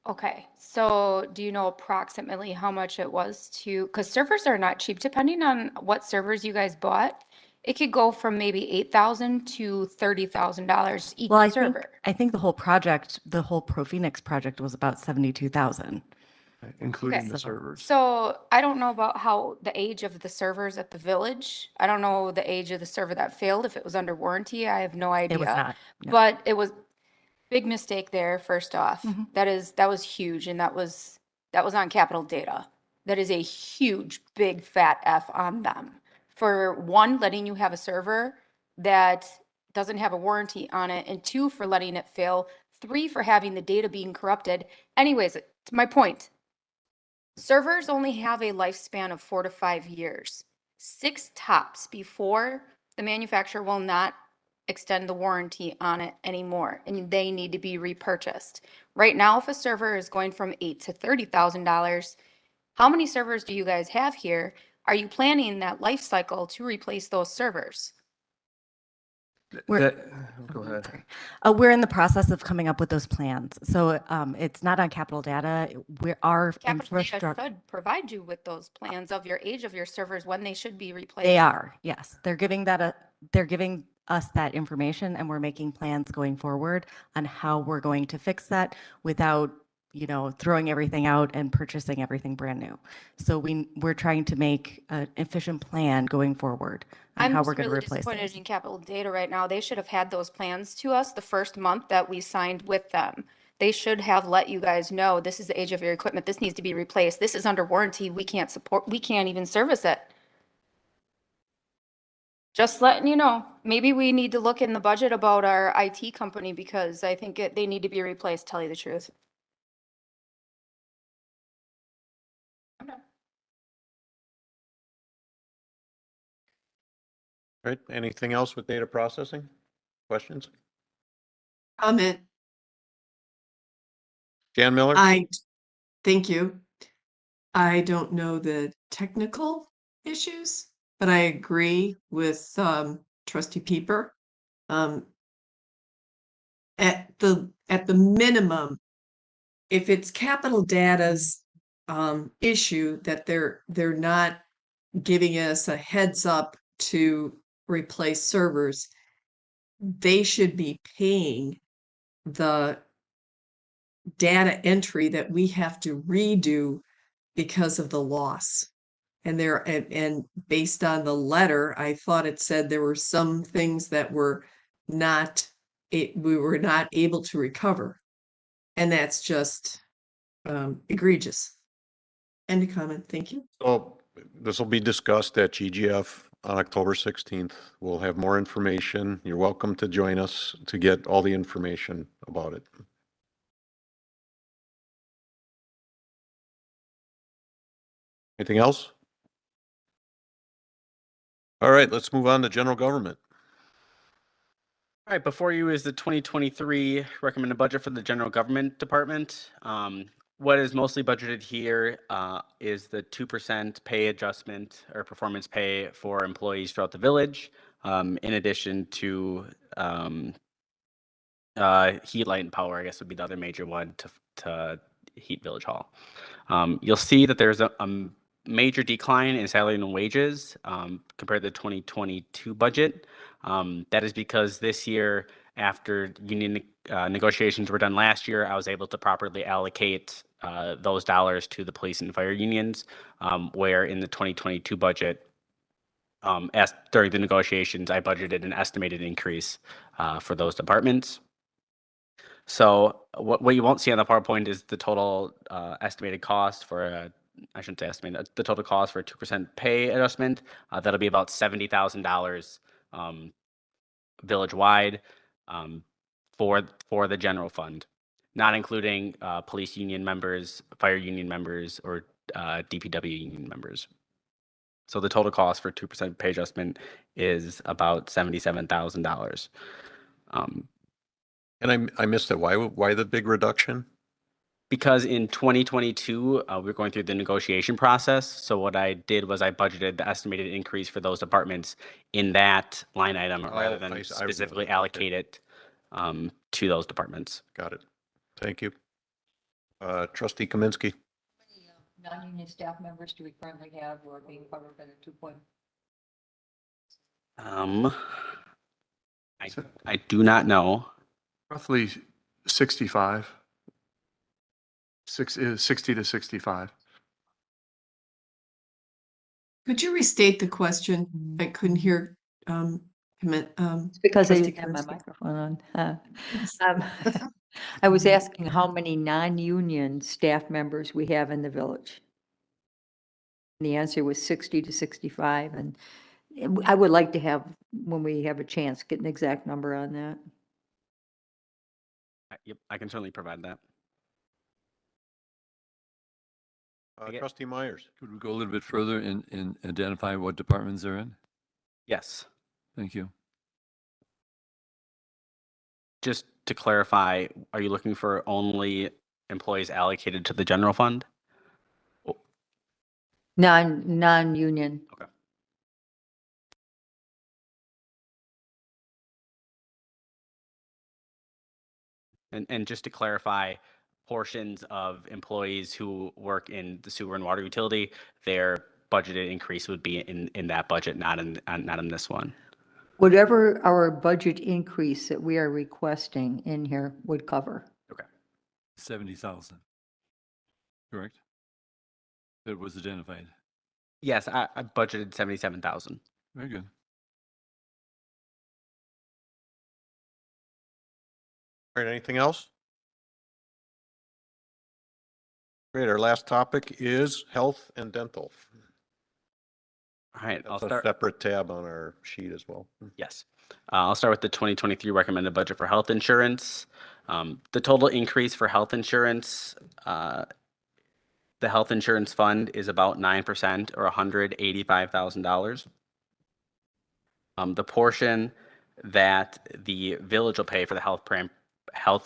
Okay, so do you know approximately how much it was to, because servers are not cheap, depending on what servers you guys bought. It could go from maybe $8,000 to $30,000 each Well, server. I think the whole project, the whole ProPhoenix project was about 72,000. Including Okay. the servers. So I don't know about how the age of the servers at the village. I don't know the age of the server that failed, if it was under warranty. I have no idea. It was not. No. But it was big mistake there, first off. Mhm. That was huge, and that was on Capital Data. That is a huge, big fat F on them. For one, letting you have a server that doesn't have a warranty on it, and two, for letting it fail, three, for having the data being corrupted. Anyways, to my point, servers only have a lifespan of 4 to 5 years. 6 tops before the manufacturer will not extend the warranty on it anymore, and they need to be repurchased. Right now, if a server is going from $8,000 to $30,000, how many servers do you guys have here? Are you planning that life cycle to replace those servers? Go ahead. Sorry. We're in the process of coming up with those plans. So it's not on Capital Data. Our Capital Data infrastructure. should provide you with those plans of your age of your servers when they should be replaced. They are, yes. They're giving us that information, and we're making plans going forward on how we're going to fix that without, throwing everything out and purchasing everything brand new. So we're trying to make an efficient plan going forward on how we're going to really replace disappointed those. in Capital Data right now. They should have had those plans to us the first month that we signed with them. They should have let you guys know, this is the age of your equipment. This needs to be replaced. This is under warranty. We can't even service it. Just letting you know, maybe we need to look in the budget about our IT company, because I think they need to be replaced, tell you the truth. All right, anything else with data processing? Questions? Comment. Jan Miller? Thank you. I don't know the technical issues, but I agree with Trustee Pieper. At the minimum, if it's Capital Data's issue that they're not giving us a heads up to replace servers, they should be paying the data entry that we have to redo because of the loss. And based on the letter, I thought it said there were some things that we were not able to recover. And that's just egregious. End of comment. Thank you. So this will be discussed at GGF on October 16th. We'll have more information. You're welcome to join us to get all the information about it. Anything else? All right, let's move on to general government. All right, before you is the 2023 recommended budget for the general government department. What is mostly budgeted here is the 2% pay adjustment or performance pay for employees throughout the village, in addition to heat, light, and power, I guess would be the other major one to heat Village Hall. You'll see that there's a major decline in salary and wages compared to the 2022 budget. That is because this year, after union negotiations were done last year, I was able to properly allocate those dollars to the police and fire unions, where in the 2022 budget, as during the negotiations, I budgeted an estimated increase for those departments. So what you won't see on the PowerPoint is the total estimated cost for I shouldn't say estimated, the total cost for a 2% pay adjustment. That'll be about $70,000 village-wide for the general fund, not including police union members, fire union members, or DPW union members. So the total cost for 2% pay adjustment is about $77,000. And I missed it. Why the big reduction? Because in 2022, we're going through the negotiation process. So what I did was I budgeted the estimated increase for those departments in that line item rather than specifically allocate it to those departments. Got it. Thank you. Trustee Kaminsky. How many non-union staff members do we currently have who are being covered by the 2 I do not know. Roughly 65. 60 to 65. Could you restate the question? I couldn't hear. It's because I didn't have my microphone on. I was asking how many non-union staff members we have in the village. And the answer was 60 to 65, and I would like to have, when we have a chance, get an exact number on that. Yep, I can certainly provide that. Trustee Myers. Could we go a little bit further and identify what departments they're in? Yes. Thank you. Just to clarify, are you looking for only employees allocated to the general fund? Non-union. Okay. And just to clarify, portions of employees who work in the sewer and water utility, their budgeted increase would be in that budget, not in this one. Whatever our budget increase that we are requesting in here would cover. Okay. 70,000. Correct? That was identified. Yes, I budgeted 77,000. Very good. All right, anything else? Great, our last topic is health and dental. All right, That's a separate tab on our sheet as well. Yes. I'll start with the 2023 recommended budget for health insurance. The total increase for health insurance, the health insurance fund is about 9% or $185,000. The portion that the village will pay for the health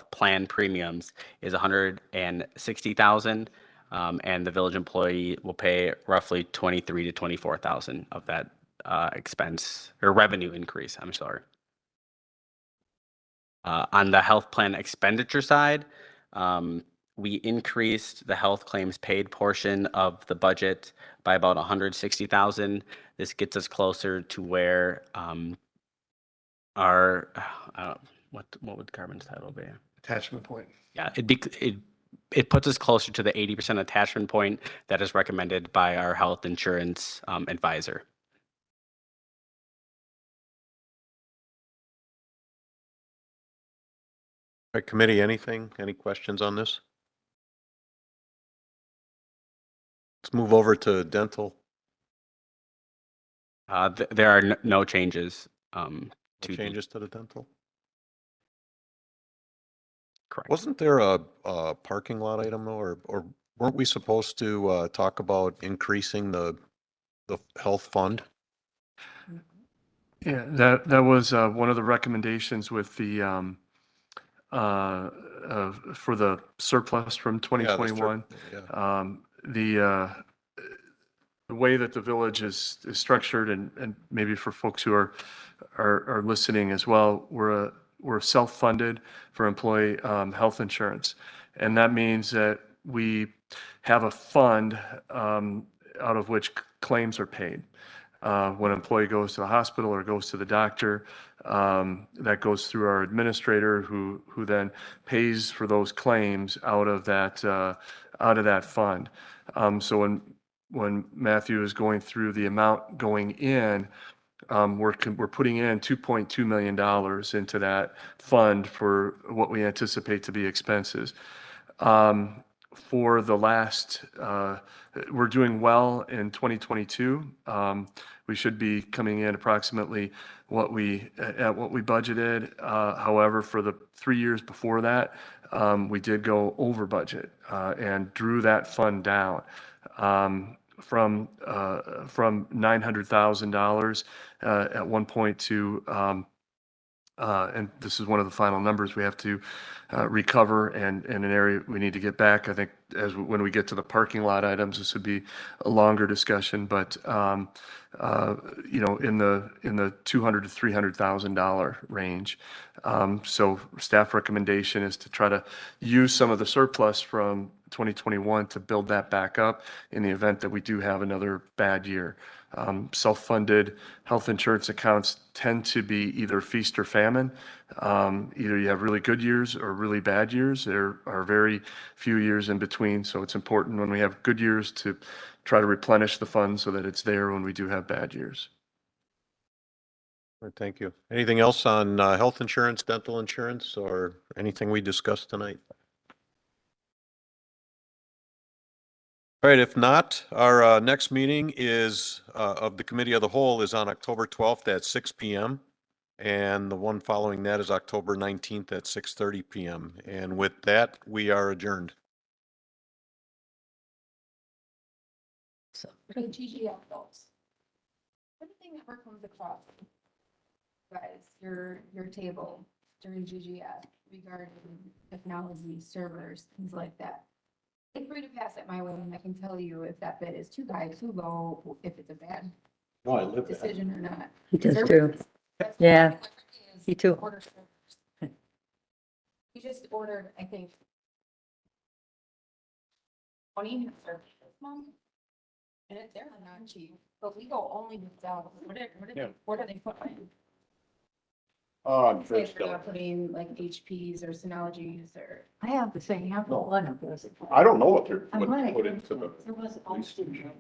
plan premiums is $160,000, and the village employee will pay roughly $23,000 to $24,000 of that expense or revenue increase. I'm sorry. On the health plan expenditure side, we increased the health claims paid portion of the budget by about $160,000. This gets us closer to where our what would Carmen's title be? Attachment point. Yeah, it puts us closer to the 80% attachment point that is recommended by our health insurance advisor. All right, committee, any questions on this? Let's move over to dental. There are no changes. No changes to the dental? Correct. Wasn't there a parking lot item though, or weren't we supposed to talk about increasing the health fund? Yeah, that was one of the recommendations with the for the surplus from 2021. The way that the village is structured, and maybe for folks who are listening as well, we're self-funded for employee health insurance, and that means that we have a fund out of which claims are paid. When an employee goes to the hospital or goes to the doctor, that goes through our administrator, who then pays for those claims out of that fund. So when when Matthew is going through the amount going in, we're putting in $2.2 million into that fund for what we anticipate to be expenses. For the last, we're doing well in 2022. We should be coming in approximately what we budgeted. However, for the 3 years before that, we did go over budget and drew that fund down from $900,000 at one point to and this is one of the final numbers we have to recover and an area we need to get back. I think when we get to the parking lot items, this would be a longer discussion, but in the $200,000 to $300,000 range. So staff recommendation is to try to use some of the surplus from 2021 to build that back up in the event that we do have another bad year. Self-funded health insurance accounts tend to be either feast or famine. Either you have really good years or really bad years. There are very few years in between. So it's important when we have good years to try to replenish the fund so that it's there when we do have bad years. All right, thank you. Anything else on health insurance, dental insurance, or anything we discussed tonight? All right, if not, our next meeting is of the Committee of the Whole is on October 12th at 6 p.m. And the one following that is October 19th at 6:30 p.m. And with that, we are adjourned. For the GGF goals. Anything that ever comes across, guys, your table during GGF regarding technology, servers, things like that. Feel free to pass it my way and I can tell you if that bid is too high, too low, if it's a bad No, I live decision or not. He does too. Servers, that's what Yeah, it is, he too. order servers. We just ordered, I think, 20 servers this month. And they're not cheap, but we go only with Dell. What are they putting? I'm Say they're not putting like HPs or Synologies or. I have the same, I have one of those. I don't know what they're, I'm what glad they I put came into to the it. There was police also. station.